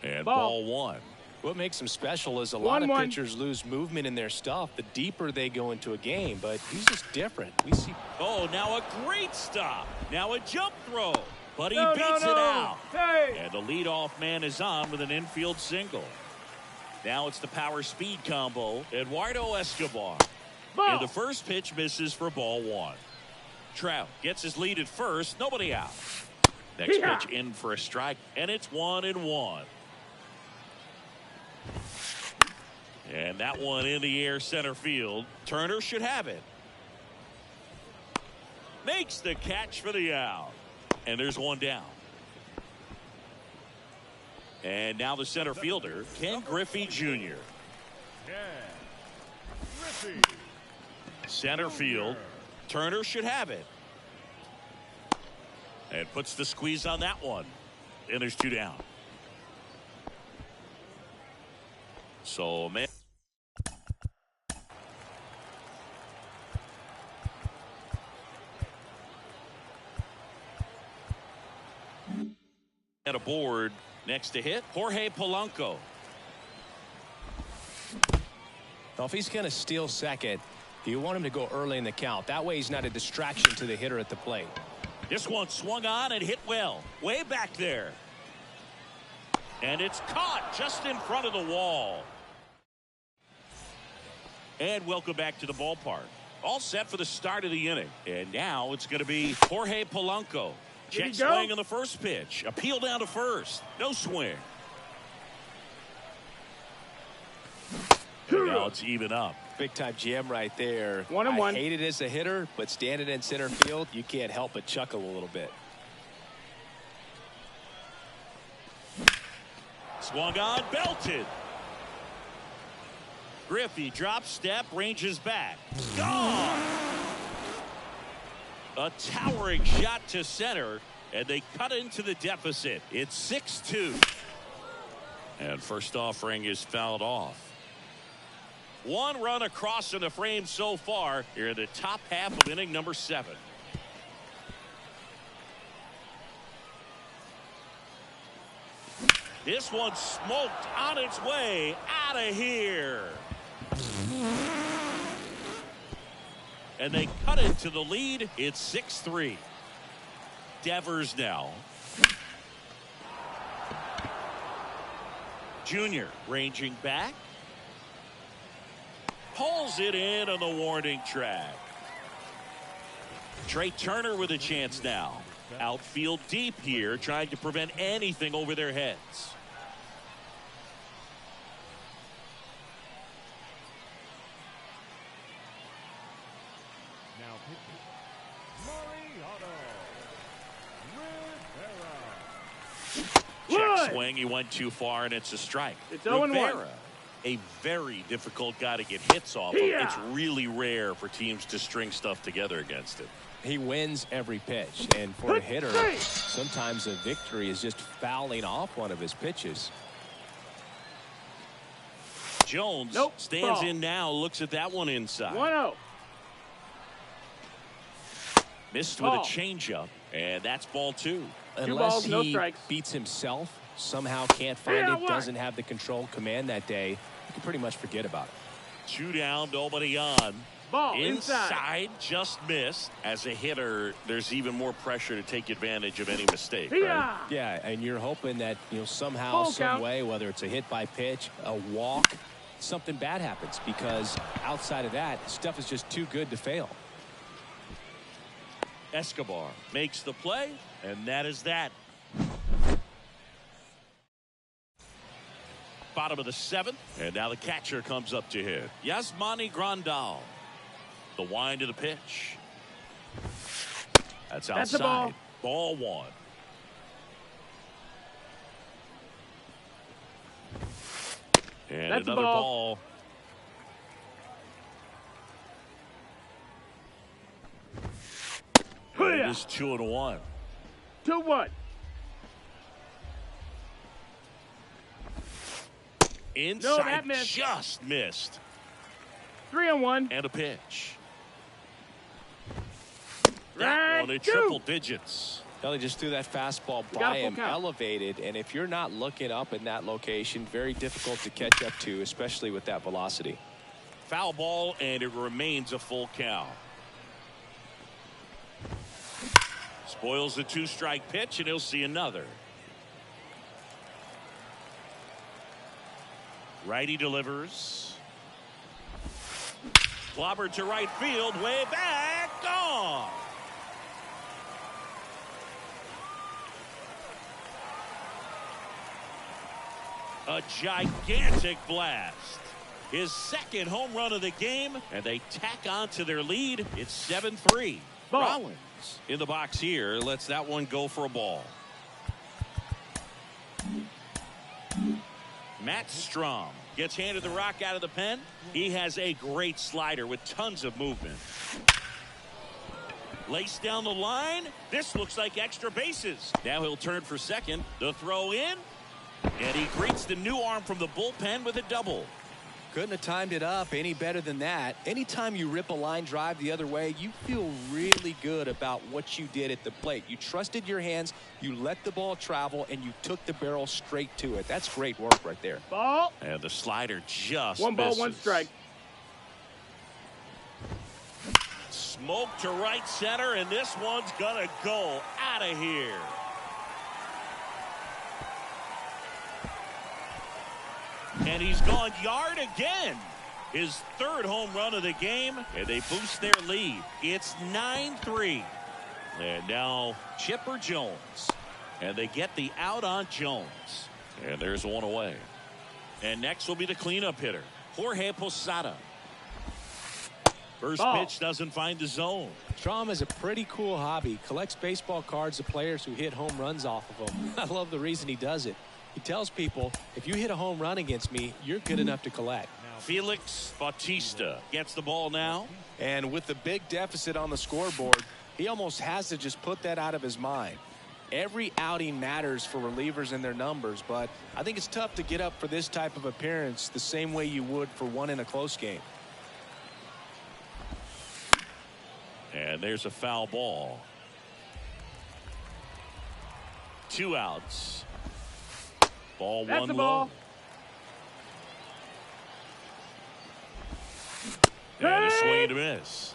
And ball 1. What makes him special is a lot of 1-1. pitchers lose movement in their stuff the deeper they go into a game, but he's just different. We see. Oh, now a great stop. Now a jump throw. But he No, beats no, it no. out. Hey. And the leadoff man is on with an infield single. Now it's the power speed combo. Eduardo Escobar. Ball. And the first pitch misses for ball 1. Trout gets his lead at first. Nobody out. Next Yeah. pitch in for a strike. And it's 1-1. And that one in the air center field. Turner should have it. Makes the catch for the out. And there's one down. And now the center fielder, Ken Griffey Jr. Yeah. Griffey. Center field. Turner should have it. And puts the squeeze on that one. And there's 2 down. So, man. At a board next to hit, Jorge Polanco. Now, if he's going to steal second, you want him to go early in the count. That way he's not a distraction to the hitter at the plate. This one swung on and hit well. Way back there. And it's caught just in front of the wall. And welcome back to the ballpark. All set for the start of the inning. And now it's going to be Jorge Polanco. Did he Check go? swing on the first pitch. Appeal down to first. No swing. And now it's even up. Big time jam right there. 1-1. I hate it as a hitter, but standing in center field, you can't help but chuckle a little bit. Swung on, belted. Griffey drops step, ranges back. Gone! A towering shot to center, and they cut into the deficit. It's 6-2. And first offering is fouled off. 1 run across in the frame so far here in the top half of inning number 7. This one smoked on its way out of here. And they cut it to the lead. It's 6-3. Devers now. Junior ranging back. Pulls it in on the warning track. Trey Turner with a chance now. Outfield deep here, trying to prevent anything over their heads. Now pitching. Mariano Rivera. Check swing. He went too far, and it's a strike. It's 0-1. Rivera, a very difficult guy to get hits off of. It's really rare for teams to string stuff together against it. He wins every pitch, and for a hitter, sometimes a victory is just fouling off one of his pitches. Jones stands in now, looks at that one inside. 1-0. Missed with a changeup, and that's ball 2. Unless no he strikes. beats himself, somehow can't find it, doesn't have the control command that day, you can pretty much forget about it. 2 down, nobody on. Ball inside, just missed. As a hitter, there's even more pressure to take advantage of any mistake. Right? Yeah, and you're hoping that somehow, some way, whether it's a hit by pitch, a walk, something bad happens, because outside of that, stuff is just too good to fail. Escobar makes the play, and that is that. Bottom of the 7th, and now the catcher comes up to hit. Yasmani Grandal. The wind of the pitch. That's outside. Ball 1. And that's another ball. It is 2-1. 2-1. Inside, just missed. 3-1. And a pitch. That one at triple digits. Well, he just threw that fastball by him, elevated, and if you're not looking up in that location, very difficult to catch up to, especially with that velocity. Foul ball, and it remains a full count. Spoils the 2-strike pitch, and he'll see another. Righty delivers. Clobbered to right field, way back, gone. A gigantic blast. His 2nd home run of the game, and they tack on to their lead. It's 7-3. Rollins in the box here, lets that one go for a ball. Matt Strom gets handed the rock out of the pen. He has a great slider with tons of movement. Laced down the line. This looks like extra bases. Now he'll turn for second. The throw in. And he greets the new arm from the bullpen with a double. Couldn't have timed it up any better than that. Anytime you rip a line drive the other way, you feel really good about what you did at the plate. You trusted your hands, you let the ball travel, and you took the barrel straight to it. That's great work right there. Ball. And the slider just 1 ball, misses. 1 strike. Smoke to right center, and this one's gonna go out of here. And he's gone yard again. His 3rd home run of the game, and they boost their lead. It's 9-3. And now Chipper Jones. And they get the out on Jones. And there's one away. And next will be the cleanup hitter, Jorge Posada. First pitch doesn't find the zone. Strom is a pretty cool hobby. Collects baseball cards of players who hit home runs off of them. I love the reason he does it. He tells people, if you hit a home run against me, you're good enough to collect. Felix Bautista gets the ball now. And with the big deficit on the scoreboard, he almost has to just put that out of his mind. Every outing matters for relievers and their numbers, but I think it's tough to get up for this type of appearance the same way you would for one in a close game. And there's a foul ball. 2 outs. Ball That's one the ball. Low. And a Hey! swing and a miss.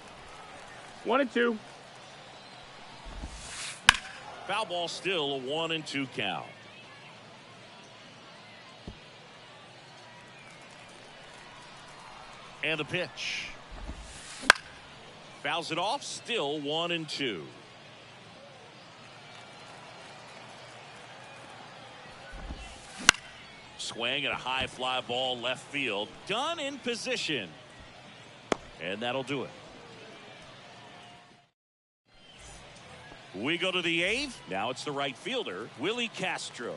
1-2. Foul ball, still a 1-2 count. And the pitch. Fouls it off, still 1-2. Swing and a high fly ball left field. Done in position. And that'll do it. We go to the 8th. Now it's the right fielder, Willie Castro.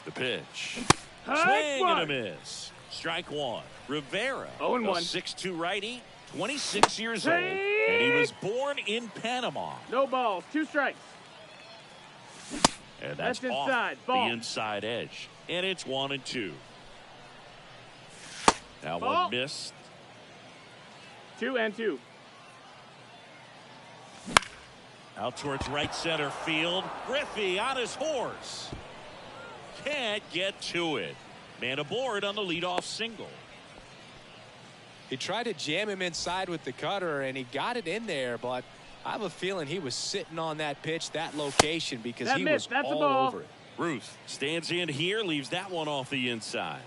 The pitch. Swing and a miss. Strike one. Rivera, a 0-1. 6'2 righty, 26 years old, and he was born in Panama. No balls. 2 strikes. And that's off inside. Ball. the inside edge. And it's 1-2. Now Ball. one missed. 2-2. Out towards right center field. Griffey on his horse. Can't get to it. Man aboard on the leadoff single. He tried to jam him inside with the cutter, and he got it in there, but I have a feeling he was sitting on that pitch, that location, because he was That's a all ball. over it. Ruth stands in here, leaves that one off the inside.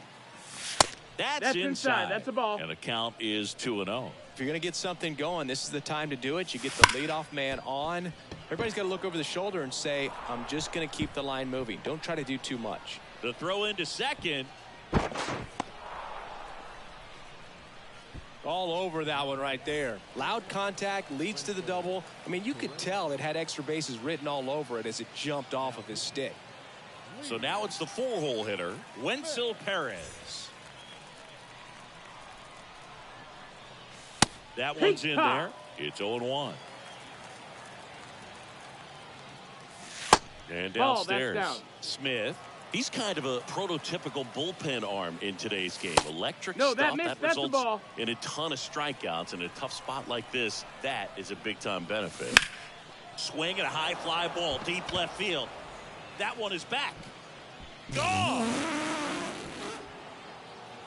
That's inside. That's a ball. And the count is 2-0. If you're going to get something going, this is the time to do it. You get the leadoff man on. Everybody's got to look over the shoulder and say, I'm just going to keep the line moving. Don't try to do too much. The throw into second. All over that one right there. Loud contact leads to the double. I mean, you could tell it had extra bases written all over it as it jumped off of his stick. So now it's the 4-hole hitter, Wenzel Perez. That one's in there. It's 0-1. And downstairs, Ball, that's down. Smith. He's kind of a prototypical bullpen arm in today's game. Electric No, stuff that missed. that That's the results ball. in a ton of strikeouts. In a tough spot like this, that is a big-time benefit. Swing and a high fly ball, deep left field. That one is back. Gone!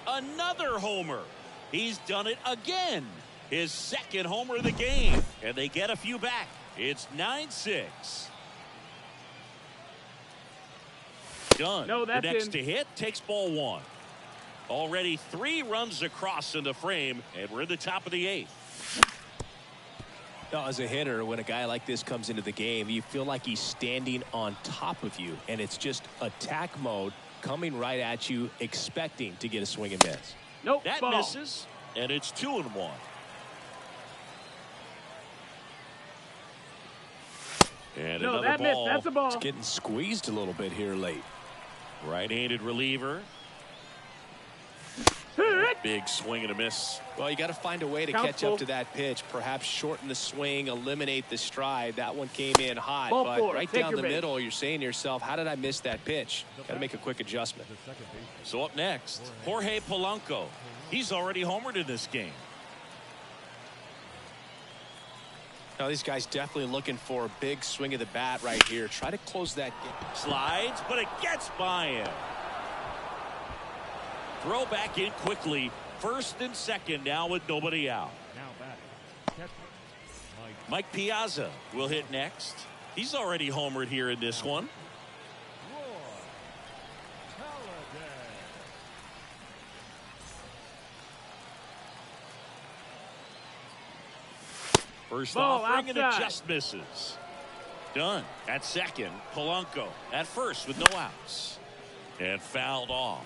Another homer. He's done it again. His second homer of the game. And they get a few back. It's 9-6. Done. No, that's the next in. to hit takes ball one. Already 3 runs across in the frame, and we're in the top of the 8th. Now, as a hitter, when a guy like this comes into the game, you feel like he's standing on top of you, and it's just attack mode coming right at you, expecting to get a swing and miss. Nope. That ball. misses, and it's 2-1. And No, another that missed. ball. That's a ball. It's getting squeezed a little bit here late. Right-handed reliever. Big swing and a miss. Well, you got to find a way to Count catch full. up to that pitch. Perhaps shorten the swing, eliminate the stride. That one came in hot, Ball but four. right Take down your the base. middle, you're saying to yourself, how did I miss that pitch? Got to make a quick adjustment. The second baseman. So up next, Jorge Polanco. He's already homered in this game. Now, these guys definitely looking for a big swing of the bat right here. Try to close that game. Slides, but it gets by him. Throw back in quickly. First and second now with nobody out. Now back. Catcher. Mike Piazza will hit next. He's already homered here in this one. Roy Halladay. First Ball offering and it outside. just misses. Done. At second, Polanco. At first with no outs. And fouled off.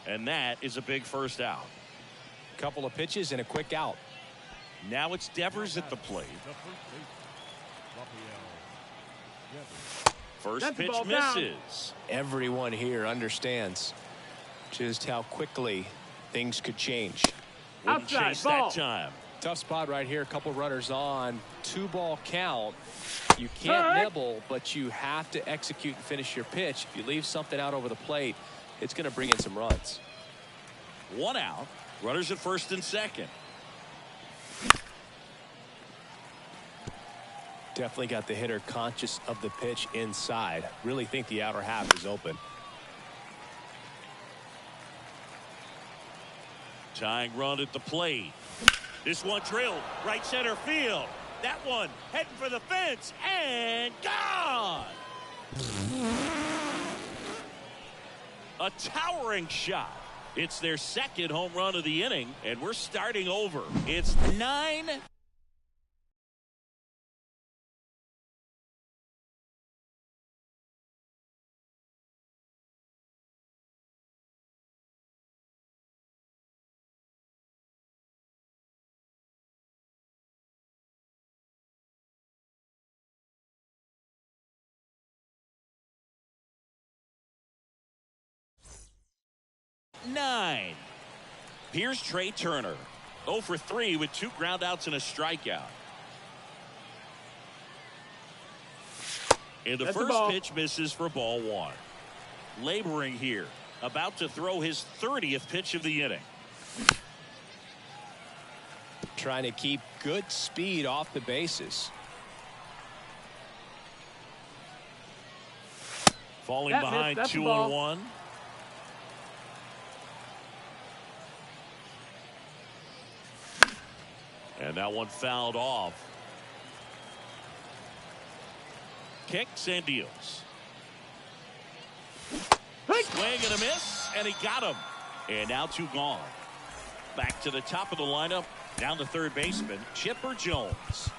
And that is a big first out. Couple of pitches and a quick out. Now it's Devers at the plate. The first baseman. Rafael Devers. First That's the pitch ball down. misses. Everyone here understands just how quickly things could change. Wouldn't Outside, chase ball. that time. Tough spot right here. A couple runners on. 2-ball count. You can't nibble, but you have to execute and finish your pitch. If you leave something out over the plate, it's going to bring in some runs. 1 out. Runners at first and second. Definitely got the hitter conscious of the pitch inside. Really think the outer half is open. Tying run at the plate. This one drilled right center field. That one heading for the fence and gone. A towering shot. It's their second home run of the inning, and we're starting over. It's 9. Here's Trey Turner. 0 for 3 with 2 groundouts and a strikeout. And the first pitch misses for ball 1. Laboring here. About to throw his 30th pitch of the inning. Trying to keep good speed off the bases. Falling behind 2-1. And that one fouled off. Kicks and deals. Swing and a miss, and he got him. And now 2 gone. Back to the top of the lineup, down to third baseman, Chipper Jones.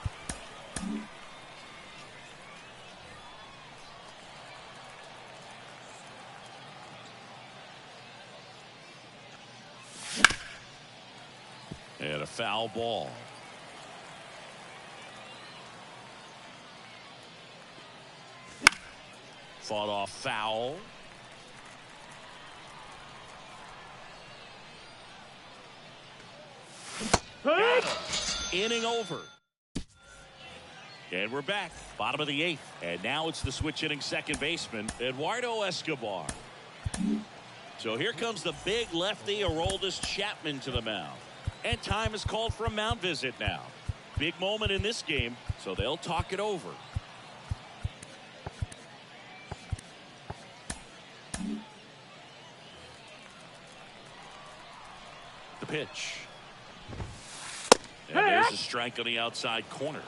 And a foul ball. Fought off foul. Inning over. And we're back. Bottom of the 8th. And now it's the switch hitting second baseman, Eduardo Escobar. So here comes the big lefty, Aroldis Chapman, to the mound. And time is called for a mound visit now. Big moment in this game, so they'll talk it over. The pitch. And there's a strike on the outside corner.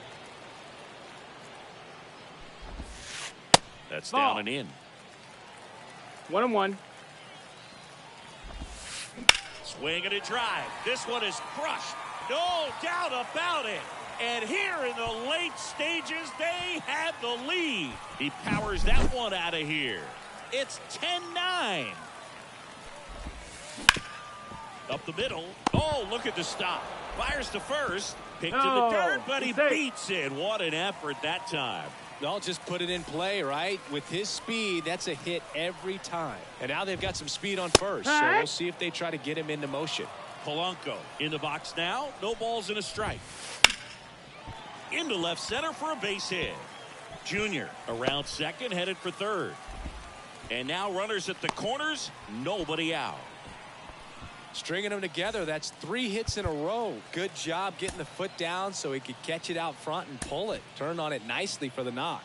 That's down and in. 1-1. Swing and a drive. This one is crushed. No doubt about it. And here in the late stages, they have the lead. He powers that one out of here. It's 10-9. Up the middle. Oh, look at the stop. Fires to first. Picked to the dirt, but he beats it. What an effort that time. They'll just put it in play, right? With his speed, that's a hit every time. And now they've got some speed on first, so we'll see if they try to get him into motion. Polanco in the box now. No balls and a strike. Into left center for a base hit. Junior around second, headed for third. And now runners at the corners. Nobody out. Stringing them together, that's 3 hits in a row. Good job getting the foot down so he could catch it out front and pull it. Turn on it nicely for the knock.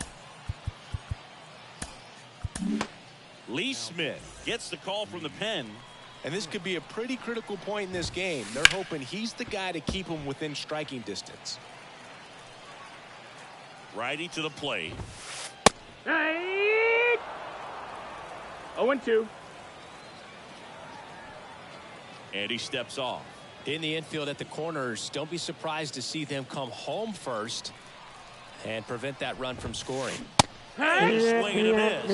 Lee Smith gets the call from the pen. And this could be a pretty critical point in this game. They're hoping he's the guy to keep him within striking distance. Righty to the plate. 0-2. And he steps off. In the infield at the corners, don't be surprised to see them come home first and prevent that run from scoring. Swing and a miss.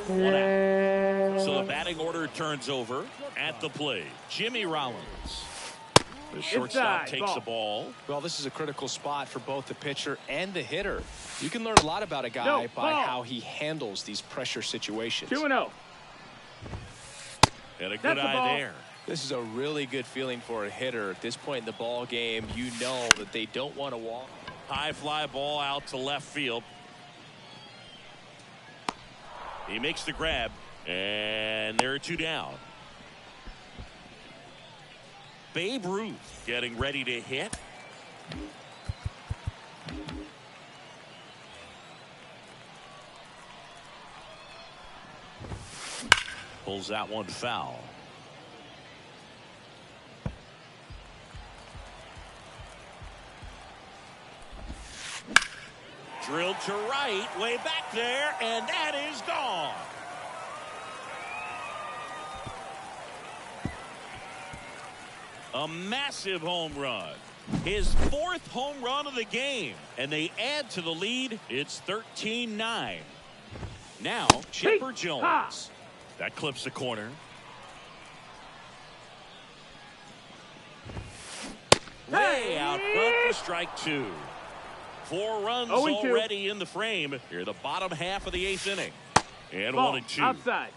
1 out. So the batting order turns over at the plate. Jimmy Rollins. The shortstop takes the ball. Well, this is a critical spot for both the pitcher and the hitter. You can learn a lot about a guy by how he handles these pressure situations. 2-0. And a good eye there. This is a really good feeling for a hitter at this point in the ball game. You know that they don't want to walk. High fly ball out to left field. He makes the grab, and there are 2 down. Babe Ruth getting ready to hit. Pulls that one foul. Drilled to right, way back there, and that is gone. A massive home run. His 4th home run of the game, and they add to the lead. It's 13-9. Now, Chipper Jones. That clips the corner. Way out front for strike 2. 4 runs already in the frame. Here, the bottom half of the 8th inning. And Ball, 1 and 2. outside.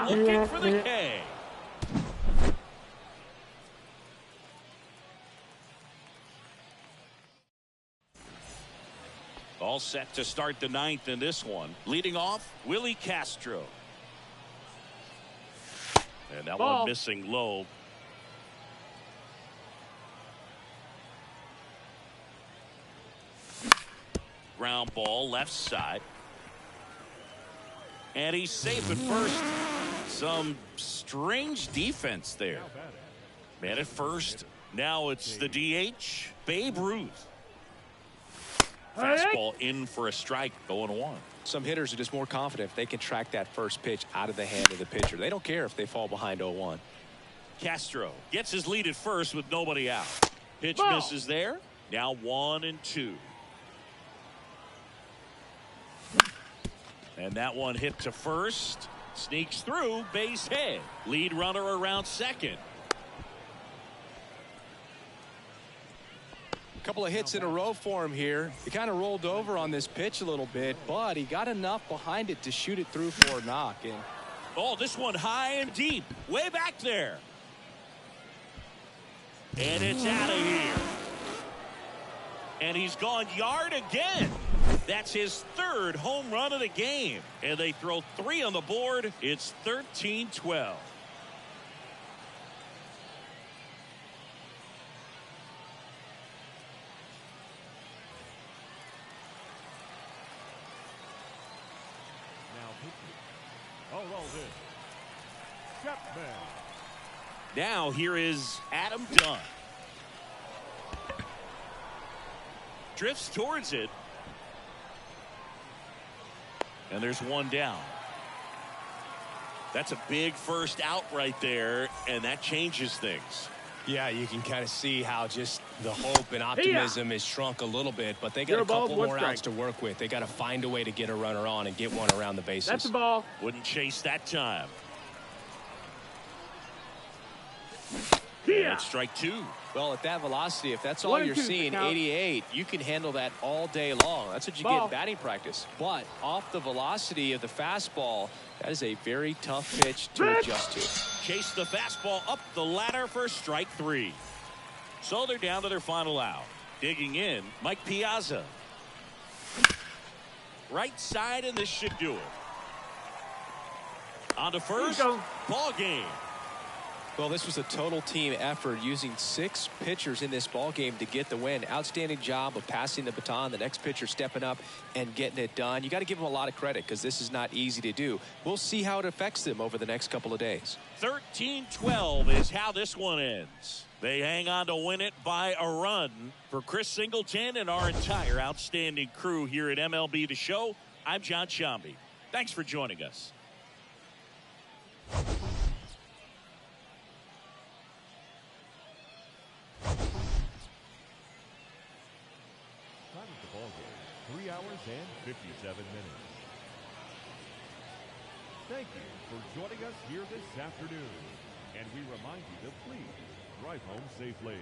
Looking for the K. All set to start the 9th in this one. Leading off, Willie Castro. And that Ball. one missing low. Ground ball left side. And he's safe at first. Some strange defense there. Man at first. Now it's the DH, Babe Ruth. Fastball in for a strike, 0-1. Some hitters are just more confident if they can track that first pitch out of the hand of the pitcher. They don't care if they fall behind 0-1. Castro gets his lead at first with nobody out. Pitch Ball. misses there. Now 1 and 2. And that one hit to first. Sneaks through, base hit. Lead runner around second. Couple of hits in a row for him here. He kind of rolled over on this pitch a little bit, but he got enough behind it to shoot it through for a knock. And oh, this one high and deep, way back there. And it's out of here. And he's gone yard again. That's his 3rd home run of the game. And they throw 3 on the board. It's 13-12. Now here is Adam Dunn. Drifts towards it. And there's 1 down. That's a big first out right there, and that changes things. yeah, you can kind of see how just the hope and optimism is shrunk a little bit, but they got a couple more outs to work with. They got to find a way to get a runner on and get one around the bases. That's the ball. Wouldn't chase that time. Yeah. It's strike 2. Well, at that velocity, if that's all you're seeing, 88, you can handle that all day long. That's what you get in batting practice. But off the velocity of the fastball, that is a very tough pitch to adjust to. Chase the fastball up the ladder for strike 3. So they're down to their final out. Digging in, Mike Piazza. Right side, and this should do it. On to first, ball game. Well, this was a total team effort, using 6 pitchers in this ball game to get the win. Outstanding job of passing the baton, the next pitcher stepping up and getting it done. You got to give them a lot of credit because this is not easy to do. We'll see how it affects them over the next couple of days. 13-12 is how this one ends. They hang on to win it by a run. For Chris Singleton and our entire outstanding crew here at MLB The Show, I'm John Shambi. Thanks for joining us. Time of the ball game, 3 hours and 57 minutes. Thank you for joining us here this afternoon. And we remind you to please drive home safely.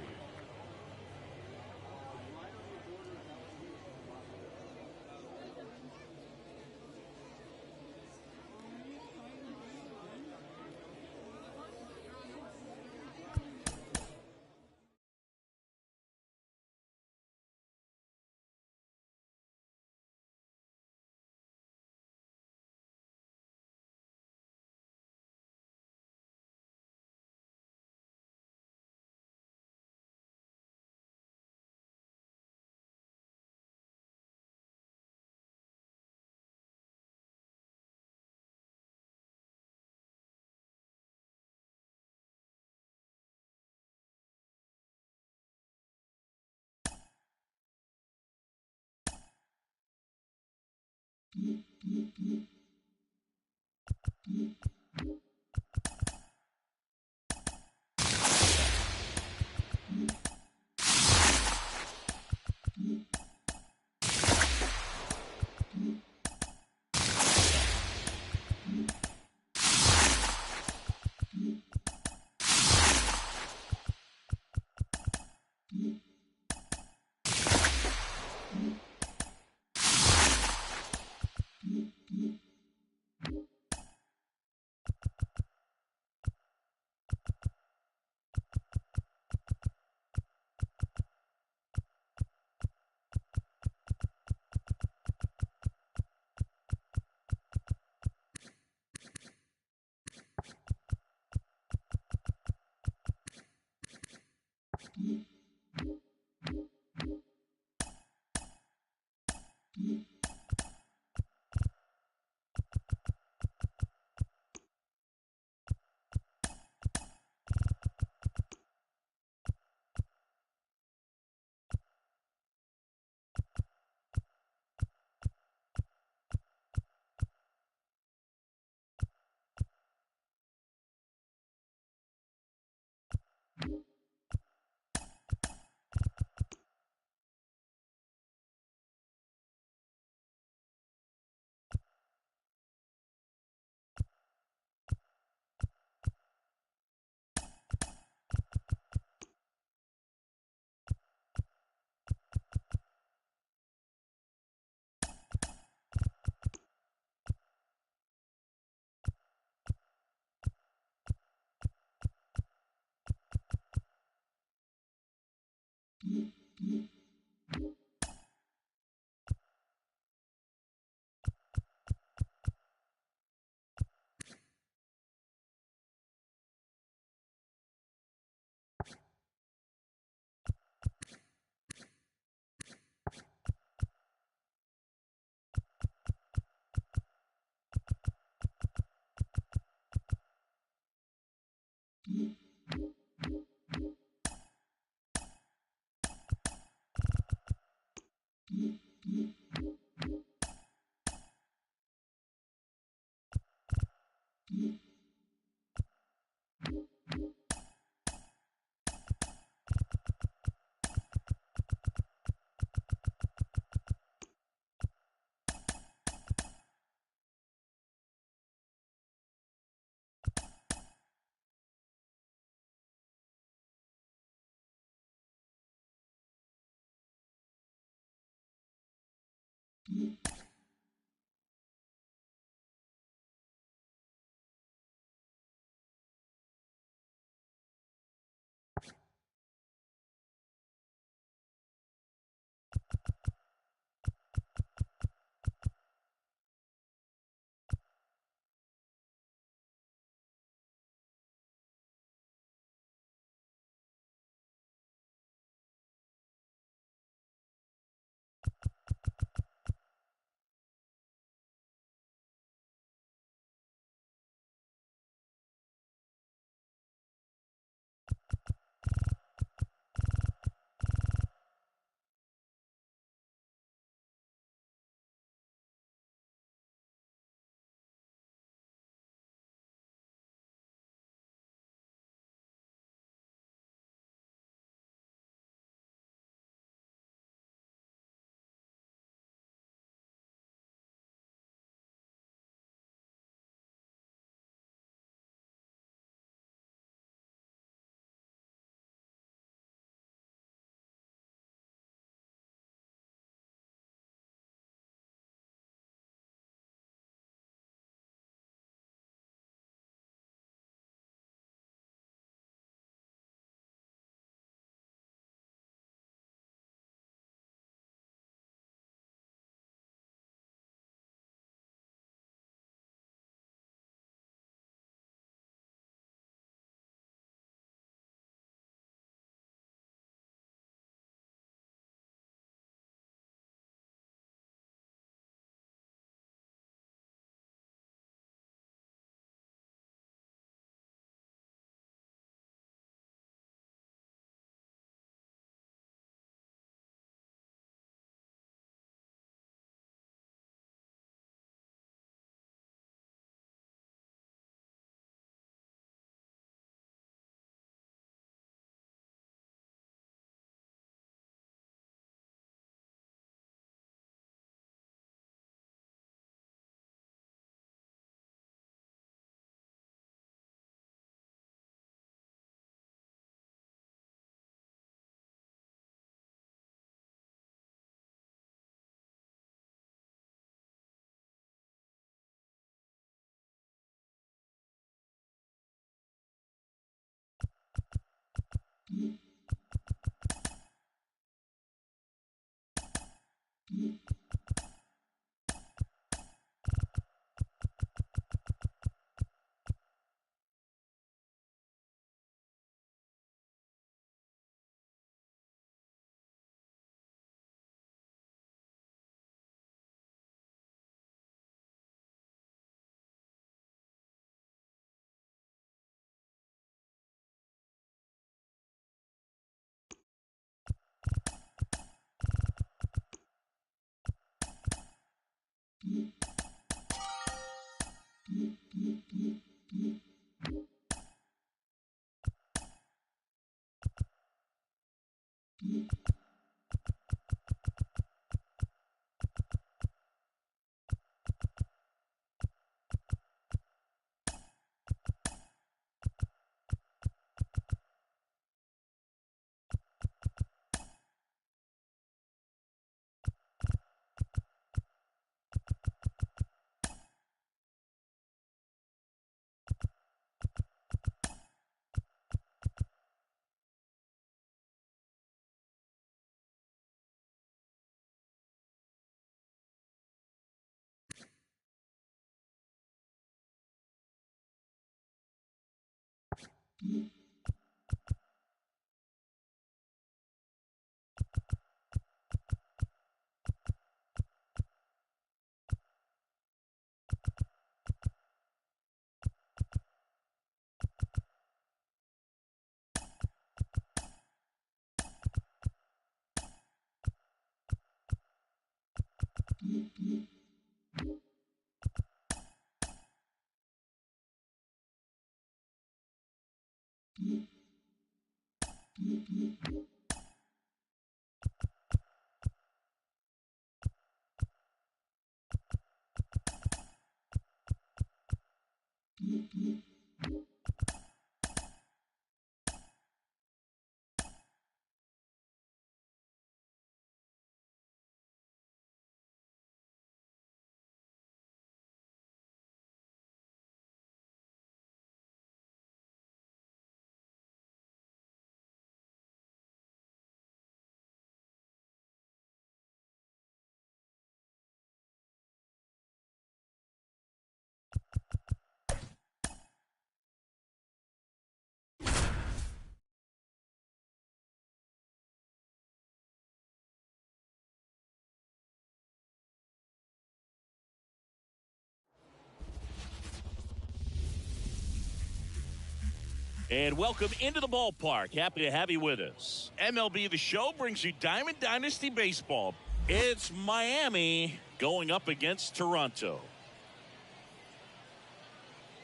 And welcome into the ballpark. Happy to have you with us. MLB The Show brings you Diamond Dynasty Baseball. It's Miami going up against Toronto.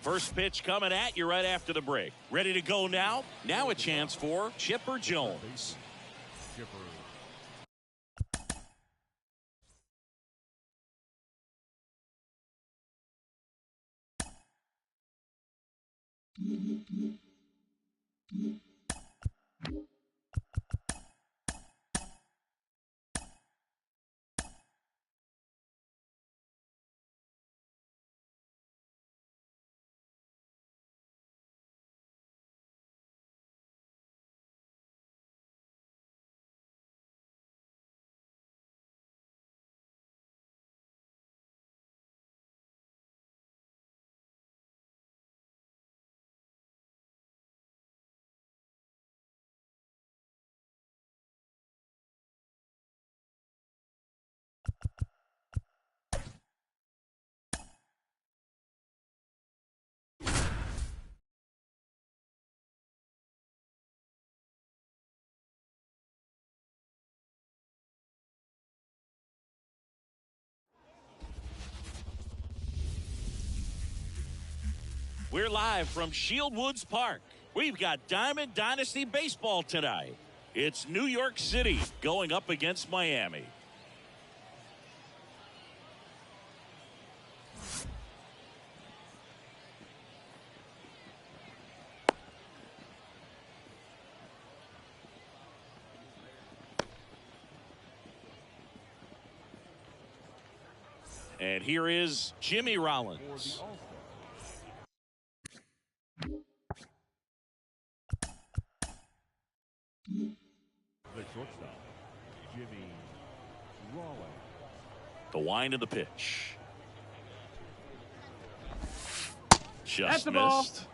First pitch coming at you right after the break. Ready to go now? Now a chance for Chipper Jones. Chipper. We're live from Shield Woods Park. We've got Diamond Dynasty Baseball tonight. It's New York City going up against Miami. And here is Jimmy Rollins. shortstop, Jimmy Rollins. The wind of the pitch. That's Just the ball. missed.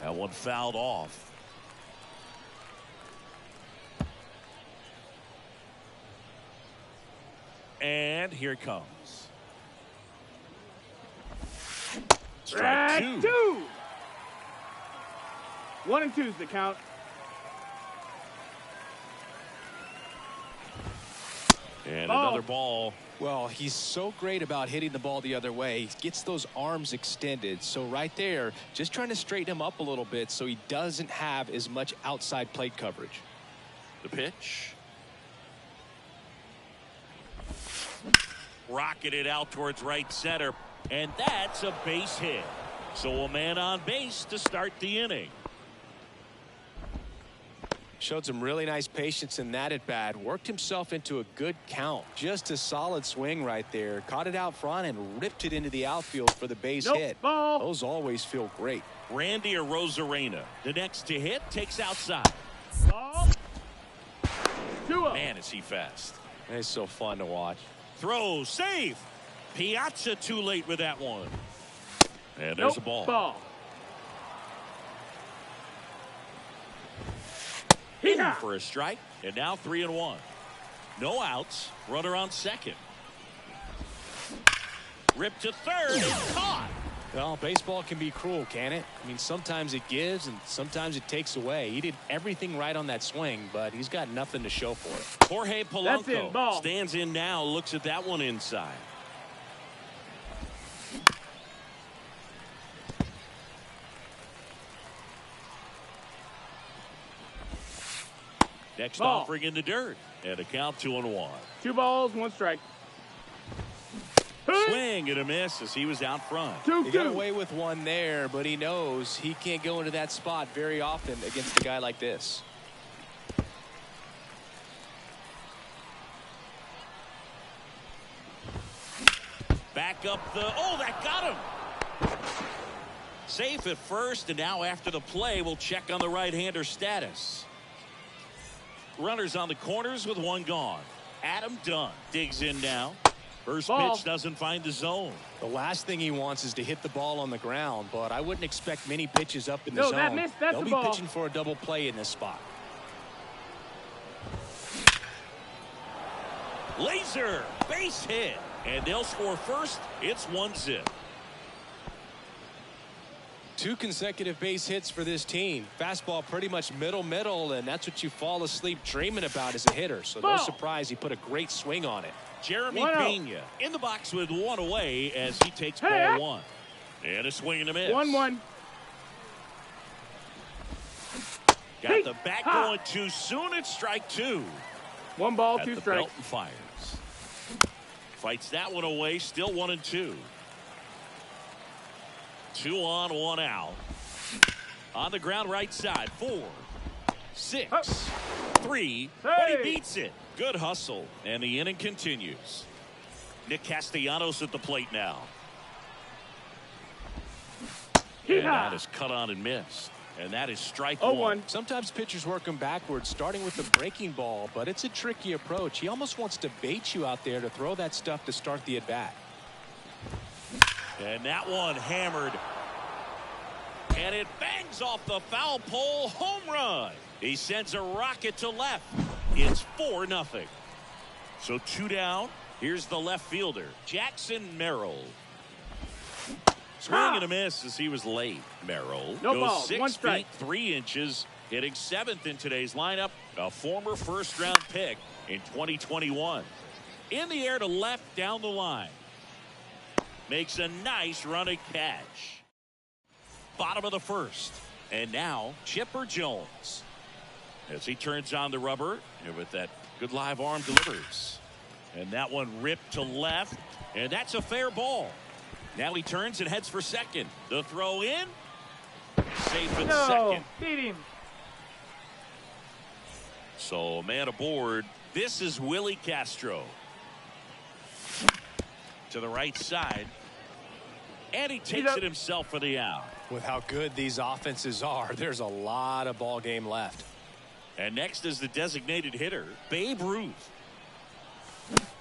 That one fouled off. And here it comes. Strike two. 1 and 2's the count. And Ball. another ball. Well, he's so great about hitting the ball the other way. He gets those arms extended. So right there, just trying to straighten him up a little bit so he doesn't have as much outside plate coverage. The pitch. Rocketed out towards right center. And that's a base hit. So a man on base to start the inning. Showed some really nice patience in that at bat. Worked himself into a good count. Just a solid swing right there. Caught it out front and ripped it into the outfield for the base hit. Ball. Those always feel great. Randy Arozarena, the next to hit, takes outside. Ball. 2-0. Man, is he fast. It's so fun to watch. Throw, safe. Piazza too late with that one. And there's a ball. Ball. In for a strike, and now 3-1. No outs. Runner on second. Ripped to third and caught. Well, baseball can be cruel, can it? I mean, sometimes it gives and sometimes it takes away. He did everything right on that swing, but he's got nothing to show for it. Jorge That's in, Polanco ball. stands in now, looks at that one inside. Next Ball. offering in the dirt, and a count 2-1. 2 balls, 1 strike. Swing and a miss as he was out front. He got away with one there, but he knows he can't go into that spot very often against a guy like this. Back up the, oh, that got him. Safe at first, and now after the play, we'll check on the right-hander status. Runners on the corners with 1 gone. Adam Dunn digs in now. First Ball. pitch doesn't find the zone. The last thing he wants is to hit the ball on the ground, but I wouldn't expect many pitches up in the No, zone. that missed. That's They'll the be ball. pitching for a double play in this spot. Laser, base hit, and they'll score first. It's 1-0. 2 consecutive base hits for this team. Fastball pretty much middle, and that's what you fall asleep dreaming about as a hitter. So no Ball. surprise he put a great swing on it. Jeremy 1-0. Pena in the box with 1 away as he takes ball 1. And a swing and a miss. 1-1. Got the bat going too soon. It's strike 2. 1 ball, At 2 the strikes. belt and fires. Fights that one away. Still 1-2. 2 on, 1 out. On the ground right side. 4, 6, 3. But he beats it. Good hustle. And the inning continues. Nick Castellanos at the plate now. And that is cut on and missed. And that is strike 1. Sometimes pitchers work him backwards, starting with the breaking ball, but it's a tricky approach. He almost wants to bait you out there to throw that stuff to start the at-bat. And that one hammered. And it bangs off the foul pole. Home run. He sends a rocket to left. It's 4-0. So 2 down. Here's the left fielder, Jackson Merrill. Swing and a miss as he was late. Merrill No goes ball, 6 1 strike. feet 3 inches, hitting 7th in today's lineup. A former first-round pick in 2021. In the air to left down the line. Makes a nice running catch. Bottom of the first. And now Chipper Jones. As he turns on the rubber and with that good live arm delivers. And that one ripped to left. And that's a fair ball. Now he turns and heads for second. The throw in. Safe at second. Beat him. So a man aboard. This is Willie Castro. To the right side. And he takes it himself for the out. With how good these offenses are, there's a lot of ball game left. And next is the designated hitter, Babe Ruth.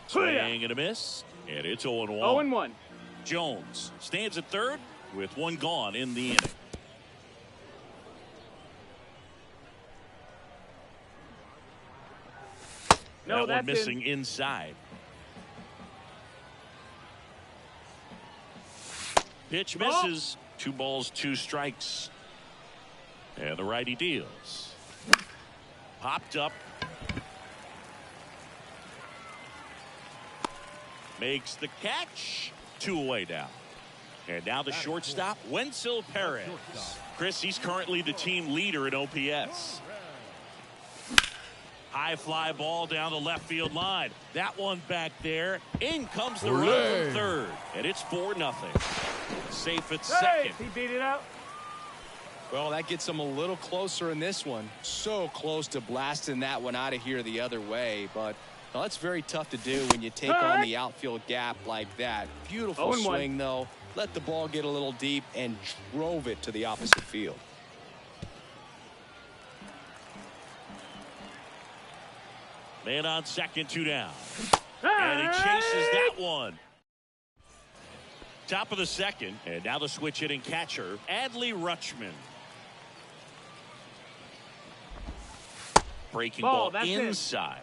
Swing and a miss. And it's 0-1. 0-1. Jones stands at third with one gone in the inning. No, that one that's missing inside. Pitch misses. 2 balls, 2 strikes. And the righty deals. Popped up. Makes the catch. 2 away now. And now the shortstop, Wenzel Perez. Chris, he's currently the team leader in OPS. High fly ball down the left field line. That one back there. In comes the run from third. And it's 4-0. Safe at second. He beat it out. Well, that gets him a little closer in this one. So close to blasting that one out of here the other way. But well, that's very tough to do when you take on the outfield gap like that. Beautiful swing, though. Let the ball get a little deep and drove it to the opposite field. Man on second, 2 down. And he chases that one. Top of the second, and now the switch hitting catcher, Adley Rutschman. Breaking ball inside.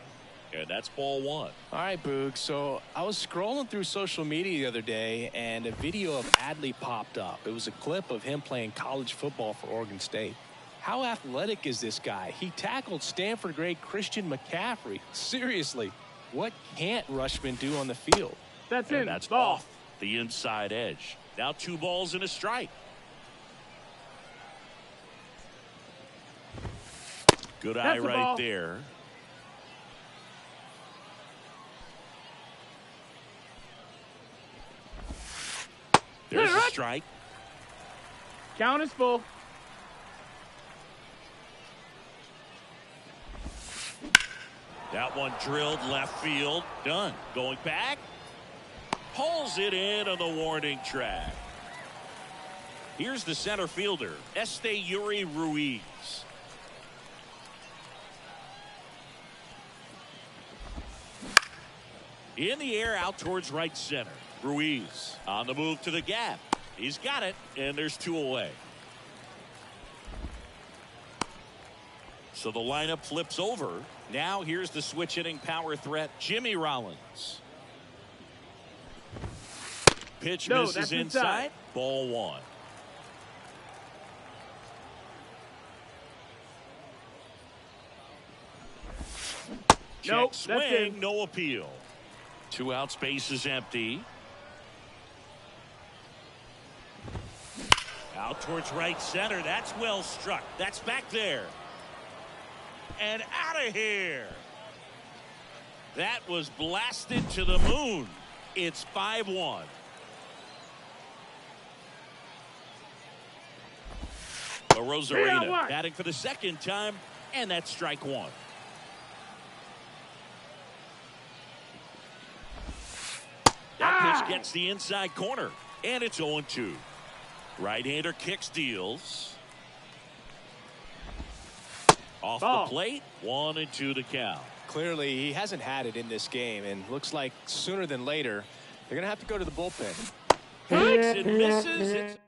And that's ball 1. All right, Boog. So I was scrolling through social media the other day, and a video of Adley popped up. It was a clip of him playing college football for Oregon State. How athletic is this guy? He tackled Stanford great Christian McCaffrey. Seriously, what can't Rutschman do on the field? That's off the inside edge. Now 2 balls and a strike. Good eye right there. There's a strike. Count is full. That one drilled left field. Done. Going back. Pulls it in on the warning track. Here's the center fielder, Esteury Ruiz. In the air out towards right center. Ruiz on the move to the gap. He's got it, and there's 2 away. So the lineup flips over. Now here's the switch hitting power threat, Jimmy Rollins. Pitch misses inside. Ball 1. Check swing, no appeal. 2 outs, base is empty. Out towards right center. That's well struck. That's back there. And out of here. That was blasted to the moon. It's 5-1. Rosarina batting for the second time, and that's strike 1. That pitch gets the inside corner, and it's 0-2. Right-hander kicks, deals. Off the plate, 1-2 to count. Clearly, he hasn't had it in this game, and looks like sooner than later, they're going to have to go to the bullpen. Hits and misses.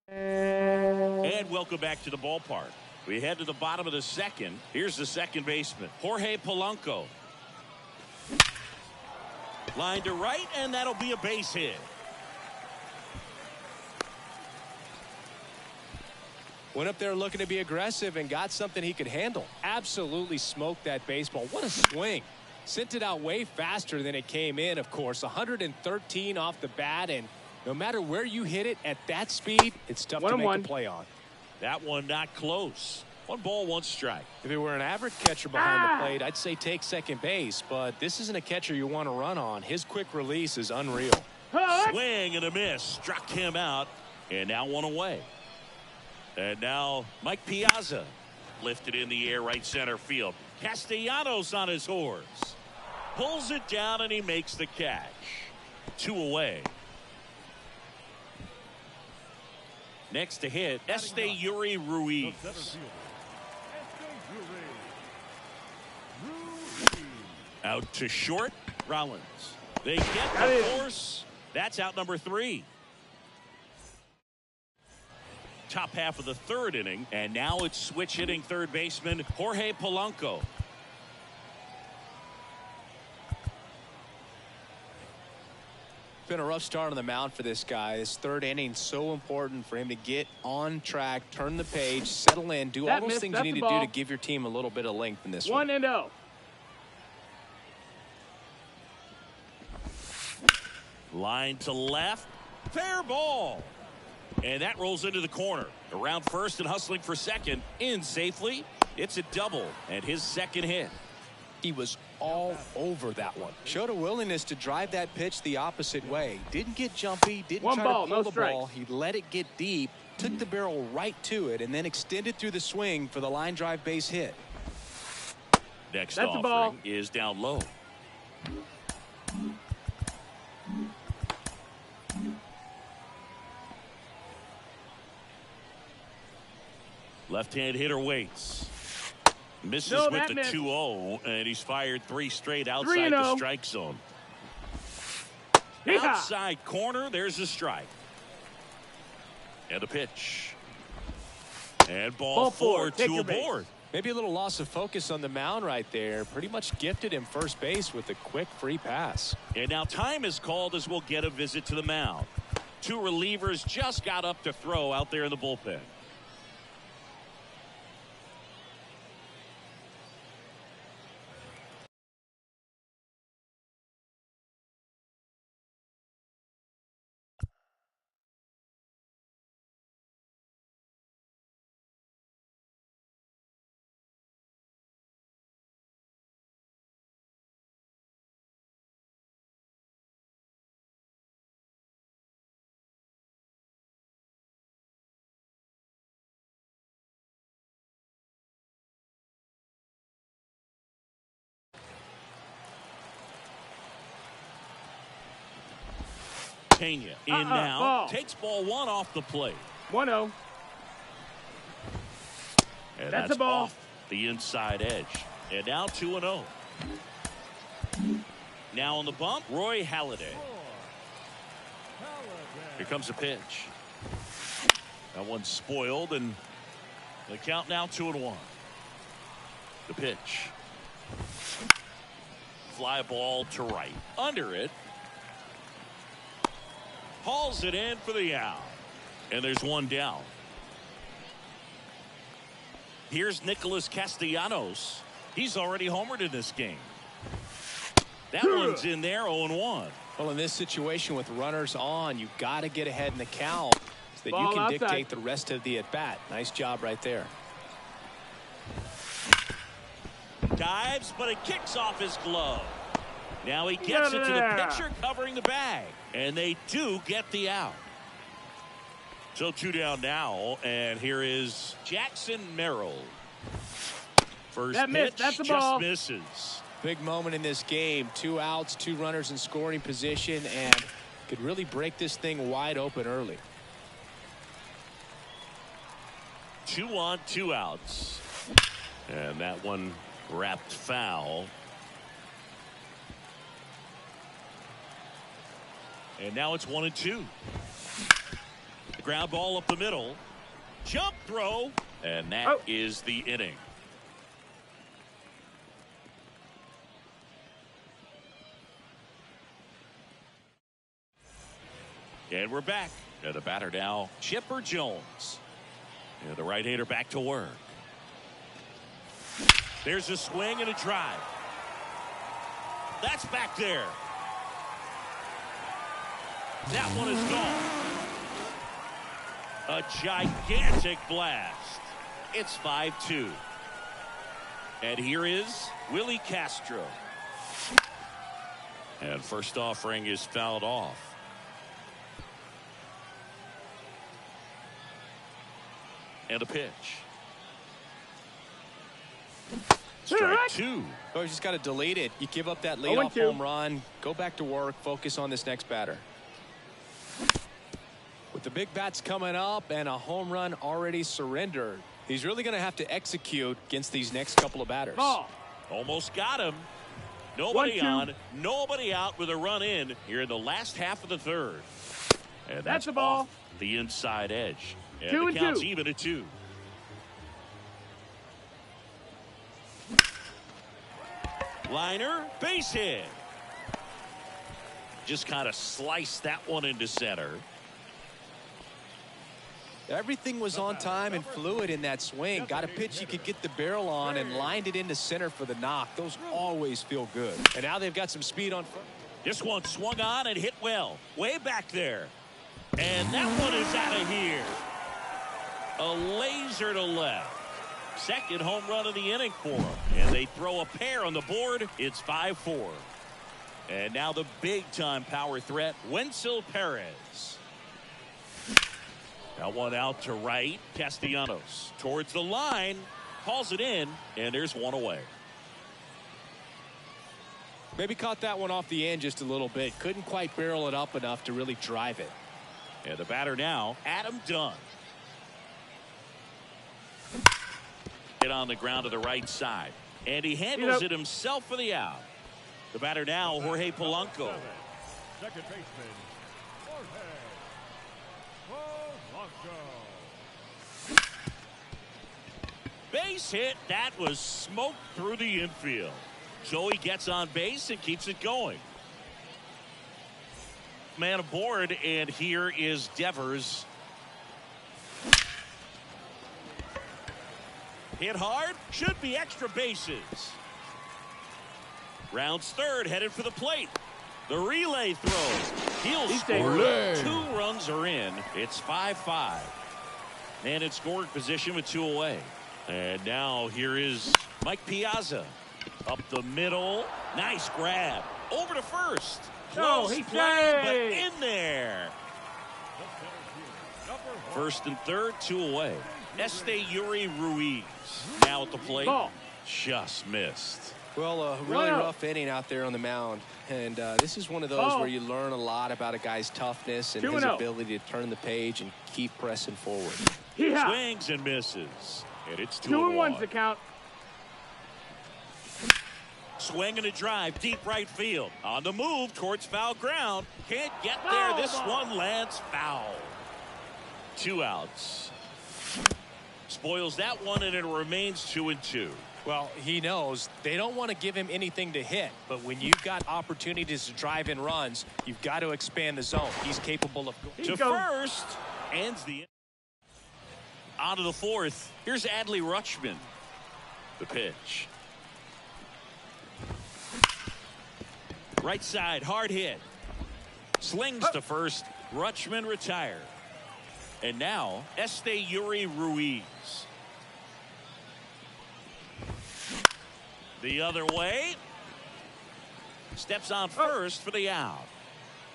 And welcome back to the ballpark. We head to the bottom of the second. Here's the second baseman, Jorge Polanco. Line to right, and that'll be a base hit. Went up there looking to be aggressive and got something he could handle. Absolutely smoked that baseball. What a swing. Sent it out way faster than it came in, of course. 113 off the bat, and no matter where you hit it at that speed, it's tough to make a play on. That one not close. 1 ball, 1 strike. If it were an average catcher behind the plate, I'd say take second base, but this isn't a catcher you want to run on. His quick release is unreal. Swing and a miss. Struck him out, and now 1 away. And now Mike Piazza lifted in the air right center field. Castellanos on his horse. Pulls it down, and he makes the catch. 2 away. Next to hit, Yuri Ruiz. The center fielder, Ruiz. Out to short, Rollins. They get the force. That's out number 3. Top half of the 3rd inning, and now it's switch hitting third baseman Jorge Polanco. Been a rough start on the mound for this guy. This 3rd inning, so important for him to get on track, turn the page, settle in, do all those things you need to do to give your team a little bit of length in this one. 1-0. Line to left, fair ball, and that rolls into the corner. Around first and hustling for second, in safely. It's a double and his 2nd hit. He was all over that one. Showed a willingness to drive that pitch the opposite way. Didn't get jumpy, didn't try to pull the ball. He let it get deep, took the barrel right to it, and then extended through the swing for the line drive base hit. Next offering is down low. Left-hand hitter waits. Misses with the 2-0, and he's fired 3 straight outside the strike zone. Outside corner, there's a strike. And a pitch. And ball 4, 2 aboard. Maybe a little loss of focus on the mound right there. Pretty much gifted him first base with a quick free pass. And now time is called as we'll get a visit to the mound. 2 relievers just got up to throw out there in the bullpen. In now, takes ball 1 off the plate. 1-0. And that's off the inside edge. And now 2-0. Now on the bump, Roy Halladay. Here comes a pitch. That one's spoiled, and the count now 2-1. The pitch. Fly ball to right. Under it. Hauls it in for the out. And there's 1 down. Here's Nicholas Castellanos. He's already homered in this game. That one's in there, 0-1. Well, in this situation with runners on, you've got to get ahead in the count so that you can dictate the rest of the at-bat. Nice job right there. Dives, but it kicks off his glove. Now he gets it to the pitcher covering the bag. And they do get the out. So 2 down now. And here is Jackson Merrill. First pitch just misses. Big moment in this game. 2 outs, 2 runners in scoring position. And could really break this thing wide open early. 2 on, 2 outs. And that one wrapped foul. And now it's 1-2. Ground ball up the middle. Jump throw. And that is the inning. And we're back. And the batter now, Chipper Jones. And the right-hander back to work. There's a swing and a drive. That's back there. That one is gone. A gigantic blast. It's 5-2. And here is Willie Castro. And first offering is fouled off. And a pitch. Strike 2. Oh, you just got to delete it. You give up that leadoff home run. Go back to work. Focus on this next batter. With the big bats coming up and a home run already surrendered, he's really going to have to execute against these next couple of batters. Ball. Almost got him. Nobody 1-2. on, nobody out with a run in here in the last half of the third. And That's the ball. off the inside edge. And 2-2. the count's even at 2. Liner, base hit. Just kind of sliced that one into center. Everything was on time and fluid in that swing. Got a pitch he could get the barrel on and lined it into center for the knock. Those always feel good. And now they've got some speed on front. This one swung on and hit well. Way back there. And that one is out of here. A laser to left. Second home run of the inning for him. And they throw a pair on the board. It's 5-4. And now the big-time power threat, Wenzel Perez. That one out to right. Castellanos towards the line. Calls it in. And there's one away. Maybe caught that one off the end just a little bit. Couldn't quite barrel it up enough to really drive it. And the batter now, Adam Dunn. Hit on the ground to the right side. And he handles it himself for the out. The batter now, Jorge Polanco. Second baseman, Jorge Polanco. Base hit. That was smoked through the infield. Joey gets on base and keeps it going. Man aboard, and here is Devers. Hit hard. Should be extra bases. Rounds third, headed for the plate. The relay throw. He'll score. 2 runs are in. It's 5-5. And in scoring position with 2 away. And now here is Mike Piazza. Up the middle. Nice grab. Over to first. Close play, but in there. First and third, 2 away. Yuri Ruiz now at the plate. Just missed. Well, a really rough inning out there on the mound. And this is one of those where you learn a lot about a guy's toughness and his ability to turn the page and keep pressing forward. Swings and misses. And it's 2-1's the count. Swing and a drive, deep right field. On the move towards foul ground. Can't get there. This one lands foul. 2 outs. Spoils that one, and it remains 2-2. Well, he knows they don't want to give him anything to hit, but when you've got opportunities to drive in runs, you've got to expand the zone. He's capable of going to first. Ends the on to the fourth. Here's Adley Rutschman. The pitch. Right side, hard hit. Slings to first. Rutschman retired. And now, Yuri Ruiz. The other way. Steps on first for the out.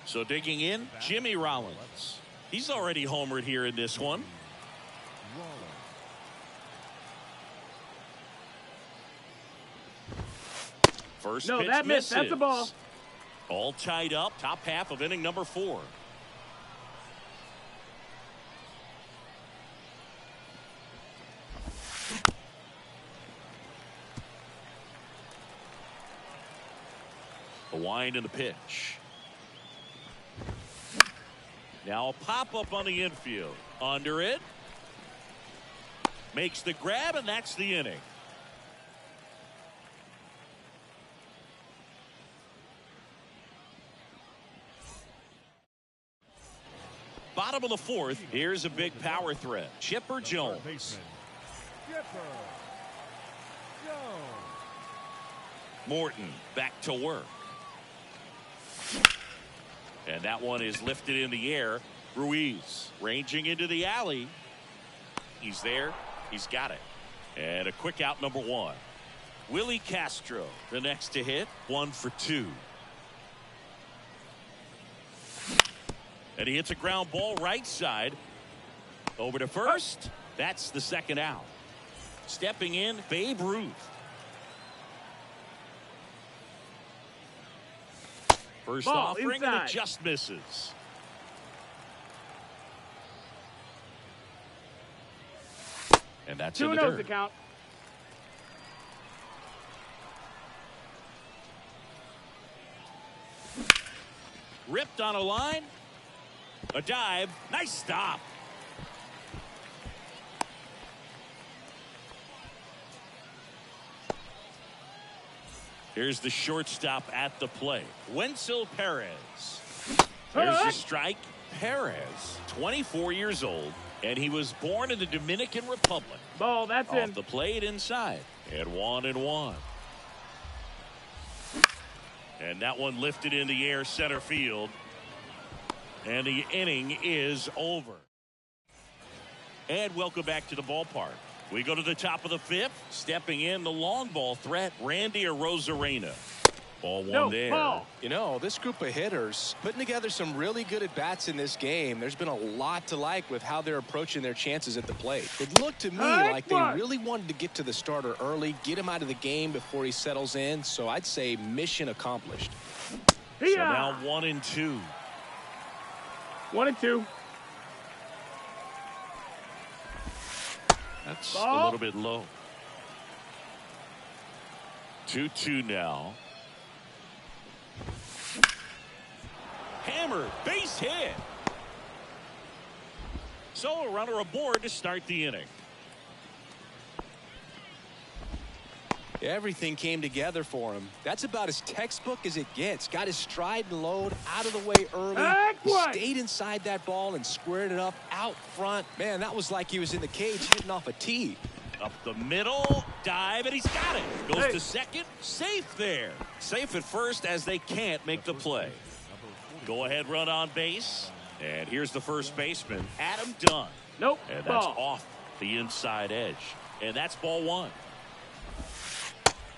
So digging in, Jimmy Rollins. He's already homered here in this one. First pitch that misses. That's a ball. All tied up, top half of inning number 4. The wind and the pitch. Now a pop-up on the infield. Under it. Makes the grab, and that's the inning. Bottom of the fourth. Here's a big power threat. Chipper Jones. Morton back to work. And that one is lifted in the air. Ruiz ranging into the alley. He's there. He's got it. And a quick out, number 1. Willie Castro, the next to hit. 1 for 2. And he hits a ground ball right side. Over to first. That's the second out. Stepping in, Babe Ruth. First offering, and it just misses. And that's 2 in the no's dirt. the count. Ripped on a line. A dive. Nice stop. Here's the shortstop at the plate. Wenzel Perez. There's the strike. Perez, 24 years old, and he was born in the Dominican Republic. Ball, that's Off in. the plate inside. And 1-1. And that one lifted in the air center field. And the inning is over. And welcome back to the ballpark. We go to the top of the 5th. Stepping in the long ball threat, Randy Arozarena. Ball one No, there. ball. You know, this group of hitters putting together some really good at-bats in this game. There's been a lot to like with how they're approaching their chances at the plate. It looked to me like they really wanted to get to the starter early, get him out of the game before he settles in. So I'd say mission accomplished. So now 1-2. 1-2. That's Ball. a little bit low. 2-2 now. Hammer, base hit. So a runner aboard to start the inning. Everything came together for him. That's about as textbook as it gets. Got his stride and load out of the way early. He stayed inside that ball and squared it up out front. Man, that was like he was in the cage hitting off a tee. Up the middle, dive, and he's got it. Goes to second, safe there. Safe at first as they can't make the play. Go ahead run on base. And here's the first baseman, Adam Dunn. Nope. And that's ball. off the inside edge. And that's ball one.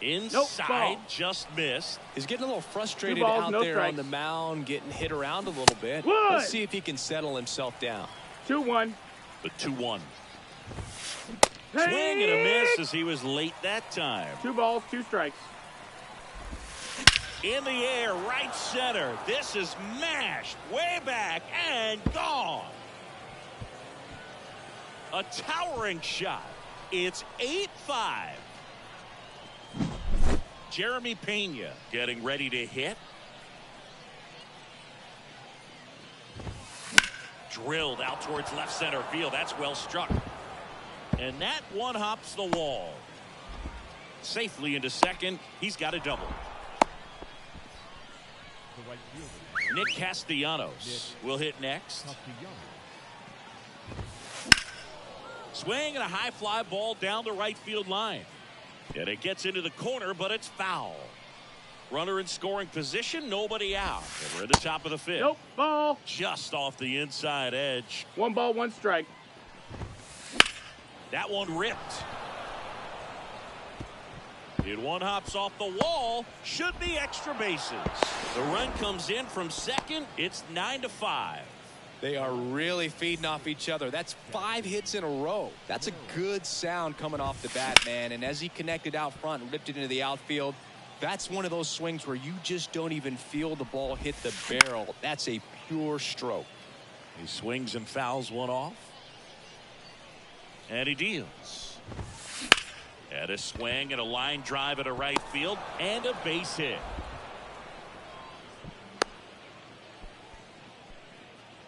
Inside, Nope, ball. just missed. He's getting a little frustrated 2 balls, out no there strikes. on the mound, getting hit around a little bit. Wood. Let's see if he can settle himself down. 2-1. The 2-1. Swing and a miss as he was late that time. 2 balls, 2 strikes. In the air, right center. This is mashed way back and gone. A towering shot. It's 8-5. Jeremy Pena getting ready to hit. Drilled out towards left center field. That's well struck. And that one hops the wall. Safely into second. He's got a double. The right fielder, Nick Castellanos will hit next. Castellanos. Swing and a high fly ball down the right field line. And it gets into the corner, but it's foul. Runner in scoring position, nobody out. And we're at the top of the 5th. Nope. Ball. Just off the inside edge. 1 ball, 1 strike. That one ripped. It one hops off the wall. Should be extra bases. The run comes in from second. It's 9-5. They are really feeding off each other. That's 5 hits in a row. That's a good sound coming off the bat, man. And as he connected out front and ripped it into the outfield, that's one of those swings where you just don't even feel the ball hit the barrel. That's a pure stroke. He swings and fouls one off. And he deals. And a swing and a line drive at a right field and a base hit.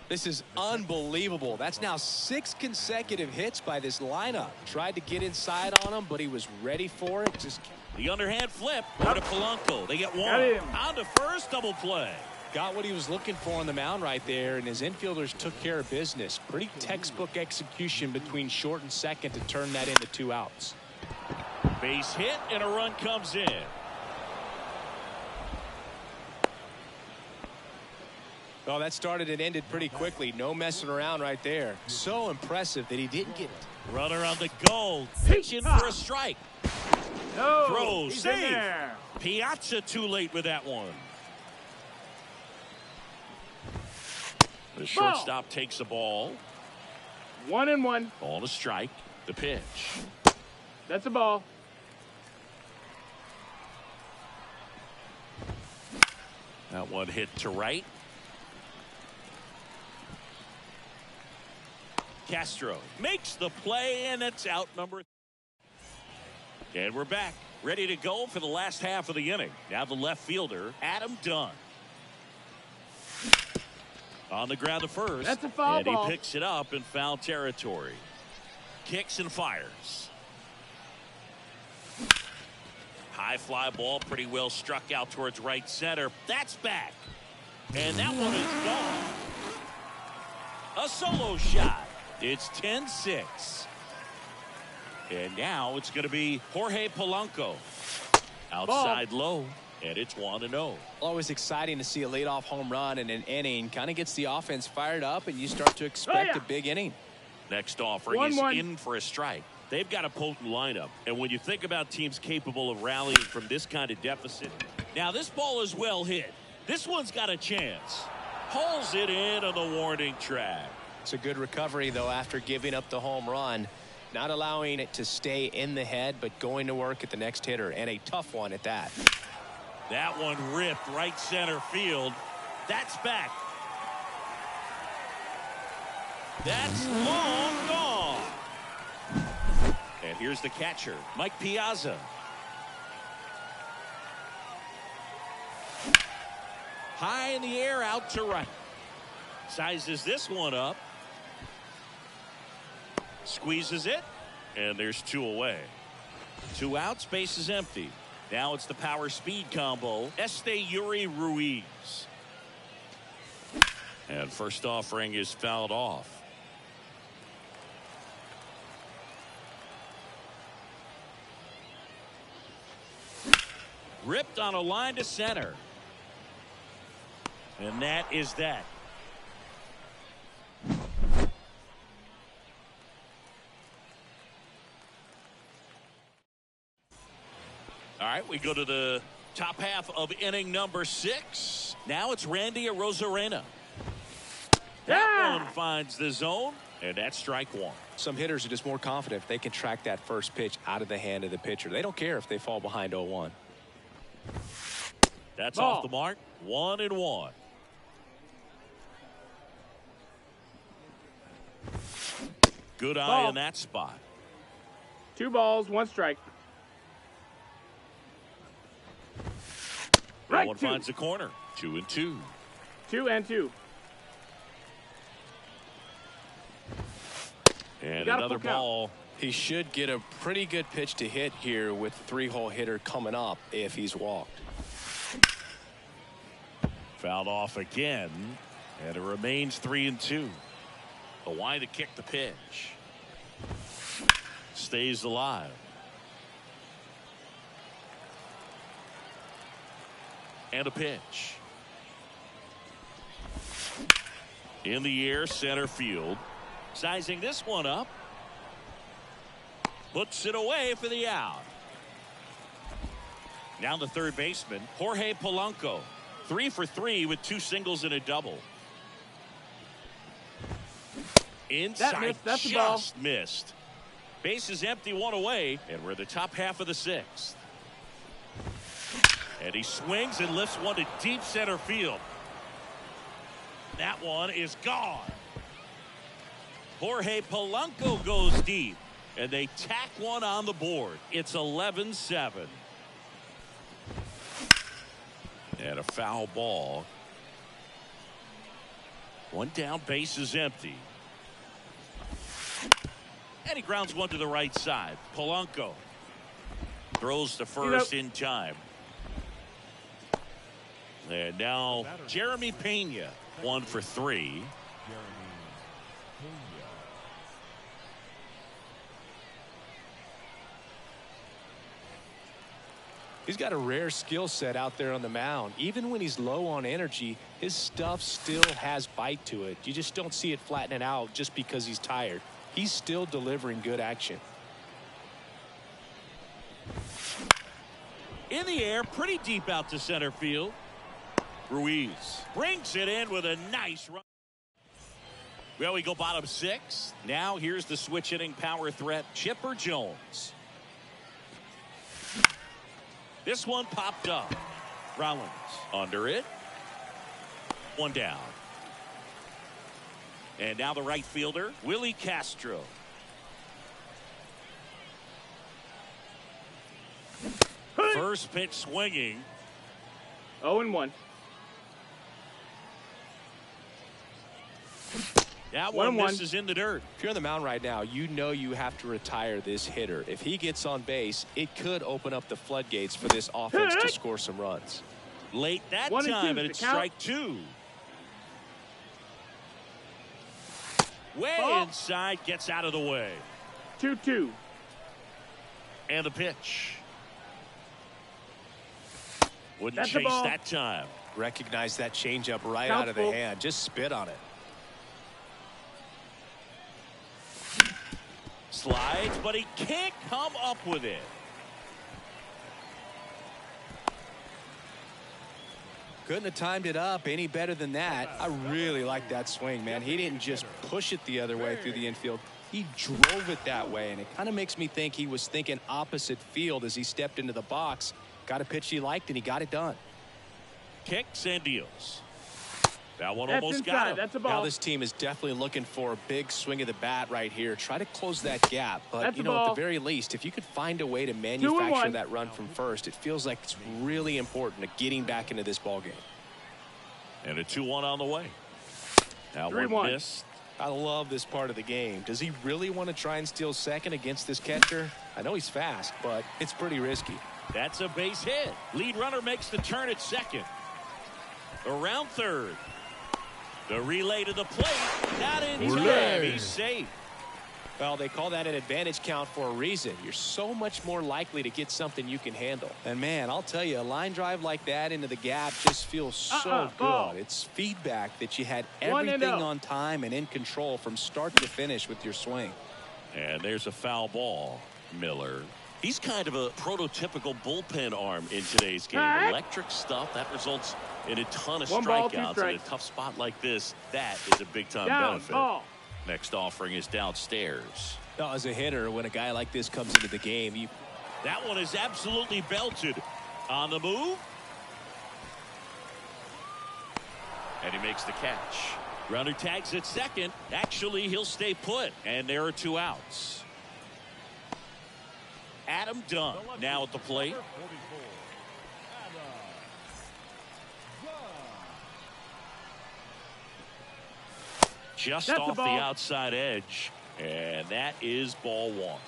This is unbelievable. That's now 6 consecutive hits by this lineup. Tried to get inside on him, but he was ready for it. Just The underhand flip over to Polanco. They get one. Got him. On to first, double play. got what he was looking for on the mound right there, and his infielders took care of business. Pretty textbook execution between short and second to turn that into 2 outs. Base hit and a run comes in. Oh, that started and ended pretty quickly. No messing around right there. So impressive that he didn't get Runner on the go. Pitching for a strike. No. Throw, He's in save. there. Piazza too late with that one. The shortstop takes the ball. 1-1. Ball to strike. The pitch. That's a ball. That one hit to right. Castro makes the play, and it's out number. And we're back, ready to go for the last half of the inning. Now the left fielder, Adam Dunn. On the ground to first. That's a foul ball. And he picks it up in foul territory. Kicks and fires. High fly ball, pretty well struck out towards right center. That's back. And that one is gone. A solo shot. It's 10-6. And now it's going to be Jorge Polanco. Outside low. And it's 1-0. Always exciting to see a leadoff home run in an inning. Kind of gets the offense fired up, and you start to expect a big inning. Next offering is in for a strike. They've got a potent lineup. And when you think about teams capable of rallying from this kind of deficit. Now this ball is well hit. This one's got a chance. Hauls it in on the warning track. It's a good recovery, though, after giving up the home run. Not allowing it to stay in the head, but going to work at the next hitter, and a tough one at that. That one ripped right center field. That's back. That's long gone. And here's the catcher, Mike Piazza. High in the air, out to right. Sizes this one up. Squeezes it. And there's 2 away. 2 outs, base is empty. Now it's the power speed combo, Yuri Ruiz. And first offering is fouled off. Ripped on a line to center. And that is that. All right, we go to the top half of inning number 6. Now it's Randy Arozarena. That one finds the zone, and that's strike 1. Some hitters are just more confident if they can track that first pitch out of the hand of the pitcher. They don't care if they fall behind 0-1. That's off the mark. 1-1. Good eye in that spot. 2 balls, 1 strike. That one finds the corner. 2-2. 2-2. And another ball. He should get a pretty good pitch to hit here with the 3-hole hitter coming up if he's walked. Fouled off again. And it remains 3-2. Hawaii to kick the pitch. Stays alive. And a pitch. In the air, center field. Sizing this one up. Puts it away for the out. Now the third baseman, Jorge Polanco. 3 for 3 with 2 singles and a double. Inside, that's just missed. Base is empty, 1 away, and we're in the top half of the 6th. And he swings and lifts one to deep center field. That one is gone. Jorge Polanco goes deep, and they tack one on the board. It's 11-7. And a foul ball. 1 down, base is empty. And he grounds one to the right side. Polanco throws to first in time. And now Jeremy Pena, 1 for 3. He's got a rare skill set out there on the mound. Even when he's low on energy, his stuff still has bite to it. You just don't see it flattening out just because he's tired. He's still delivering good action. In the air, pretty deep out to center field. Ruiz brings it in with a nice run. Well, we go bottom 6. Now here's the switch hitting power threat, Chipper Jones. This one popped up. Rollins under it. 1 down. And now the right fielder, Willie Castro. First pitch swinging. 0-1. That one misses in the dirt. If you're on the mound right now, you know you have to retire this hitter. If he gets on base, it could open up the floodgates for this offense to score some runs. Late that time, and it's strike two. Way inside, gets out of the way. 2-2. And the pitch. Wouldn't chase that time. Recognize that changeup right out of the hand. Just spit on it. Slides, but he can't come up with it. Couldn't have timed it up any better than that. I really like that swing, man. He didn't just push it the other way through the infield. He drove it that way, and it kind of makes me think he was thinking opposite field as he stepped into the box. Got a pitch he liked, and he got it done. Kicks and deals. That one almost got him. That's a ball. Now this team is definitely looking for a big swing of the bat right here. Try to close that gap. But, you know, at the very least, if you could find a way to manufacture that run from first, it feels like it's really important to getting back into this ball game. And a 2-1 on the way. Now 3-1. Miss. I love this part of the game. Does he really want to try and steal second against this catcher? I know he's fast, but it's pretty risky. That's a base hit. Lead runner makes the turn at second. Around third. The relay to the plate. Not in time. He's safe. Well, they call that an advantage count for a reason. You're so much more likely to get something you can handle. And, man, I'll tell you, a line drive like that into the gap just feels so good. It's feedback that you had everything on time and in control from start to finish with your swing. And there's a foul ball. Miller. He's kind of a prototypical bullpen arm in today's game. Electric stuff that results in a ton of strikeouts in a tough spot like this. That is a big-time benefit. Next offering is downstairs. Now, as a hitter, when a guy like this comes into the game, that one is absolutely belted. On the move. And he makes the catch. Runner tags at second. Actually, he'll stay put. And there are 2 outs. Adam Dunn now at the plate. Just off the outside edge. And that is ball 1.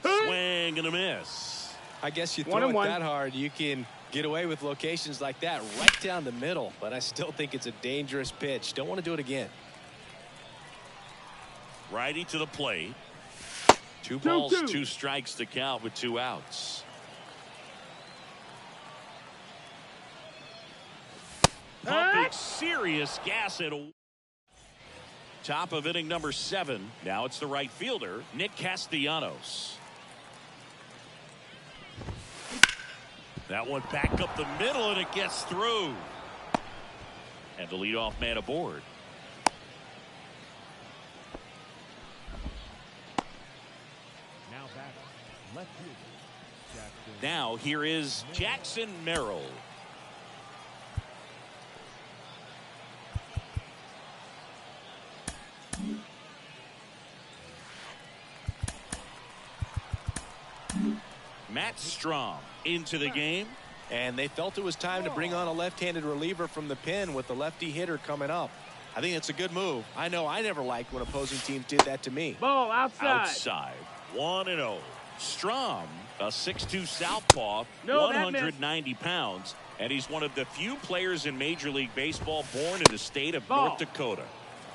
Swing and a miss. I guess you throw it that hard, you can get away with locations like that right down the middle. But I still think it's a dangerous pitch. Don't want to do it again. Righty to the plate. 2 balls, 2 strikes to count with 2 outs. Pumping serious gas at a top of inning number 7. Now it's the right fielder, Nick Castellanos. That one back up the middle, and it gets through. And the leadoff man aboard. Now here is Jackson Merrill. Matt Strom into the game. And they felt it was time to bring on a left-handed reliever from the pen with the lefty hitter coming up. I think it's a good move. I know I never liked when opposing teams did that to me. Ball outside. Outside. 1-0. Strom, a 6'2 southpaw, 190 pounds, and he's one of the few players in Major League Baseball born in the state of North Dakota.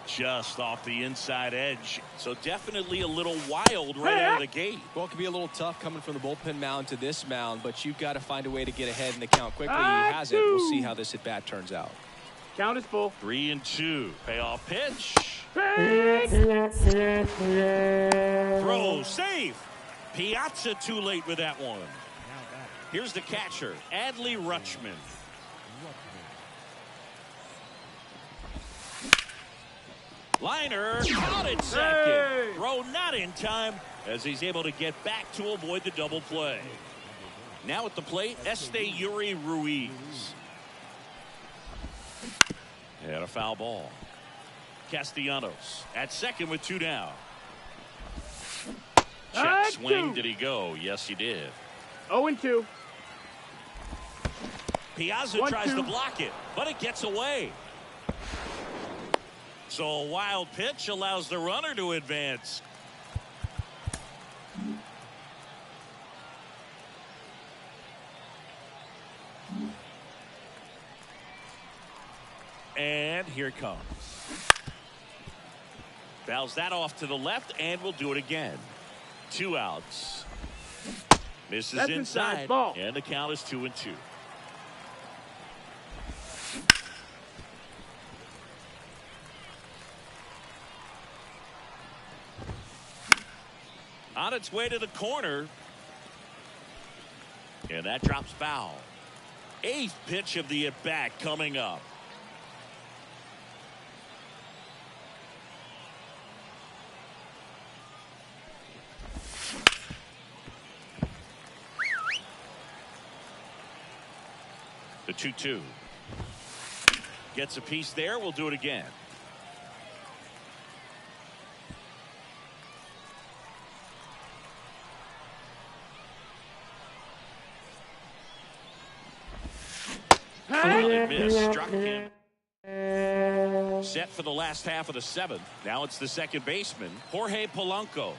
Just off the inside edge, so definitely a little wild right out of the gate. Well, it can be a little tough coming from the bullpen mound to this mound, but you've got to find a way to get ahead in the count quickly. He hasn't. We'll see how this at-bat turns out. Count is full. 3-2. Payoff pitch. Throw safe. Piazza too late with that one. Here's the catcher, Adley Rutschman. Liner out at second. Throw not in time as he's able to get back to avoid the double play. Now at the plate, Esteury Ruiz. And a foul ball. Castellanos at second with 2 down. Check Ah, swing. 2. Did he go? Yes, he did. 0-2. Piazza 1-2. tries to block it, but it gets away. So a wild pitch allows the runner to advance. And here it comes. Fouls that off to the left, and we'll do it again. 2 outs. Misses That's inside, ball. and the count is 2-2. On its way to the corner. And that drops foul. 8th pitch of the at-bat coming up. The 2-2. Gets a piece there. We'll do it again. Miss, struck him. Set for the last half of the 7th. Now it's the second baseman, Jorge Polanco.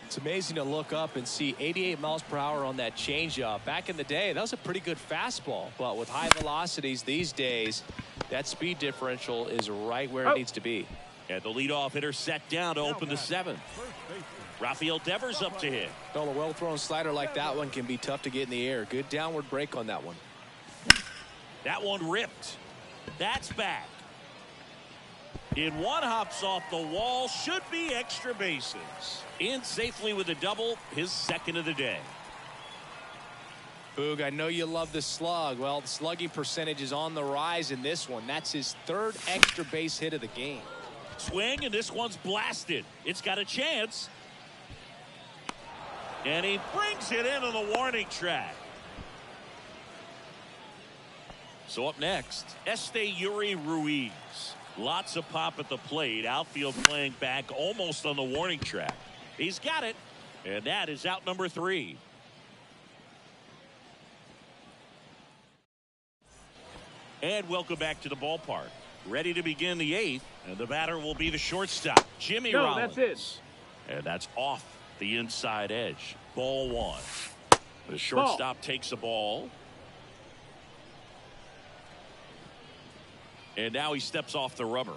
It's amazing to look up and see 88 miles per hour on that changeup. Back in the day, that was a pretty good fastball. But with high velocities these days, that speed differential is right where it needs to be. And the leadoff hitter set down to open the 7th. Rafael Devers up to hit. Well, a well-thrown slider like that one can be tough to get in the air. Good downward break on that one. That one ripped. That's back. In one, hops off the wall. Should be extra bases. In safely with a double, his second of the day. Boog, I know you love the slug. Well, the slugging percentage is on the rise in this one. That's his 3rd extra base hit of the game. Swing, and this one's blasted. It's got a chance. And he brings it into the warning track. So up next, Yuri Ruiz. Lots of pop at the plate. Outfield playing back almost on the warning track. He's got it. And that is out number 3. And welcome back to the ballpark. Ready to begin the 8th. And the batter will be the shortstop, Jimmy Rollins. That's it. And that's off the inside edge. Ball 1. The shortstop takes the ball. And now he steps off the rubber.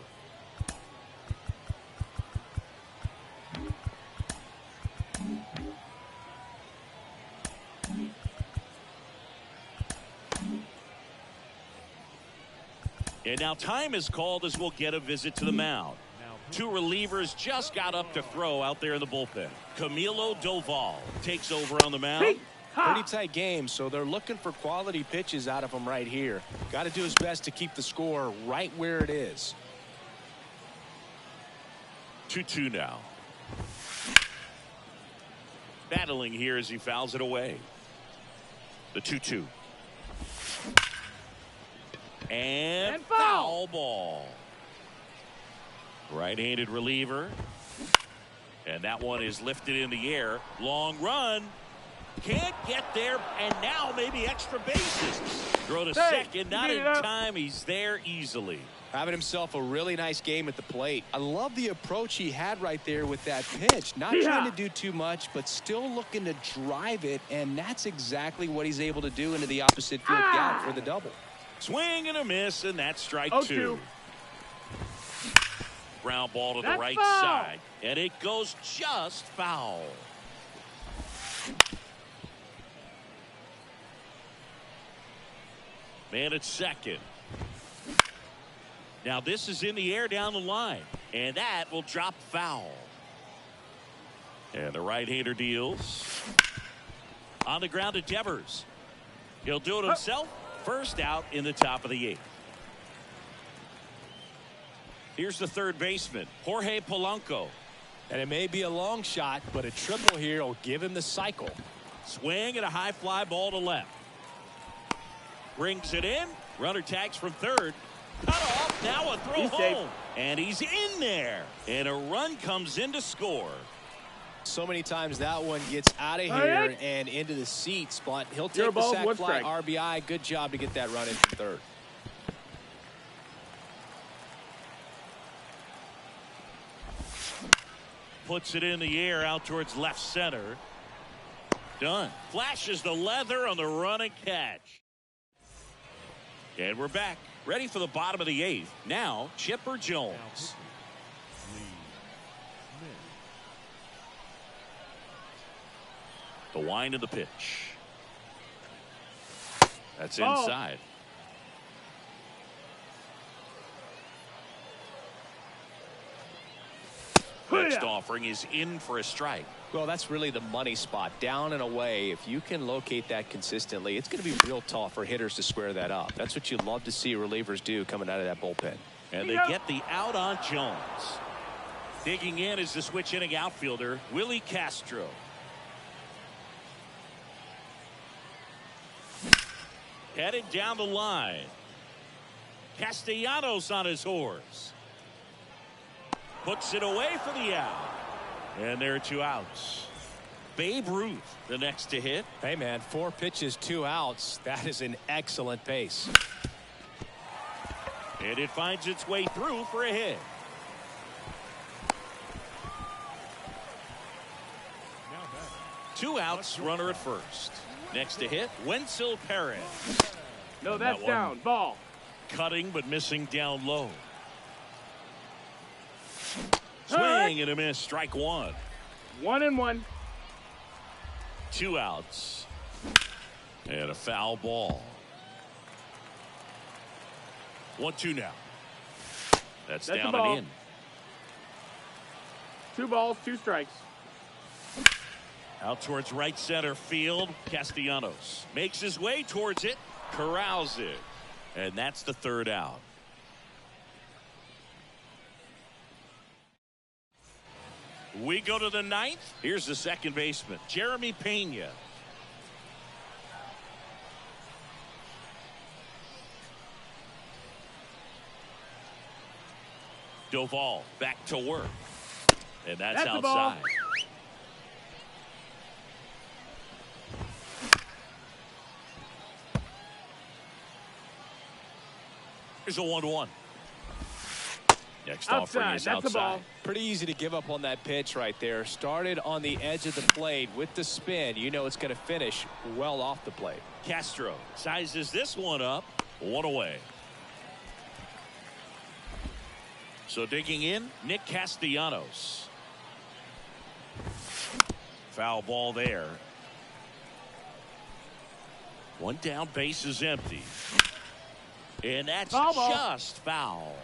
And now time is called as we'll get a visit to the mound. 2 relievers just got up to throw out there in the bullpen. Camilo Doval takes over on the mound. Pretty tight game, so they're looking for quality pitches out of him right here. Got to do his best to keep the score right where it is. 2-2 now. Battling here as he fouls it away. The 2-2. And foul ball. Right-handed reliever. And that one is lifted in the air. Long run. Can't get there, and now maybe extra bases. Throw to second, not in time. He's there easily. Having himself a really nice game at the plate. I love the approach he had right there with that pitch. Not trying to do too much, but still looking to drive it, and that's exactly what he's able to do into the opposite field gap for the double. Swing and a miss, and that's strike 2. Ground ball to the right side, and it goes just foul. Man at second. Now this is in the air down the line, and that will drop foul. And the right-hander deals. On the ground to Devers. He'll do it himself. First out in the top of the 8th. Here's the third baseman, Jorge Polanco. And it may be a long shot, but a triple here will give him the cycle. Swing and a high fly ball to left. Brings it in. Runner tags from third. Cut off. Now a throw He's home. safe. And he's in there. And a run comes in to score. So many times that one gets out of here and into the seats, but he'll take the sac fly, RBI. Good job to get that run in from third. Puts it in the air out towards left center. Done. Flashes the leather on the run and catch. And we're back. Ready for the bottom of the 8th. Now, Chipper Jones. The wind of the pitch. That's inside. Next offering is in for a strike. Well, that's really the money spot. Down and away. If you can locate that consistently, it's going to be real tough for hitters to square that up. That's what you love to see relievers do coming out of that bullpen. And they get the out on Jones. Digging in is the switch inning outfielder, Willie Castro. Headed down the line. Castellanos on his horse. Puts it away for the out. And there are 2 outs. Babe Ruth, the next to hit. Hey, man, 4 pitches, 2 outs. That is an excellent pace. And it finds its way through for a hit. Two outs, runner at first. Next to hit, Wenzel Perez. No, that's down. Ball. Cutting but missing down low. Swing and a miss. Strike one. 1-1. 2 outs. And a foul ball. 1-2 now. That's down and in. 2 balls, 2 strikes. Out towards right center field. Castellanos makes his way towards it. Corrals it. And that's the 3rd out. We go to the 9th. Here's the second baseman, Jeremy Pena. Doval back to work. And that's outside. Here's a 1-1. Next offering is outside. Pretty easy to give up on that pitch right there. Started on the edge of the plate with the spin. You know it's going to finish well off the plate. Castro sizes this one up. 1 away. So digging in, Nick Castellanos. Foul ball there. 1 down, base is empty. And that's just foul.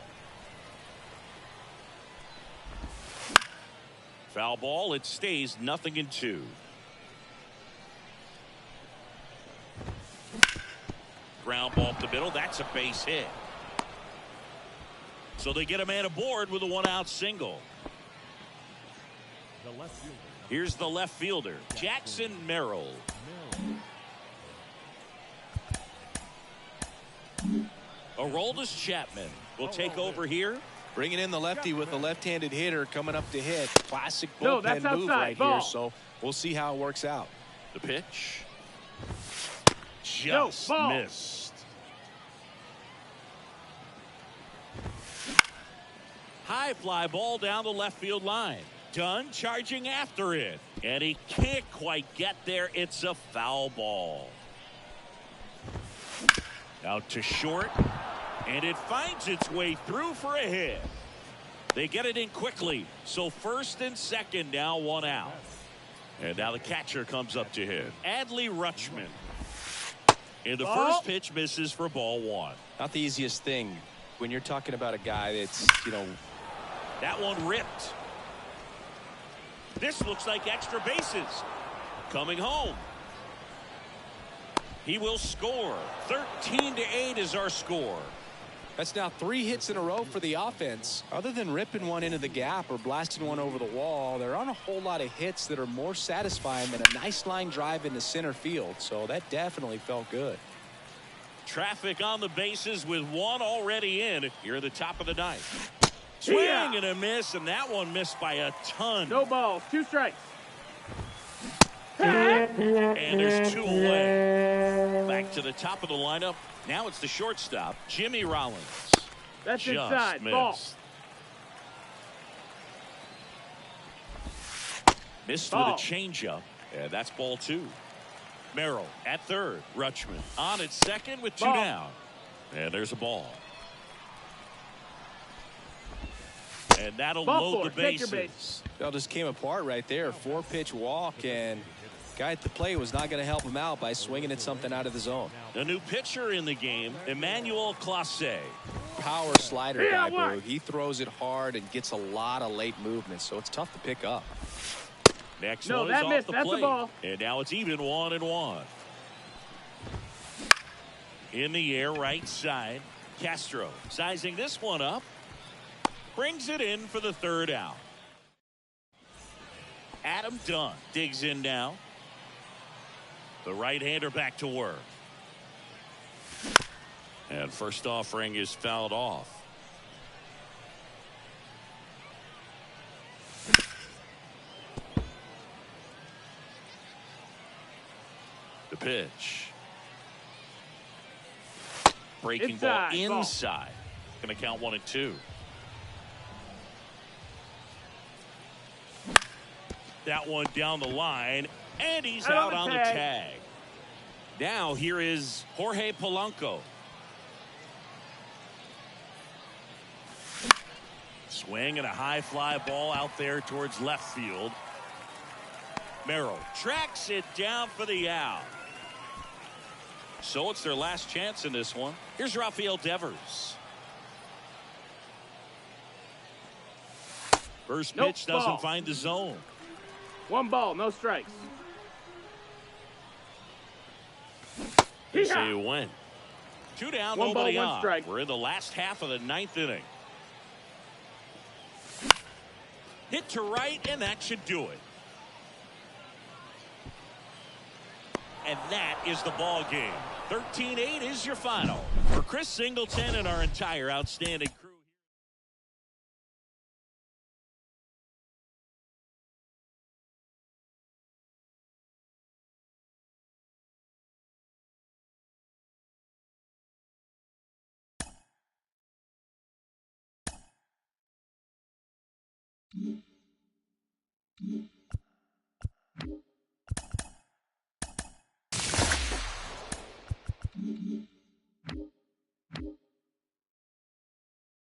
Foul ball, it stays 0-2. Ground ball up the middle, that's a base hit. So they get a man aboard with a 1-out single. Here's the left fielder, Jackson Merrill. Aroldis Chapman will take over here. Bringing in the lefty with a left-handed hitter coming up to hit. Classic bullpen move right Ball. here, so we'll see how it works out. The pitch. Just missed. High fly ball down the left field line. Dunn charging after it. And he can't quite get there. It's a foul ball. Out to short. And it finds its way through for a hit. They get it in quickly. So first and second now 1 out. And now the catcher comes up to hit. Adley Rutschman. And the first pitch misses for ball 1. Not the easiest thing when you're talking about a guy that's, you know. That one ripped. This looks like extra bases. Coming home. He will score. 13-8 is our score. That's now 3 hits in a row for the offense. Other than ripping one into the gap or blasting one over the wall, there aren't a whole lot of hits that are more satisfying than a nice line drive into center field. So that definitely felt good. Traffic on the bases with one already in here at the top of the ninth. Swing and a miss, and that one missed by a ton. No balls, 2 strikes. And there's 2 away. Back to the top of the lineup. Now it's the shortstop, Jimmy Rollins. That's Just inside. missed. Ball. Missed Ball. with a changeup, and that's ball 2. Merrill at third. Rutschman on at second with 2 Ball. down. And there's a ball. And that'll Ball load 4. the Take your bases. base. It just came apart right there. 4-pitch walk, and guy at the plate was not going to help him out by swinging at something out of the zone. A new pitcher in the game, Emmanuel Clase. Power slider guy, Boog. He throws it hard and gets a lot of late movement, so it's tough to pick up. Next No, one is that off missed. the That's a plate. ball. And now it's even 1-1. In the air, right side. Castro sizing this one up. Brings it in for the 3rd out. Adam Dunn digs in now. The right-hander back to work. And first offering is fouled off. The pitch. Breaking ball inside. Going to count 1 and 2. That one down the line, and he's out on the tag. Now here is Jorge Polanco. Swing and a high fly ball out there towards left field. Merrill tracks it down for the out. So it's their last chance in this one. Here's Rafael Devers. First pitch doesn't find the zone. 1 ball, no strikes. They say a win. 2 down, 1 nobody ball, 1 on. strike. We're in the last half of the 9th inning. Hit to right, and that should do it. And that is the ball game. 13-8 is your final. For Chris Singleton and our entire outstanding crew. Mm-hmm.